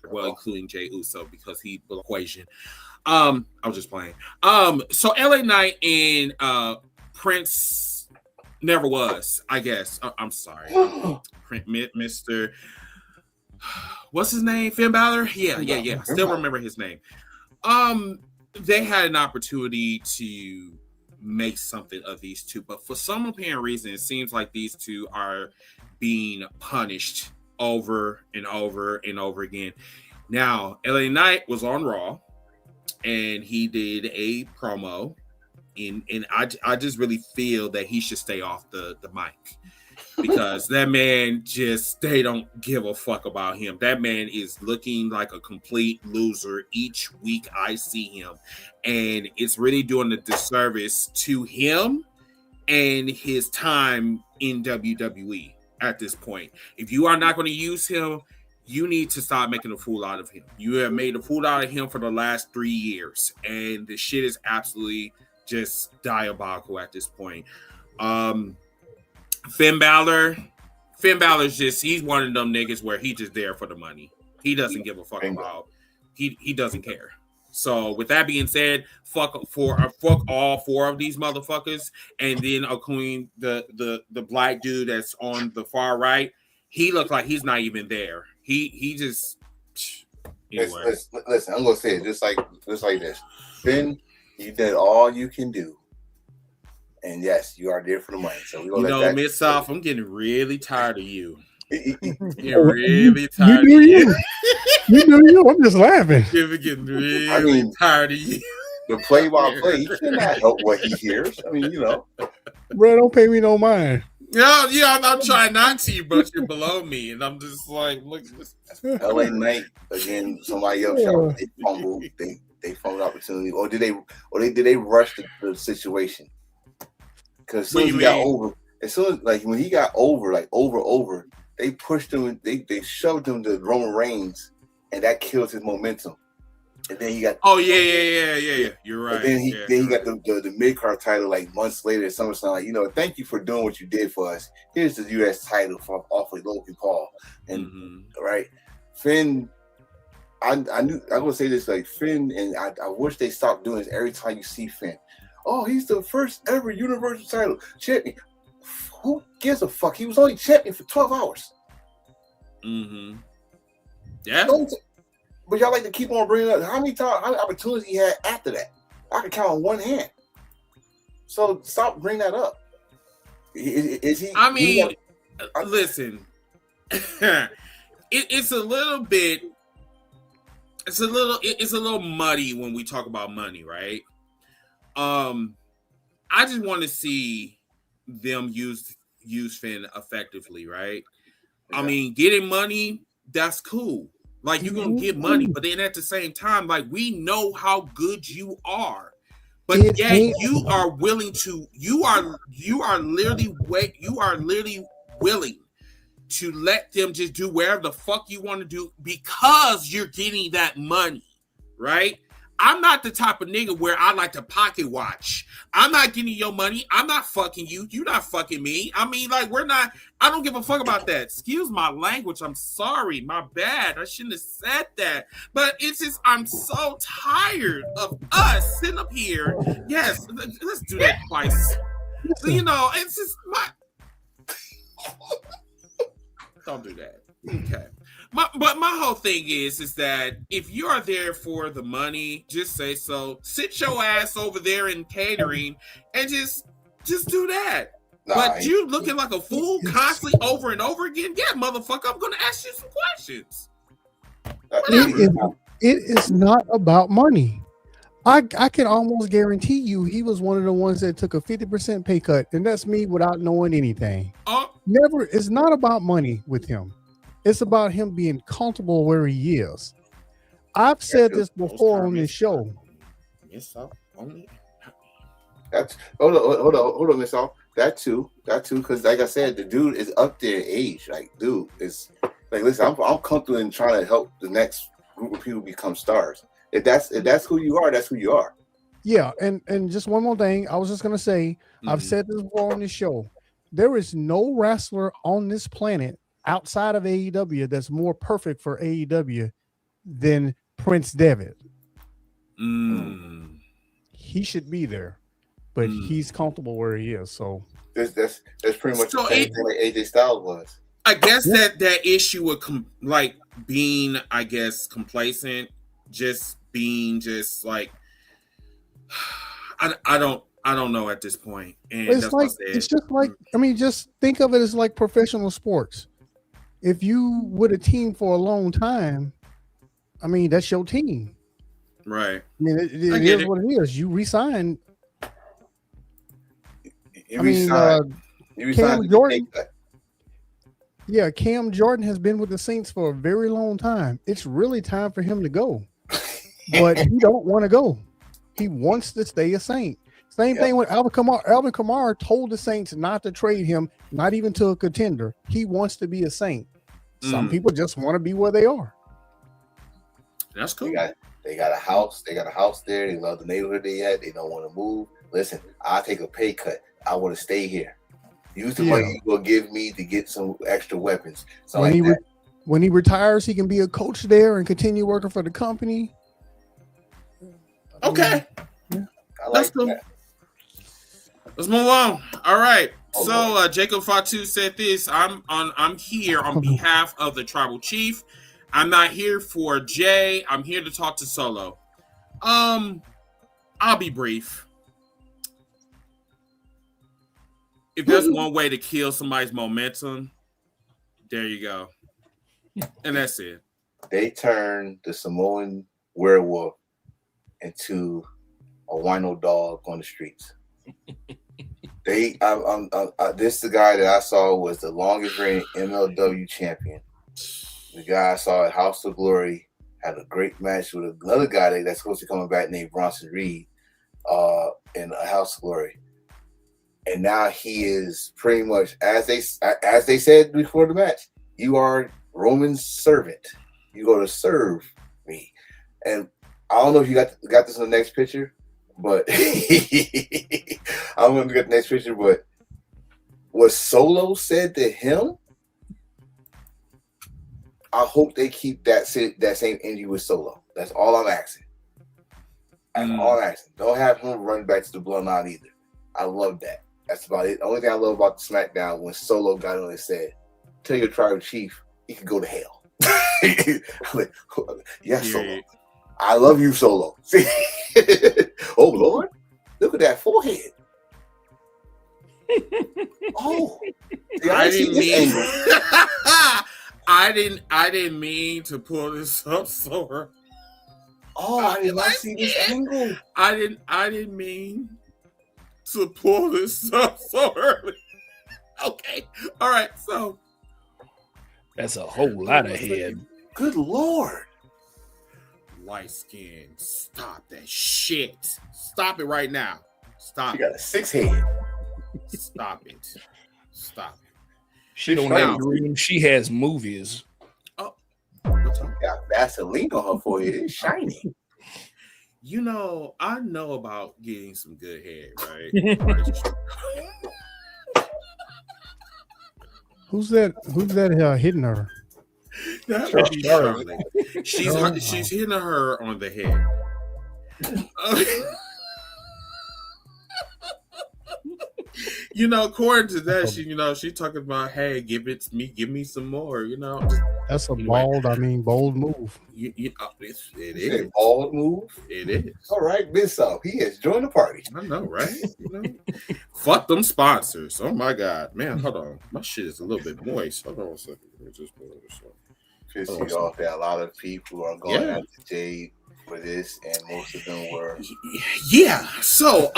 Well, including Jey Uso because he the equation. I was just playing. So LA Knight and Prince never was, I guess. I'm sorry. Mr. What's his name? Finn Balor? Yeah. Still remember his name. They had an opportunity to make something of these two, but for some apparent reason, it seems like these two are being punished over and over and over again. Now, LA Knight was on Raw, and he did a promo, and I just really feel that he should stay off the mic. Because that man they don't give a fuck about him. That man is looking like a complete loser each week I see him. And it's really doing a disservice to him and his time in WWE at this point. If you are not going to use him, you need to stop making a fool out of him. You have made a fool out of him for the last 3 years. And the shit is absolutely just diabolical at this point. Finn Balor's he's one of them niggas where he just there for the money. He doesn't give a fuck about, he doesn't care. So with that being said, fuck all 4 of these motherfuckers, and then including the black dude that's on the far right, he looks like he's not even there. He just anyway. Listen, I'm gonna say it just like this. Finn, you did all you can do. And yes, you are there for the money. So we gonna Miss South, I'm getting really tired of you. Really tired you of you. You do you. I'm just laughing. Getting really tired of you. The play-by-play, he cannot help what he hears. I mean, Bro, don't pay me no mind. Yeah, I'm trying not to, but you're below me, and I'm just like, look at this. LA Knight again. Somebody else shot. They fumbled. They fumbled opportunity, or did they rush the situation? Because as soon as he got over, when he got over, they pushed him. They shoved him to Roman Reigns, and that killed his momentum. And then he got yeah. You're right. And then he got the mid-card title like months later at SummerSlam. Like, thank you for doing what you did for us. Here's the U.S. title off of Logan Paul. And right, Finn. I'm gonna say this, like Finn, and I wish they stopped doing this every time you see Finn. Oh, he's the first ever Universal title champion. Who gives a fuck? He was only champion for 12 hours. Yeah. But y'all like to keep on bringing up how many opportunities he had after that. I can count on one hand. So stop bringing that up. Is he? I mean, listen. It's a little bit. It's a little muddy when we talk about money, right? I just want to see them use Finn effectively, right? Yeah. I mean, getting money, that's cool. Like, you're gonna get money, but then at the same time, like, we know how good you are, but yet you are willing to. You are literally willing to let them just do whatever the fuck you want to do because you're getting that money, right? I'm not the type of nigga where I like to pocket watch. I'm not getting your money. I'm not fucking you. You're not fucking me. I mean, like, I don't give a fuck about that. Excuse my language. I'm sorry. My bad. I shouldn't have said that. But it's just, I'm so tired of us sitting up here. Yes, let's do that twice. So, it's just my... Don't do that. Okay. But my whole thing is that if you are there for the money, just say so. Sit your ass over there in catering and just do that. But you looking like a fool constantly over and over again. Yeah, motherfucker, I'm gonna ask you some questions. It is not about money. I can almost guarantee you he was one of the ones that took a 50% pay cut, and that's me without knowing anything. Never. It's not about money with him. It's about him being comfortable where he is. I've said this before on this show. That's hold on, Miss All. That too, because like I said, the dude is up there in age. Like, dude is like, listen, I'm comfortable in trying to help the next group of people become stars. If that's who you are, that's who you are. Yeah, and just one more thing, I was just gonna say, I've said this before on this show. There is no wrestler on this planet outside of AEW that's more perfect for AEW than Prince Devitt. He should be there, but he's comfortable where he is. So that's pretty much the same thing like AJ Styles was. I guess that issue with being, I guess, complacent, just being just like I don't know at this point. And it's like it's just like, I mean, just think of it as like professional sports. If you with a team for a long time, I mean, that's your team. Right. I mean, it is what it is. You resign. Cam Jordan. Yeah, Cam Jordan has been with the Saints for a very long time. It's really time for him to go. But he don't want to go. He wants to stay a Saint. Same thing with Alvin Kamara. Alvin Kamara told the Saints not to trade him, not even to a contender. He wants to be a Saint. Some people just want to be where they are. That's cool. They got a house. They got a house there. They love the neighborhood they at. They don't want to move. Listen, I'll take a pay cut. I want to stay here. Use the money you will give me to get some extra weapons. So when he retires, he can be a coach there and continue working for the company. Okay. I like that. Let's move on. All right. So Jacob Fatu said this. I'm here on behalf of the tribal chief. I'm not here for Jay. I'm here to talk to Solo. I'll be brief. If there's one way to kill somebody's momentum, there you go. And that's it. They turned the Samoan werewolf into a wino dog on the streets. This the guy that I saw was the longest reigning MLW champion. The guy I saw at House of Glory had a great match with another guy that's supposed to be coming back named Bronson Reed in House of Glory. And now he is pretty much, as they said before the match, you are Roman's servant. You go to serve me. And I don't know if you got this in the next picture, but I don't know if you got the next picture, but what Solo said to him, I hope they keep that same energy with Solo. That's all I'm asking. That's all I'm asking. Don't have him run back to the bloodline either. I love that. That's about it. The only thing I love about the SmackDown when Solo got on and said, "Tell your tribal chief he can go to hell." I'm like, yes, Solo. I love you, Solo. Oh Lord, look at that forehead. Oh, I didn't mean. I didn't mean to pull this up so early. Oh, I did not see this angle. I didn't mean to pull this up so early. Okay. All right. So that's a whole lot of head. Good Lord. Light skin. Stop that shit. Stop it right now. Stop. You got a 6 head. Stop it. Stop it. She don't have dreams. She has movies. Oh, got Vaseline on her forehead. It's shiny. You know, I know about getting some good hair, right? Who's that hitting her? She's hitting her on the head. You know, according to that, she talking about, hey, give me some more, That's a Anyway. bold move. It Is is. it bald move? It is. All right, Bissell, he has joined the party. I know, right? Fuck them sponsors. Oh my god, man. Hold on, my shit is a little bit moist. Hold on a second. Let me just blow this up. Piss you off that a lot of people are going Yeah. after Jade for this, and most of them were. Yeah. So,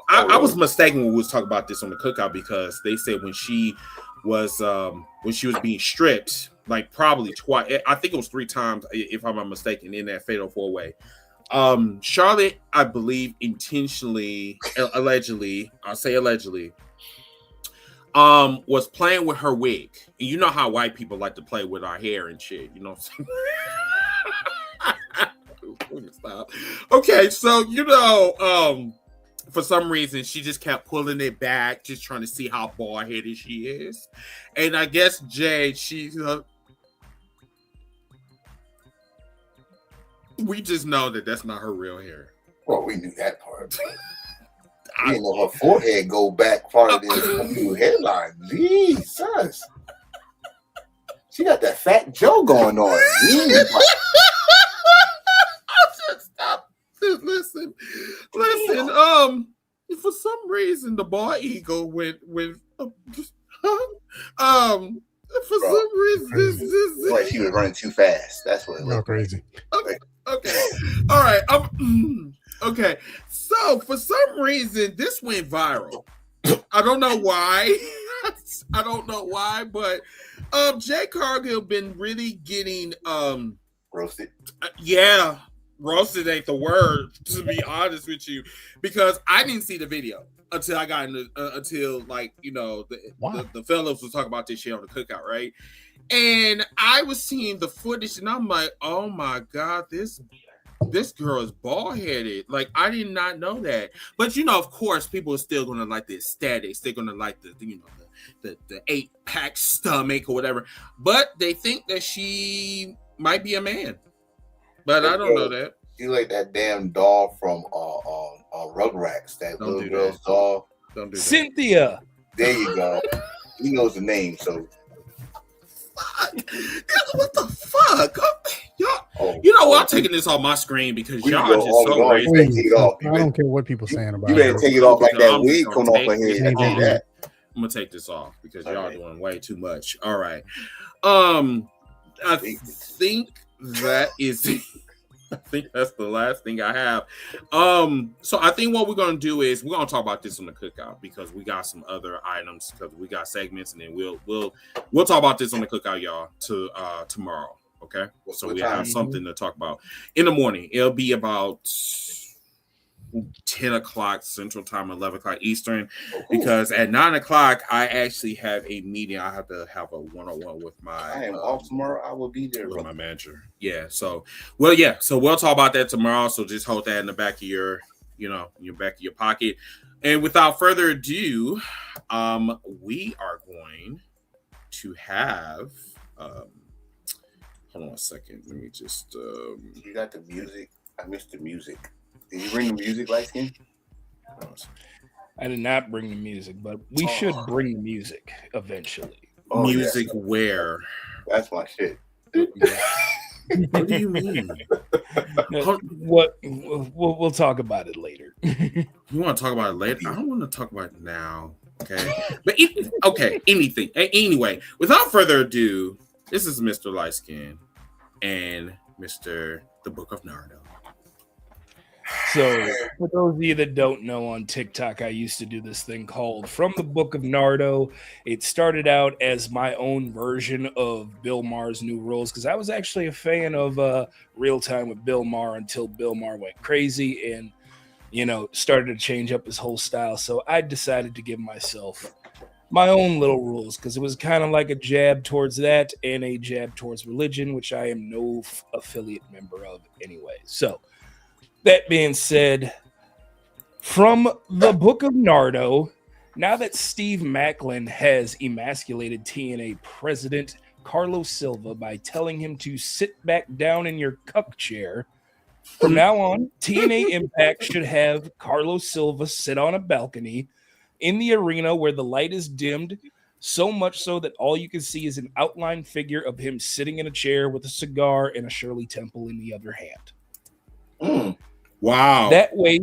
I was mistaken when we was talking about this on the cookout because they said when she was being stripped, like probably twice. I think it was 3 times, if I'm not mistaken, in that fatal 4-way. Charlotte, I believe, intentionally, allegedly, I'll say allegedly, was playing with her wig. And you know how white people like to play with our hair and shit. You know what I'm saying? Stop. Okay, so for some reason she just kept pulling it back, just trying to see how bald-headed she is. And I guess Jade, we just know that that's not her real hair. Well, we knew that part. We didn't know her forehead go back farther than a few headline. Jesus. She got that Fat Joe going on. Stop. Listen. For some reason, the bald eagle went for some reason, It's like she was running too fast. That's what it You're looked like. crazy. Okay. All right. Okay. So for some reason, this went viral. I don't know why. But Jay Cargill been really getting Roasted. Yeah, roasted ain't the word, to be honest with you, because I didn't see the video until I got into the fellows was talking about this shit on the cookout, right? And I was seeing the footage, and I'm like, oh my god, this girl is bald-headed. Like, I did not know that. But of course, people are still gonna like the aesthetics. They're gonna like the 8-pack stomach or whatever. But they think that she might be a man. But I don't know that. You like that damn doll from Rugrats, that Don't little do girl's that. doll. Don't do that. Cynthia. There you go. He knows the name, so. Fuck. What the fuck? Y'all, you know what? I'm taking this off my screen because We y'all go just all so along. crazy. You better take it off. I don't care what people saying about You better it. take it off like that I'm wig just coming gonna off her take head. I this did that. I'm gonna take this off because y'all Alright. doing way too much. All right. I think that is. I think that's the last thing I have. So I think what we're gonna do is we're gonna talk about this on the cookout because we got some other items because we got segments, and then we'll talk about this on the cookout, y'all, tomorrow. Okay, so we have something to talk about in the morning. It'll be about 10 o'clock Central Time, 11 o'clock Eastern, because at 9 o'clock I actually have a meeting. I have to have a one-on-one with I am off tomorrow. I will be there. with my manager. Yeah. So we'll talk about that tomorrow. So just hold that in the back of your pocket. And without further ado, we are going to have hold on a second. Let me just You got the music. I missed the music. Did you bring the music, Light Skin? I did not bring the music, but we should bring the music eventually. music where? That's my shit. What do you mean? What we'll talk about it later. You want to talk about it later? I don't want to talk about it now. Okay. But anything. Anyway, without further ado, this is Mr. Lightskin and Mr. The Book of Nardo. So, for those of you that don't know, on TikTok, I used to do this thing called From the Book of Nardo. It started out as my own version of Bill Maher's New Rules, because I was actually a fan of Real Time with Bill Maher until Bill Maher went crazy and, started to change up his whole style. So I decided to give myself my own little rules, because it was kind of like a jab towards that and a jab towards religion, which I am no affiliate member of anyway. So, that being said, from the Book of Nardo, now that Steve Macklin has emasculated TNA president Carlos Silva by telling him to sit back down in your cuck chair, from now on, TNA Impact should have Carlos Silva sit on a balcony in the arena where the light is dimmed So much so that all you can see is an outline figure of him sitting in a chair with a cigar and a Shirley Temple in the other hand. Wow. That way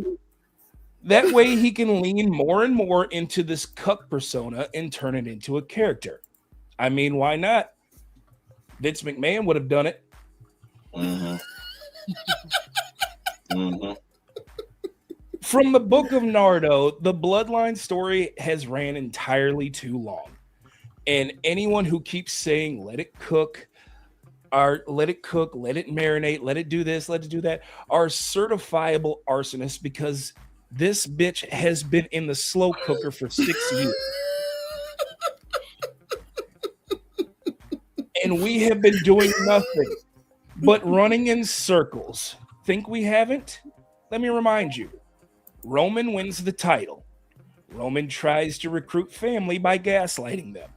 he can lean more and more into this cuck persona and turn it into a character. I mean, why not? Vince McMahon would have done it. From the Book of Nardo, the Bloodline story has ran entirely too long. And anyone who keeps saying, let it cook, or let it cook, let it marinate, let it do this, let it do that, are certifiable arsonists, because this bitch has been in the slow cooker for 6 years. And we have been doing nothing but running in circles. Think we haven't? Let me remind you. Roman wins the title. Roman tries to recruit family by gaslighting them.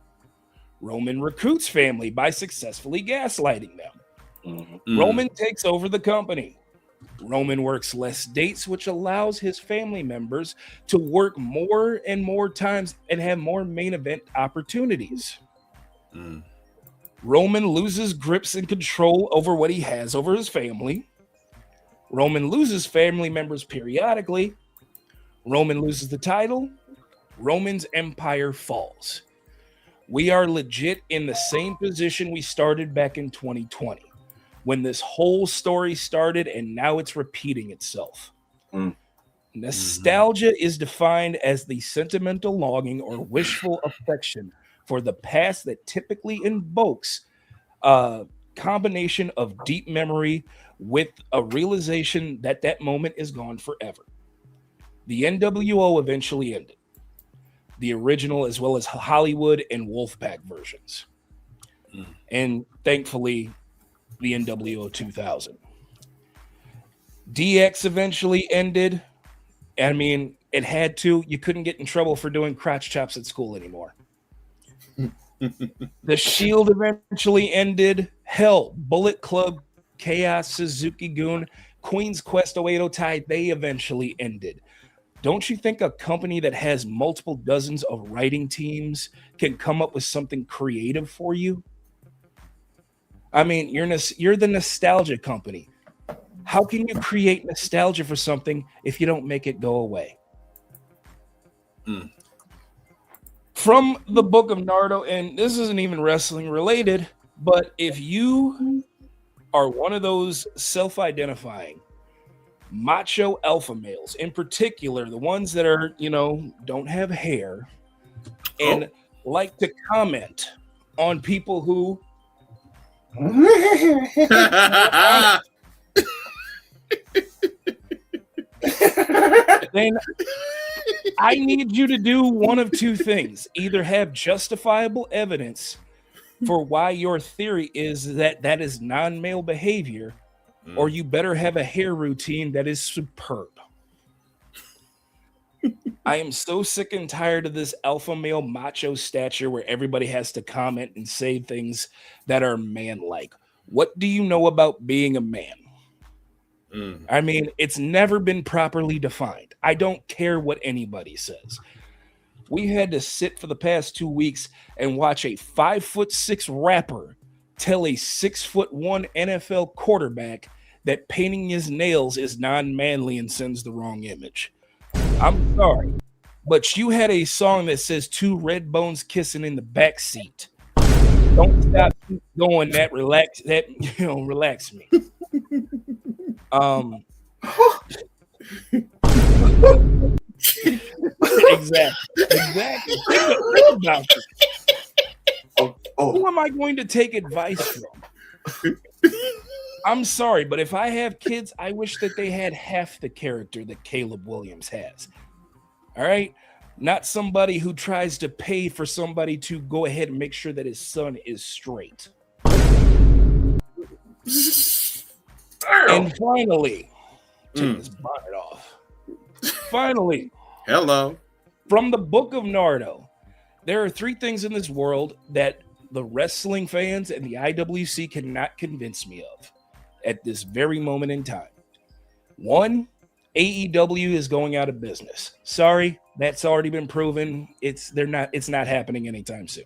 Roman recruits family by successfully gaslighting them. Roman takes over the company. Roman works less dates, which allows his family members to work more and more times and have more main event opportunities. Roman loses grips and control over what he has over his family. Roman loses family members periodically. Roman loses the title. Roman's empire falls. We are legit in the same position we started back in 2020 when this whole story started, and now it's repeating itself. Nostalgia is defined as the sentimental longing or wishful affection for the past that typically invokes a combination of deep memory with a realization that that moment is gone forever. The NWO eventually ended. The original, as well as Hollywood and Wolfpack versions. And thankfully, the NWO 2000. DX eventually ended. I mean, it had to. You couldn't get in trouble for doing crotch chops at school anymore. The Shield eventually ended. Hell, Bullet Club, Chaos, Suzuki Gun, Queen's Quest 08 Tide, they eventually ended. Don't you think a company that has multiple dozens of writing teams can come up with something creative for you? I mean, you're the nostalgia company. How can you create nostalgia for something if you don't make it go away? From the Book of Nardo, and this isn't even wrestling related, but if you are one of those self-identifying macho alpha males, in particular, the ones that are, don't have hair and like to comment on people who then I need you to do one of two things. Either have justifiable evidence for why your theory is that is non-male behavior, or you better have a hair routine that is superb. I am so sick and tired of this alpha male macho stature where everybody has to comment and say things that are man-like. What do you know about being a man? I mean, it's never been properly defined. I don't care what anybody says. We had to sit for the past 2 weeks and watch a 5'6" rapper tell a 6'1" NFL quarterback that painting his nails is non-manly and sends the wrong image. I'm sorry, but you had a song that says two red bones kissing in the back seat. Don't stop going that relax me. Exactly. Think about this. Who am I going to take advice from? I'm sorry, but if I have kids, I wish that they had half the character that Caleb Williams has. All right? Not somebody who tries to pay for somebody to go ahead and make sure that his son is straight. And finally, take this bonnet off. Finally, hello. From the Book of Nardo, there are 3 things in this world that the wrestling fans and the IWC cannot convince me of at this very moment in time. 1, AEW is going out of business. Sorry, that's already been proven. It's not happening anytime soon.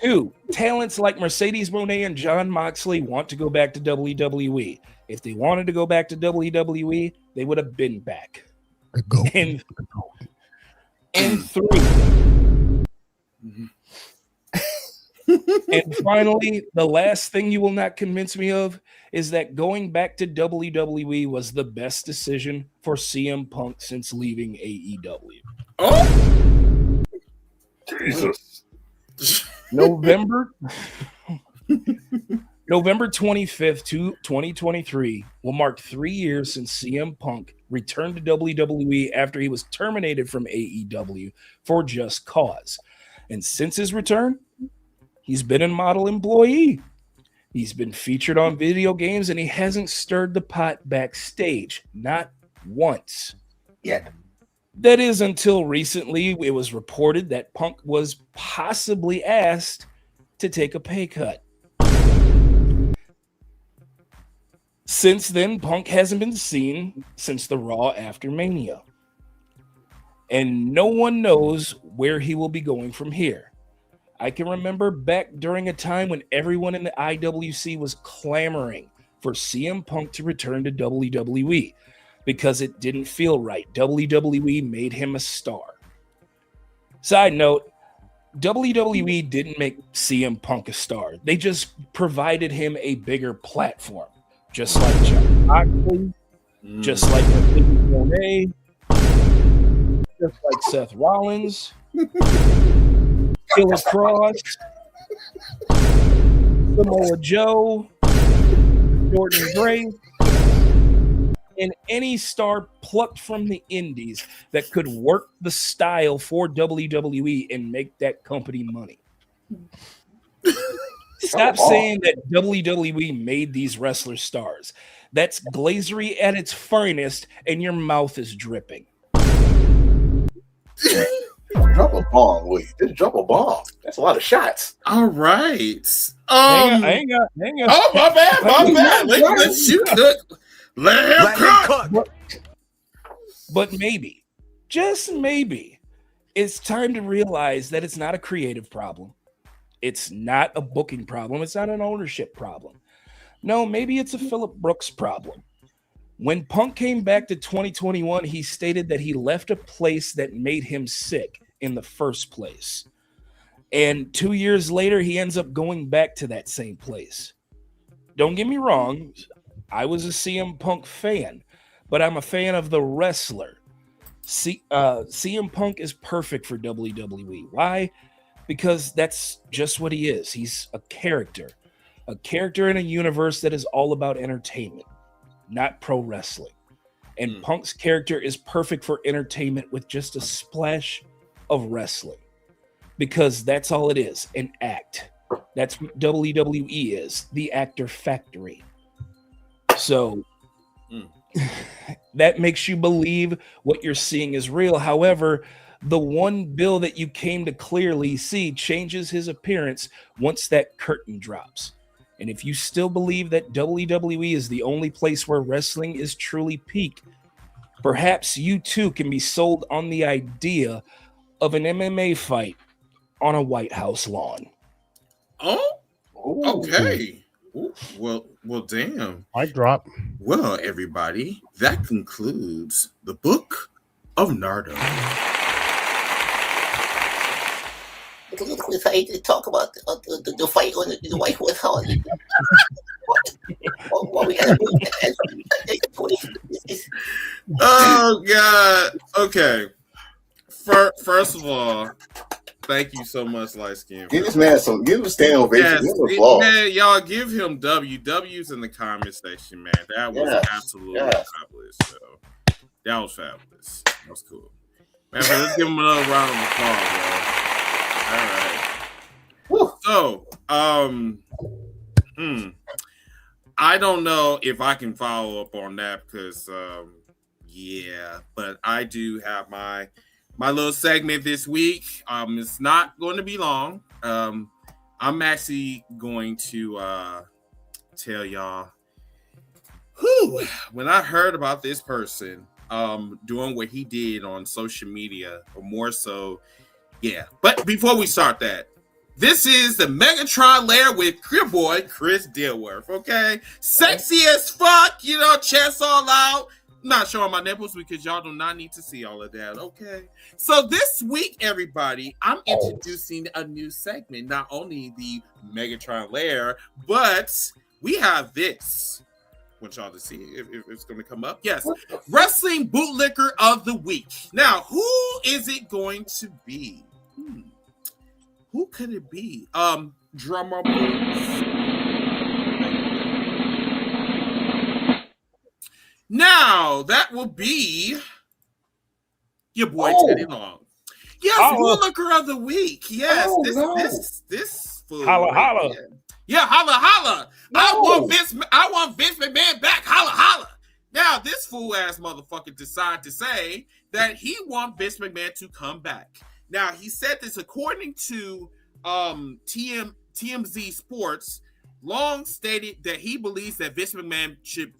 Two, talents like Mercedes Moné and John Moxley want to go back to WWE. If they wanted to go back to WWE, they would have been back. And three. And finally, the last thing you will not convince me of is that going back to WWE was the best decision for CM Punk since leaving AEW. Oh, Jesus. November 25th, 2023 will mark 3 years since CM Punk returned to WWE after he was terminated from AEW for just cause. And since his return, he's been a model employee. He's been featured on video games, and he hasn't stirred the pot backstage, not once. Yet. That is until recently it was reported that Punk was possibly asked to take a pay cut. Since then, Punk hasn't been seen since the Raw after Mania. And no one knows where he will be going from here. I can remember back during a time when everyone in the IWC was clamoring for CM Punk to return to WWE because it didn't feel right. WWE made him a star. Side note, WWE didn't make CM Punk a star. They just provided him a bigger platform. Just like John Moxley, just like Mercedes Moné, just like Seth Rollins, Killer Cross, Samoa Joe, Jordan Gray, and any star plucked from the indies that could work the style for WWE and make that company money. Stop saying that WWE made these wrestlers stars. That's glazery at its finest, and your mouth is dripping. Drop a bomb, Willie. Just drop a bomb. That's a lot of shots. all right. Hang on. Oh, my bad. Let's shoot it. Let him cook. But maybe, just maybe, it's time to realize that it's not a creative problem. It's not a booking problem. It's not an ownership problem. No, maybe it's a Phillip Brooks problem. When Punk came back to 2021, he stated that he left a place that made him sick in the first place. And 2 years later, he ends up going back to that same place. Don't get me wrong. I was a CM Punk fan, but I'm a fan of the wrestler. CM Punk is perfect for WWE. Why? Because that's just what he is. He's a character in a universe that is all about entertainment, not pro wrestling. And Punk's character is perfect for entertainment with just a splash of wrestling, because that's all it is, an act. That's what WWE is, the actor factory. So that makes you believe what you're seeing is real. However, the one bill that you came to clearly see changes his appearance once that curtain drops. And if you still believe that WWE is the only place where wrestling is truly peak, perhaps you too can be sold on the idea of an MMA fight on a White House lawn. Oh, okay. Ooh, well, damn. Mic drop. Well, everybody, that concludes the book of Nardo. I talk about the fight on the White House lawn. What we gotta do? Oh God. Okay. First of all, thank you so much, Light Skin. Give this man give him a standing ovation. Man, y'all give him W's in the comment section, man. That was absolutely fabulous. So that was fabulous. That was cool. Man, let's give him another round of applause, bro. All right. Woo. So, I don't know if I can follow up on that because, but I do have my little segment this week. It's not going to be long. I'm actually going to tell y'all. When I heard about this person doing what he did on social media, or more so Yeah, but before we start that, this is the Megatron lair with your boy Chris Dilworth. Okay, sexy as fuck, you know, chest all out. Not showing my nipples because y'all do not need to see all of that. Okay, so this week, everybody, I'm introducing a new segment. Not only the Megatron lair, but we have this. Want y'all to see if it's going to come up. Yes, wrestling bootlicker of the week. Now, who is it going to be? Who could it be? Drummer please. Now that will be your boy Teddy Long. Yes, bootlicker of the week. Yes, this fool. Holla, holla. Yeah, holla, holla. No. I want Vince McMahon back. Holla, holla. Now, this fool ass motherfucker decided to say that he wants Vince McMahon to come back. Now, he said this according to TMZ Sports. Long stated that he believes that Vince McMahon should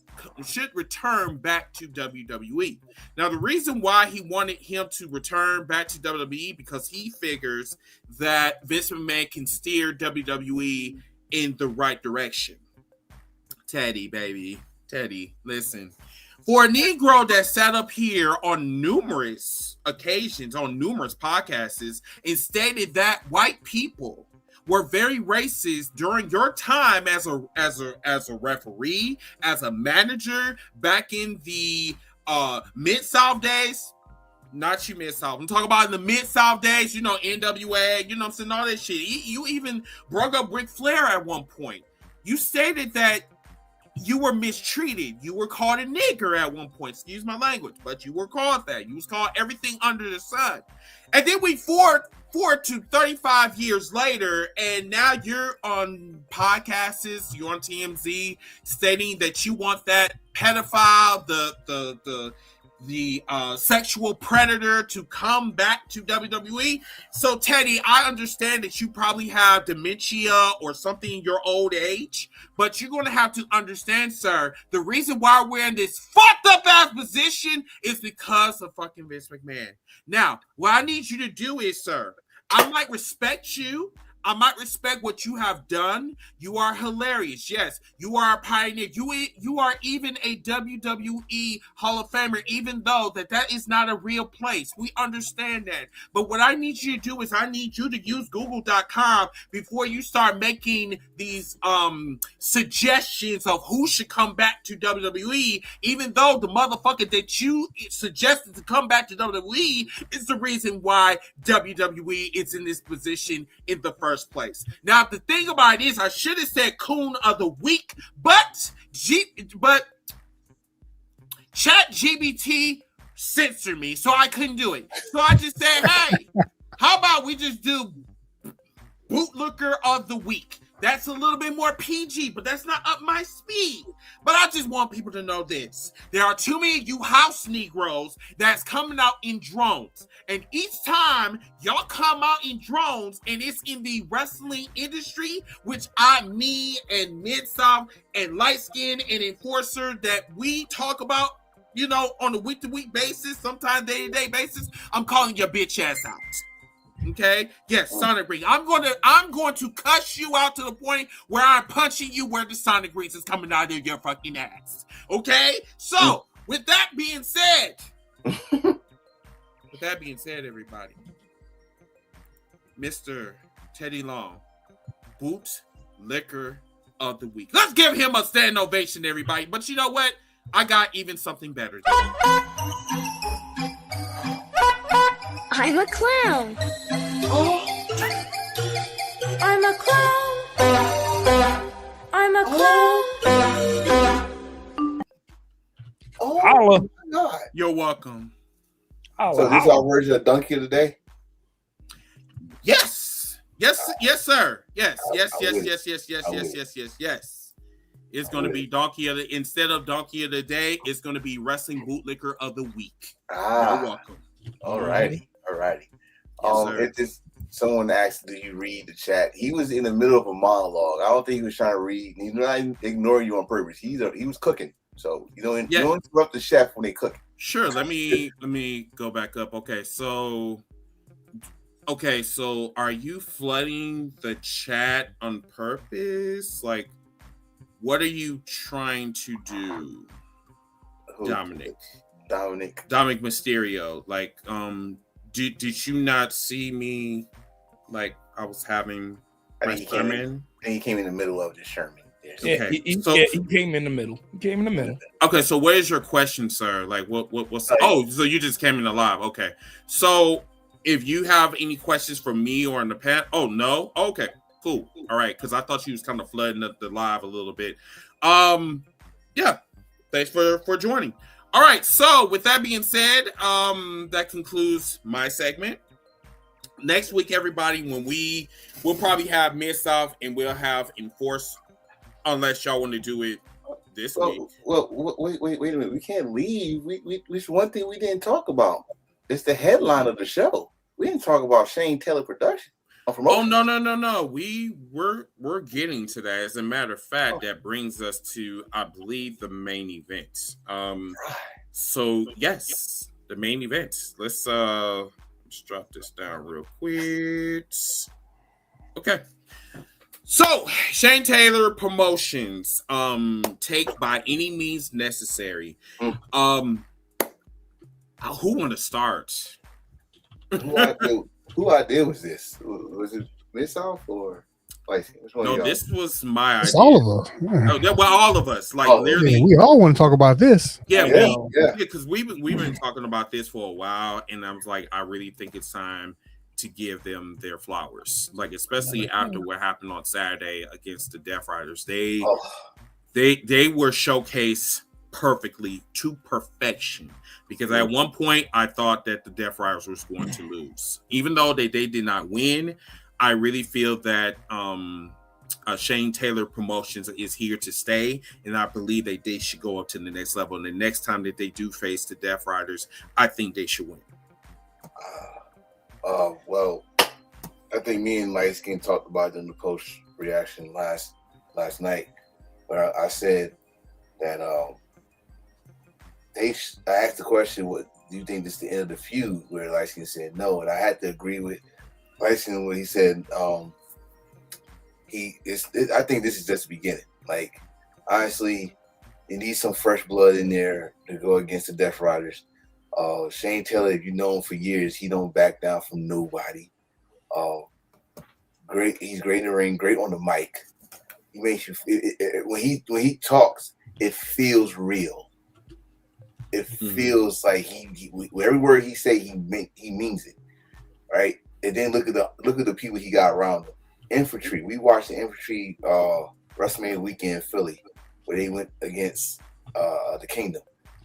return back to WWE. Now, the reason why he wanted him to return back to WWE because he figures that Vince McMahon can steer WWE in the right direction. Teddy, baby. Teddy, listen. For a Negro that sat up here on numerous occasions, on numerous podcasts, and stated that white people were very racist during your time as a referee, as a manager back in the Mid-South days. Not you Mid-South. I'm talking about in the Mid-South days, you know, NWA, you know what I'm saying, all that shit. You even brought up Ric Flair at one point. You stated that you were mistreated. You were called a nigger at one point. Excuse my language, but you were called that. You was called everything under the sun. And then we forward to 35 years later, and now you're on podcasts, you're on TMZ, stating that you want that pedophile, the sexual predator to come back to WWE. So, Teddy, I understand that you probably have dementia or something in your old age, but you're going to have to understand, sir, the reason why we're in this fucked up ass position is because of fucking Vince McMahon. Now, what I need you to do is, sir, I might respect you. I might respect what you have done. You are hilarious. Yes, you are a pioneer. You are even a WWE Hall of Famer, even though that is not a real place. We understand that. But what I need you to do is I need you to use Google.com before you start making these suggestions of who should come back to WWE, even though the motherfucker that you suggested to come back to WWE is the reason why WWE is in this position in the first place. Now, the thing about it is, I should have said Coon of the Week, but ChatGPT censored me, so I couldn't do it. So I just said, hey, how about we just do Bootlicker of the Week? That's a little bit more PG, but that's not up my speed. But I just want people to know this. There are too many of you house Negroes that's coming out in drones. And each time y'all come out in drones and it's in the wrestling industry, which me and Mid-South and Light Skin and Enforcer that we talk about, you know, on a week-to-week basis, sometimes day-to-day basis, I'm calling your bitch ass out. Okay. Yes, Sonic Ring. I'm going to cuss you out to the point where I'm punching you where the Sonic Rings is coming out of your fucking ass. Okay. So with that being said, everybody, Mr. Teddy Long, Bootlicker of the Week. Let's give him a standing ovation, everybody. But you know what? I got even something better. I'm a clown. I'm a clown. I'm a clown. Oh, Holla. my God. You're welcome. Holla, So this is holla. our version of Donkey of the Day? Yes, sir. Yes. It's going to be instead of Donkey of the Day, it's going to be Wrestling Bootlicker of the Week. You're welcome. All righty. Someone asked, "Do you read the chat?" He was in the middle of a monologue. I don't think he was trying to read. He's not ignoring you on purpose. He was cooking, so you don't interrupt the chef when they cook. Sure. Let me go back up. Okay, so Okay, so are you flooding the chat on purpose? Like, what are you trying to do, Dominic? Dominic Mysterio. Like, did you not see me? Like, I was having my sermon. And he came in the middle of the Sherman. Yes. Yeah, okay. He came in the middle. Okay, so what is your question, sir? Like, what's? Oh, so you just came in alive. Okay, so if you have any questions for me or in the past, oh no, okay, cool, all right, because I thought you was kind of flooding up the live a little bit. Yeah, thanks for joining. All right, so with that being said, that concludes my segment. Next week, everybody, when we'll probably have Mid-South and we'll have Enforce, unless y'all want to do it this week. Well, wait a minute. We can't leave. There's one thing we didn't talk about. It's the headline of the show. We didn't talk about Shane Taylor production. Oh no. We're getting to that. As a matter of fact, that brings us to, I believe, the main event. So yes, the main event. Let's drop this down real quick. Okay. So Shane Taylor Promotions, take By Any Means Necessary. Who want to start? Who idea was this? Was it Mid-South or Lyfe? No, this was my idea. It's all of us. Yeah. Oh, well, all of us. Like literally, yeah, we all want to talk about this. Yeah, because we've been talking about this for a while, and I was like, I really think it's time to give them their flowers. Like, especially after what happened on Saturday against the Death Riders. They were showcased perfectly to perfection. Because at one point, I thought that the Death Riders was going to lose. Even though they did not win, I really feel that Shane Taylor Promotions is here to stay. And I believe that they should go up to the next level. And the next time that they do face the Death Riders, I think they should win. Well, I think me and Light Skin talked about it in the post reaction last night. But I said that I asked the question, "What do you think this is the end of the feud?" Where Lyskin said no, and I had to agree with Lyskin when he said, "I think this is just the beginning. Like, honestly, you need some fresh blood in there to go against the Death Riders." Shane Taylor, if you know him for years, he don't back down from nobody. Great, he's great in the ring, great on the mic. He makes you when he talks, it feels real. It feels like he every word he say he means it, right? And then look at the people he got around him. Infantry. We watched the Infantry WrestleMania weekend in Philly, where they went against the Kingdom.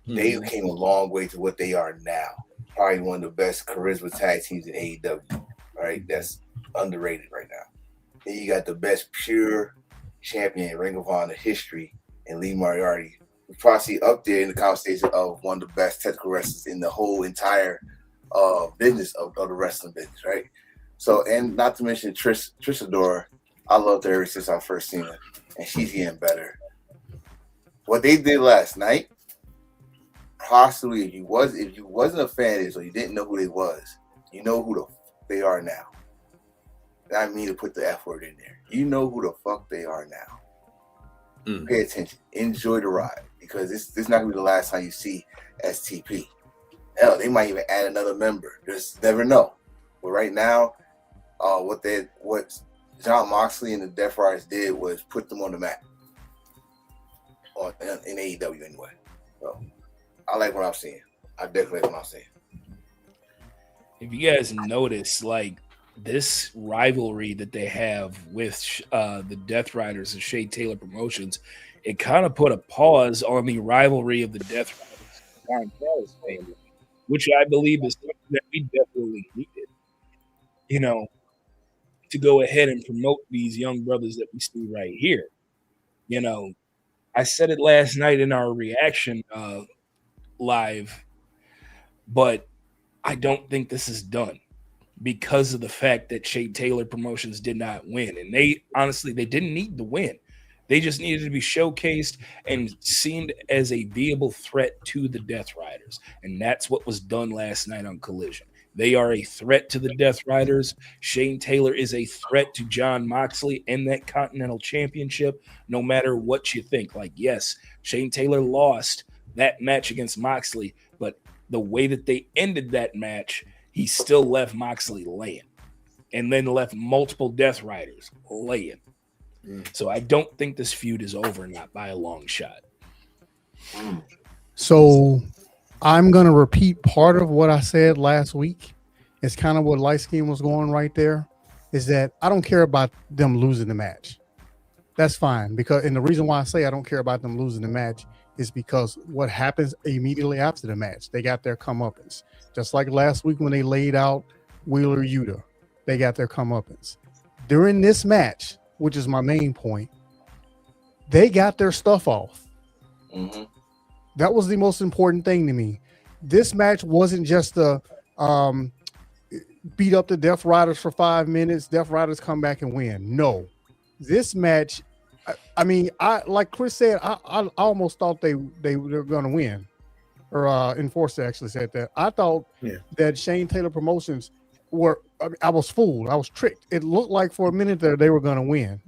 They came a long way to what they are now. Probably one of the best charisma tag teams in AEW. Right? That's underrated right now. Then you got the best pure champion in Ring of Honor history in Lee Moriarty. We probably up there in the conversation of one of the best technical wrestlers in the whole entire business of the wrestling business, right? So, and not to mention Trish Adora. I loved her ever since I first seen her, and she's getting better. What they did last night, possibly if you wasn't a fan of this or you didn't know who they was, you know who they are now. And I mean to put the F word in there. You know who the fuck they are now. Pay attention. Enjoy the ride, because this is not gonna be the last time you see STP. Hell, they might even add another member. Just never know. But right now, what John Moxley and the Death Riders did was put them on the map. In AEW anyway. So I like what I'm seeing. I definitely like what I'm seeing. If you guys notice, like, this rivalry that they have with the Death Riders and Shane Taylor Promotions, it kind of put a pause on the rivalry of the Death Riders family, which I believe is something that we definitely needed, to go ahead and promote these young brothers that we see right here. I said it last night in our reaction live, but I don't think this is done, because of the fact that Shane Taylor Promotions did not win. And they didn't need to win. They just needed to be showcased and seen as a viable threat to the Death Riders. And that's what was done last night on Collision. They are a threat to the Death Riders. Shane Taylor is a threat to Jon Moxley and that Continental Championship, no matter what you think. Like, yes, Shane Taylor lost that match against Moxley, but the way that they ended that match, he still left Moxley laying and then left multiple Death Riders laying. So I don't think this feud is over, not by a long shot. So I'm going to repeat part of what I said last week. It's kind of what Light Scheme was going right there, is that I don't care about them losing the match. That's fine. And the reason why I say I don't care about them losing the match is because what happens immediately after the match, they got their comeuppance. Just like last week when they laid out Wheeler Yuta, they got their comeuppance. During this match, which is my main point, they got their stuff off. Mm-hmm. That was the most important thing to me. This match wasn't just a beat up the Death Riders for 5 minutes, Death Riders come back and win. No. This match, I mean, like Chris said, I almost thought they were going to win. Or Enforcer actually said that. I thought that Shane Taylor Promotions were, I was fooled. I was tricked. It looked like for a minute there they were going to win.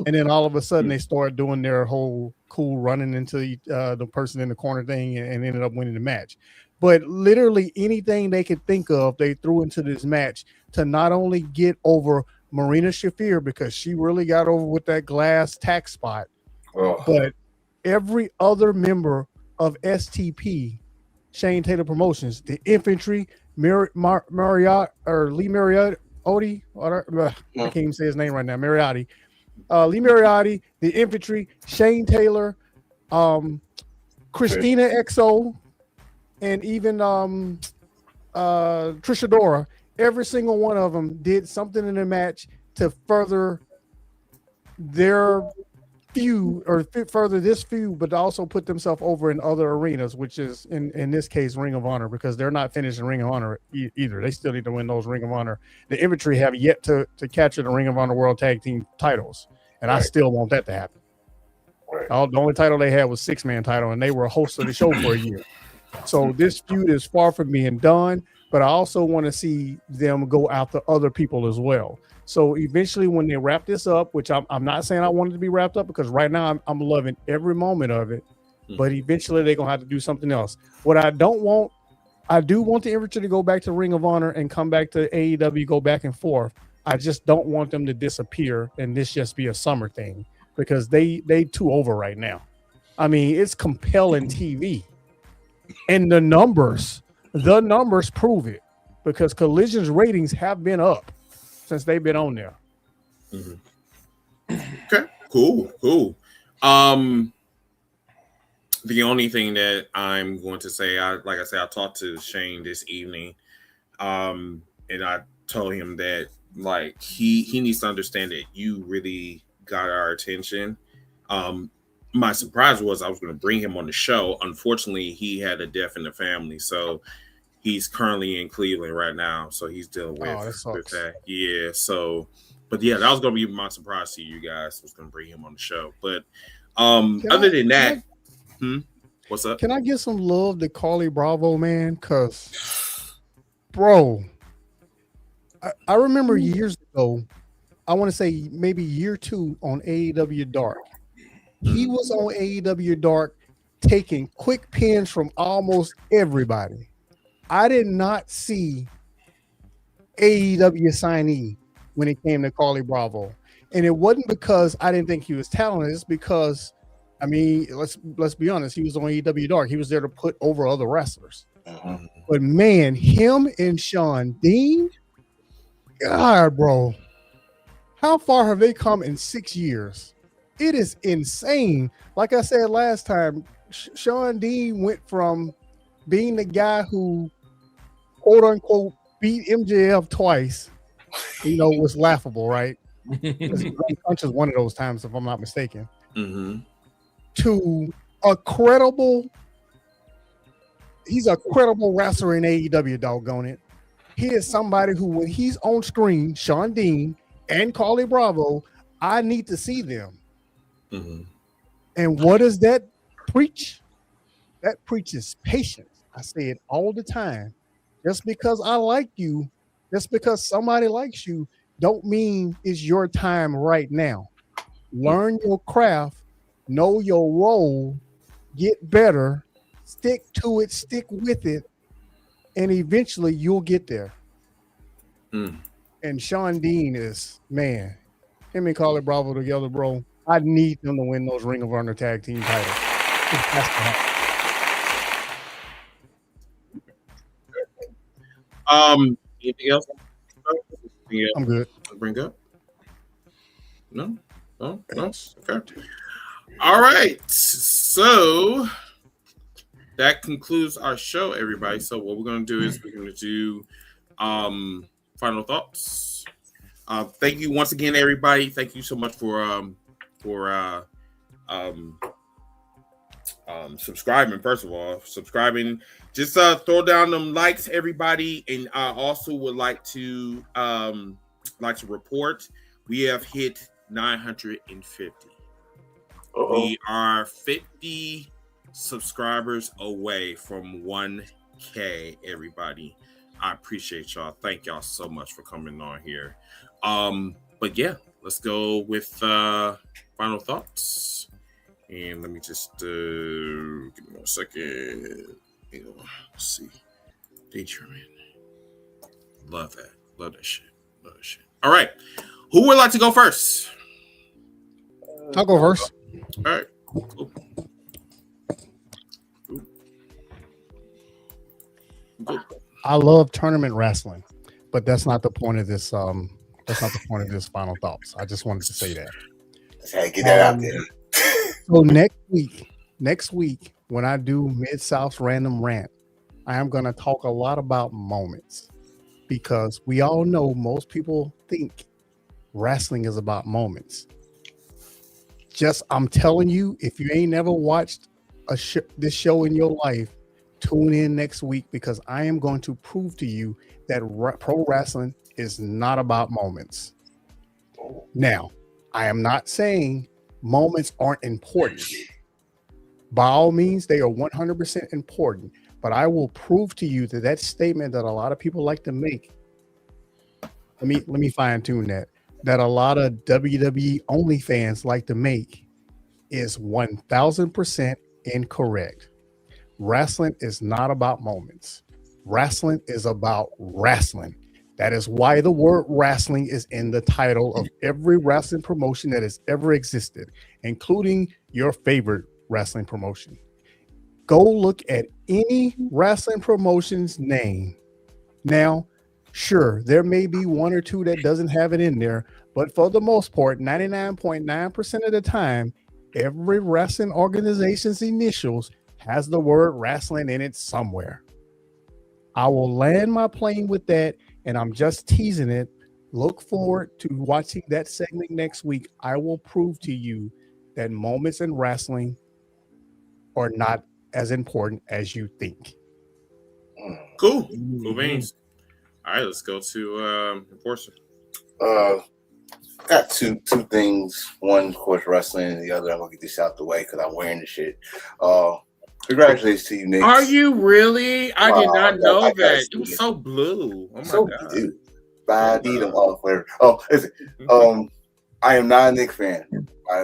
And then all of a sudden they started doing their whole cool running into the person in the corner thing and ended up winning the match. But literally anything they could think of, they threw into this match to not only get over Marina Shafir, because she really got over with that glass tack spot, but every other member of STP, Shane Taylor Promotions, the infantry, Lee Mariotti, I can't even say his name right now, Mariotti, Lee Mariotti, the infantry, Shane Taylor, Christina XO, and even Trisha Dora. Every single one of them did something in the match to further their feud or further this feud, but also put themselves over in other arenas, which is in this case Ring of Honor, because they're not finished in Ring of Honor either. They still need to win those Ring of Honor. The infantry have yet to capture the Ring of Honor World Tag Team titles, and I still want that to happen. The only title they had was 6-man title, and they were a host of the show for a year. So this feud is far from being done, but I also want to see them go after other people as well. So eventually when they wrap this up, which I'm not saying I want it to be wrapped up, because right now I'm loving every moment of it, but eventually they're going to have to do something else. What I don't want, I do want the infantry to go back to Ring of Honor and come back to AEW, go back and forth. I just don't want them to disappear and this just be a summer thing, because they too over right now. I mean, it's compelling TV. And the numbers prove it, because Collision's ratings have been up since they've been on there. Okay, cool. The only thing that I'm going to say, I talked to Shane this evening, and I told him that like he needs to understand that you really got our attention. My surprise was I was going to bring him on the show. Unfortunately, he had a death in the family, so he's currently in Cleveland right now. So he's dealing with that. Yeah. So, but yeah, that was going to be my surprise to you guys. Was going to bring him on the show. But other than that, what's up? Can I get some love to Carly Bravo, man? Because, bro, I remember years ago, I want to say maybe year 2 on AEW Dark. He was on AEW Dark taking quick pins from almost everybody. I did not see AEW signee when it came to Carly Bravo. And it wasn't because I didn't think he was talented. It's because, I mean, let's be honest, he was on AEW Dark. He was there to put over other wrestlers. But man, him and Sean Dean, God, bro, how far have they come in 6 years? It is insane. Like I said last time, Sean Dean went from being the guy who, quote unquote, beat MJF twice, was laughable, right? Punch is one of those times, if I'm not mistaken, to a credible, he's a credible wrestler in AEW, doggone it. He is somebody who, when he's on screen, Sean Dean and Carly Bravo, I need to see them. And what does that preach? That preaches patience. I say it all the time. Just because I like you, just because somebody likes you, don't mean it's your time right now. Learn your craft, know your role, get better, stick to it, stick with it, and eventually you'll get there. And Sean Dean is, man, him and Carly Bravo together, bro. I need them to win those Ring of Honor tag team titles. It has to happen. Anything else? I'm good. Bring up? No. Okay. All right. So that concludes our show, everybody. So what we're going to do is we're going to do final thoughts. Thank you once again, everybody. Thank you so much for subscribing. First of all, just throw down them likes, everybody. And I also would like to report we have hit 950. We are 50 subscribers away from 1K, everybody. I appreciate y'all. Thank y'all so much for coming on here. But yeah, let's go with final thoughts. And let me just give me 1 second. Let's see. Daydreaming. Love that. Love that shit. All right. Who would like to go first? I'll go first. All right. Cool. I love tournament wrestling, but that's not the point of this. That's not the point of this final thoughts. I just wanted to say that. Hey, get that out there. So next week, when I do Mid-South's Random Rant, I am going to talk a lot about moments, because we all know most people think wrestling is about moments. I'm telling you, if you ain't never watched this show in your life, tune in next week, because I am going to prove to you that pro wrestling is not about moments. Now, I am not saying moments aren't important. By all means, they are 100% important, but I will prove to you that statement that a lot of people like to make, let me fine tune that a lot of WWE only fans like to make, is 1000% incorrect. Wrestling is not about moments. Wrestling is about wrestling. That is why the word wrestling is in the title of every wrestling promotion that has ever existed, including your favorite wrestling promotion. Go look at any wrestling promotion's name. Now, sure, there may be one or two that doesn't have it in there, but for the most part, 99.9% of the time, every wrestling organization's initials has the word wrestling in it somewhere. I will land my plane with that, and I'm just teasing it. Look forward to watching that segment next week. I will prove to you that moments in wrestling are not as important as you think. Cool beans. All right, let's go to Enforcer. Got two things. One, of course, wrestling, and the other, I'm gonna get this out the way because I'm wearing the shit. Congratulations to you, Nick. Are you really? I did not know that. It was so blue. Oh my god. Dude. I need them all flavor. Oh, listen. I am not a Nick fan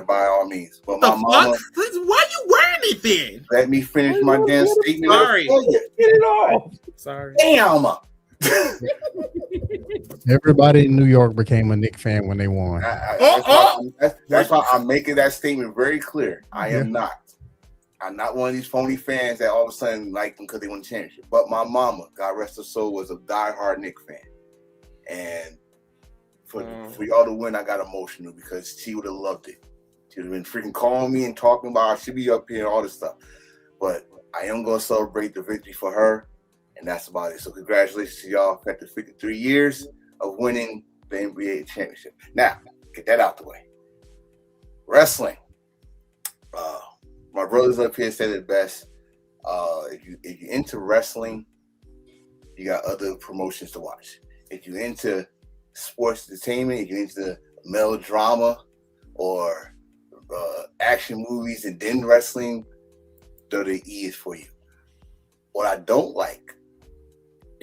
by all means. But my mama, why you wearing it then? let me finish my damn statement. Sorry. Get it off. Sorry. Damn. Everybody in New York became a Nick fan when they won. That's why I'm making that statement very clear. I am not. I'm not one of these phony fans that all of a sudden like them because they won the championship. But my mama, God rest her soul, was a diehard Nick fan. And for y'all to win, I got emotional because she would have loved it. She would have been freaking calling me and talking about she'd be up here and all this stuff. But I am going to celebrate the victory for her, and that's about it. So congratulations to y'all after 53 years of winning the NBA championship. Now, get that out the way. Wrestling. My brothers up here said it best. If you're into wrestling, you got other promotions to watch. If you're into sports entertainment, if you're into melodrama or action movies and then wrestling, WWE is for you. What I don't like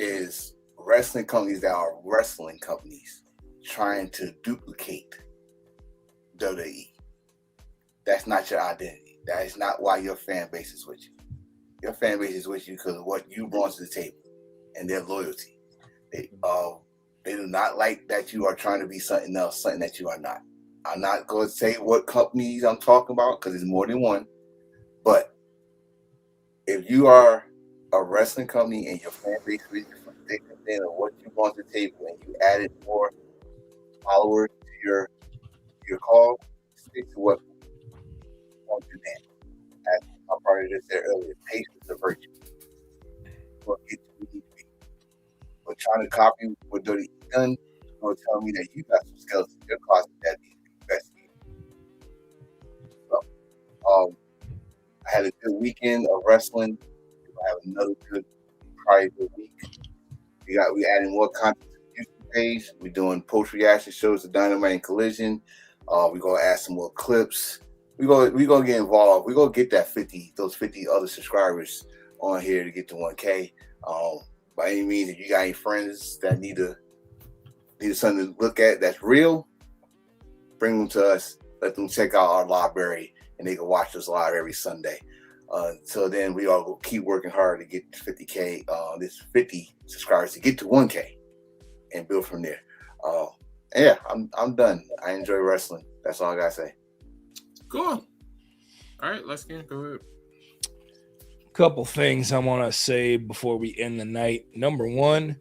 is wrestling companies that are wrestling companies trying to duplicate WWE. That's not your identity. That is not why your fan base is with you. Your fan base is with you because of what you brought to the table and their loyalty. They do not like that you are trying to be something else, something that you are not. I'm not going to say what companies I'm talking about because there's more than one. But if you are a wrestling company and your fan base is from thick and thin of what you brought to the table and you added more followers to your call, stick to what you want to do. As my partner just said earlier, patience is a virtue. We'll get to where you need to be. But trying to copy what Dirty done, you're going to tell me that you got some skills in your closet that need to be investigated. So, I had a good weekend of wrestling. We'll have another probably good week. We adding more content to the YouTube page. We're doing post reaction shows to Dynamite and Collision. We're gonna add some more clips. We're gonna get involved. We're gonna get those 50 other subscribers on here to get to 1K. By any means, if you got any friends that need something to look at that's real, bring them to us. Let them check out our library, and they can watch us live every Sunday. Until then, we all will keep working hard to get 50K, this 50 subscribers to get to 1K, and build from there. Yeah, I'm done. I enjoy wrestling. That's all I gotta say. Cool. All right, let's go ahead. Couple things I want to say before we end the night. Number one,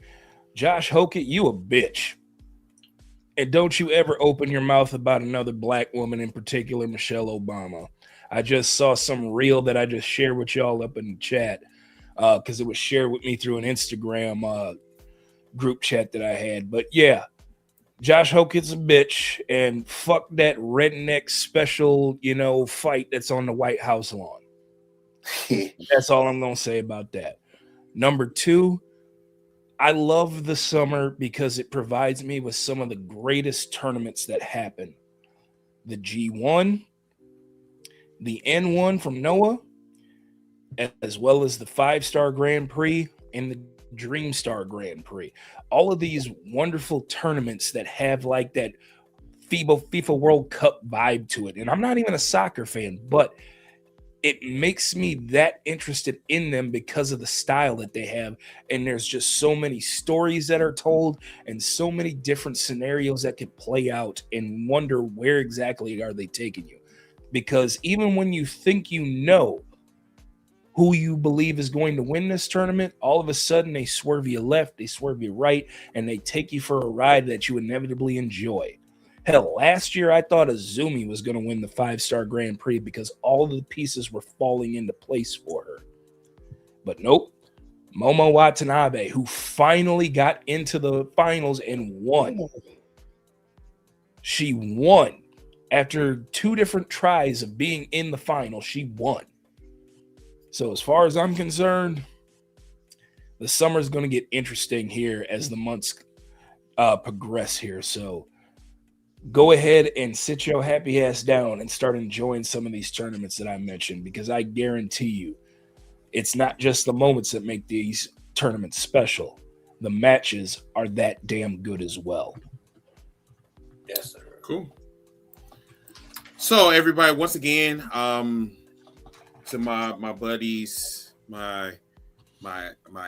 Josh Hokett, you a bitch. And don't you ever open your mouth about another black woman, in particular, Michelle Obama. I just saw some reel that I just shared with y'all up in the chat because it was shared with me through an Instagram group chat that I had. But yeah, Josh Hokett's a bitch, and fuck that redneck special, fight that's on the White House lawn. That's all I'm going to say about that. Number two, I love the summer because it provides me with some of the greatest tournaments that happen. The G1, the N1 from Noah, as well as the 5-Star Grand Prix and the Dream Star Grand Prix. All of these wonderful tournaments that have like that FIFA World Cup vibe to it. And I'm not even a soccer fan, but it makes me that interested in them because of the style that they have. And there's just so many stories that are told and so many different scenarios that could play out, and wonder where exactly are they taking you. Because even when you think you know who you believe is going to win this tournament, all of a sudden they swerve you left, they swerve you right, and they take you for a ride that you inevitably enjoy. Hell, last year I thought Azumi was going to win the 5-Star Grand Prix because all of the pieces were falling into place for her. But nope, Momo Watanabe, who finally got into the finals and won. She won. After 2 different tries of being in the final, she won. So as far as I'm concerned, the summer's going to get interesting here as the months progress here. So go ahead and sit your happy ass down and start enjoying some of these tournaments that I mentioned, because I guarantee you it's not just the moments that make these tournaments special. The matches are that damn good as well. Yes, sir. Cool. So everybody, once again, to my buddies, my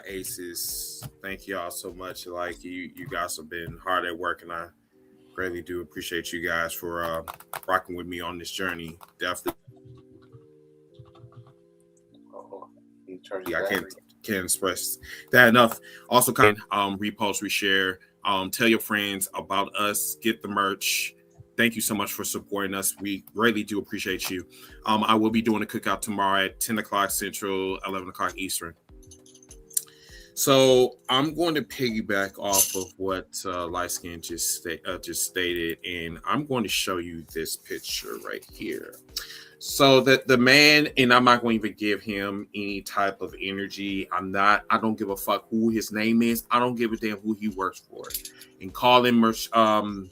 aces, thank y'all so much. Like you guys have been hard at work, and I greatly do appreciate you guys for rocking with me on this journey. Definitely. I can't express that enough. Also, kind of repost, reshare, tell your friends about us, get the merch. Thank you so much for supporting us. We greatly do appreciate you. I will be doing a cookout tomorrow at 10 o'clock Central, 11 o'clock Eastern. So I'm going to piggyback off of what Light Skin just stated, and I'm going to show you this picture right here. So that the man, and I'm not going to even give him any type of energy. I don't give a fuck who his name is. I don't give a damn who he works for. And call him Michelle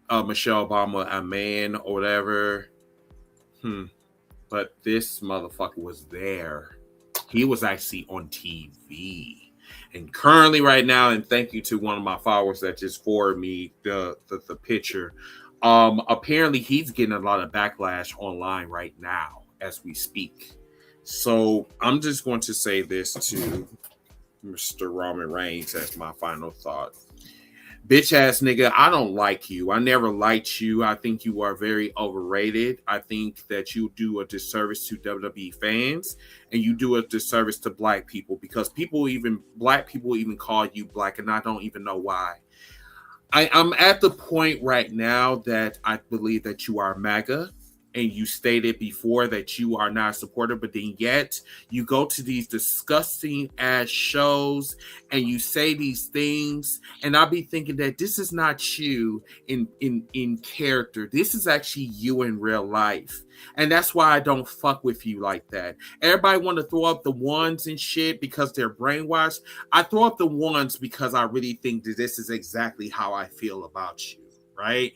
Obama a man or whatever. But this motherfucker was there. He was actually on TV. And currently right now, and thank you to one of my followers that just forwarded me the picture. Apparently he's getting a lot of backlash online right now as we speak. So I'm just going to say this to Mr. Roman Reigns as my final thought. Bitch ass nigga, I don't like you. I never liked you. I think you are very overrated. I think that you do a disservice to WWE fans and you do a disservice to black people because black people even call you black and I don't even know why. I'm at the point right now that I believe that you are MAGA and you stated before that you are not a supporter, but then yet you go to these disgusting ass shows and you say these things, and I'll be thinking that this is not you in character. This is actually you in real life. And that's why I don't fuck with you like that. Everybody want to throw up the ones and shit because they're brainwashed. I throw up the ones because I really think that this is exactly how I feel about you, right?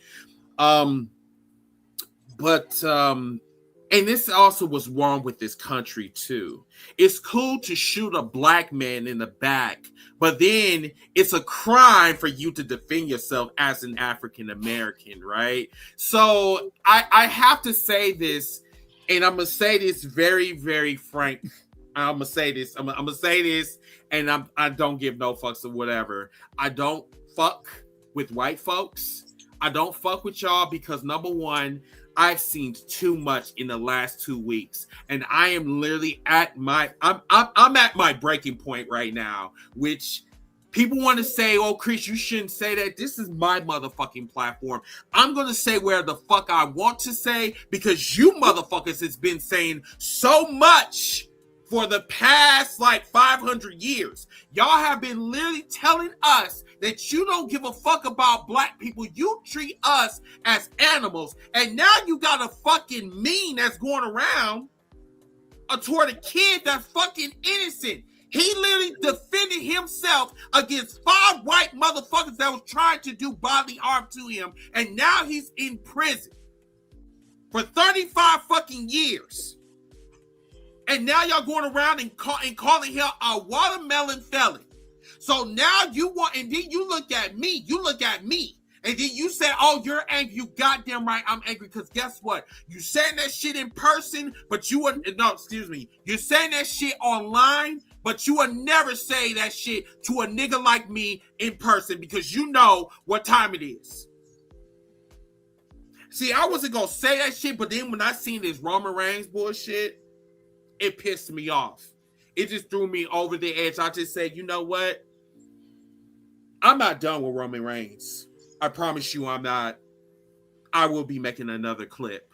But and this also was wrong with this country too. It's cool to shoot a black man in the back, but then it's a crime for you to defend yourself as an African American, right? So I have to say this, and I'm gonna say this very, very frank. I'm gonna say this, and I don't give no fucks or whatever. I don't fuck with white folks. I don't fuck with y'all because number one, I've seen too much in the last 2 weeks, and I am literally at my I'm at my breaking point right now. Which people want to say, "Oh, Chris, you shouldn't say that." This is my motherfucking platform. I'm gonna say where the fuck I want to say because you motherfuckers has been saying so much for the past like 500 years. Y'all have been literally telling us that you don't give a fuck about black people. You treat us as animals. And now you got a fucking meme that's going around toward a kid that's fucking innocent. He literally defended himself against 5 white motherfuckers that was trying to do bodily harm to him. And now he's in prison for 35 fucking years. And now y'all going around and calling him a watermelon felon. So now you want, and then you look at me, and then you say, "Oh, you're angry." You goddamn right, I'm angry because guess what? You saying that shit in person, but you're saying that shit online, but you would never say that shit to a nigga like me in person because you know what time it is. See, I wasn't gonna say that shit, but then when I seen this Roman Reigns bullshit, it pissed me off. It just threw me over the edge. I just said, you know what? I'm not done with Roman Reigns. I promise you I'm not. I will be making another clip.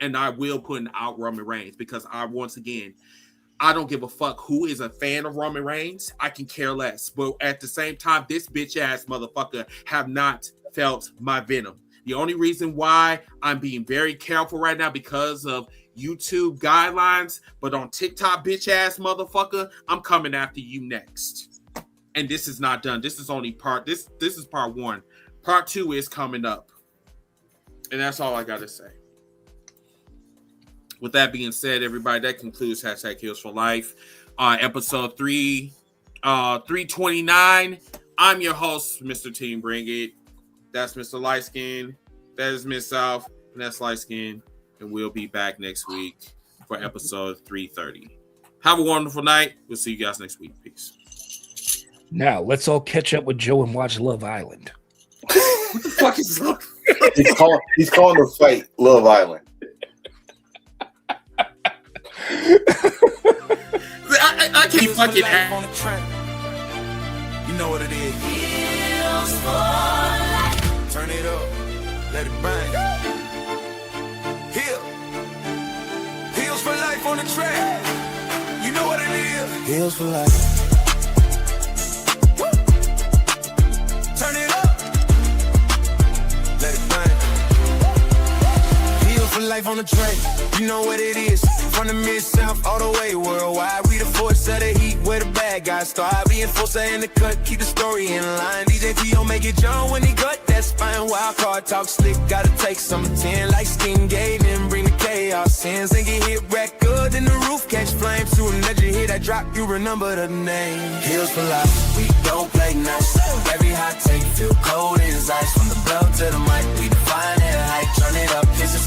And I will put out Roman Reigns because I don't give a fuck who is a fan of Roman Reigns. I can care less. But at the same time, this bitch ass motherfucker have not felt my venom. The only reason why I'm being very careful right now because of YouTube guidelines, but on TikTok, bitch ass motherfucker, I'm coming after you next. And this is not done. This is only this is part 1. Part 2 is coming up. And that's all I gotta say. With that being said, everybody, that concludes #Heels for Life. Episode 329. I'm your host, Mr. Team Bring It. That's Mr. Lightskin. That is Miss South. And that's Lightskin. And we'll be back next week for episode 330. Have a wonderful night. We'll see you guys next week. Peace. Now, let's all catch up with Joe and watch Love Island. What the fuck is Love? He's calling the fight Love Island. I can't fucking act. On the track. You know what it is. Turn it up. Let it bang. Heels for life on the track. You know what it is. Heels for life. Woo. Turn it up. Let it bang. Heels for life on the track. You know what it is. From the mid-south all the way worldwide. We the force of the heat where the bad guys start. Being forced in the cut, keep the story in line. DJ T.O. make it John when he gut, that's fine. Wild card talk slick, gotta take some 10 like skin gate and bring the chaos. Hands and get hit back good, then the roof catch flames to another hit. I drop, you remember the name. Heels for life, we don't play nice. Every hot take feel cold as ice. From the blow to the mic, we define it. Hype, turn it up, this is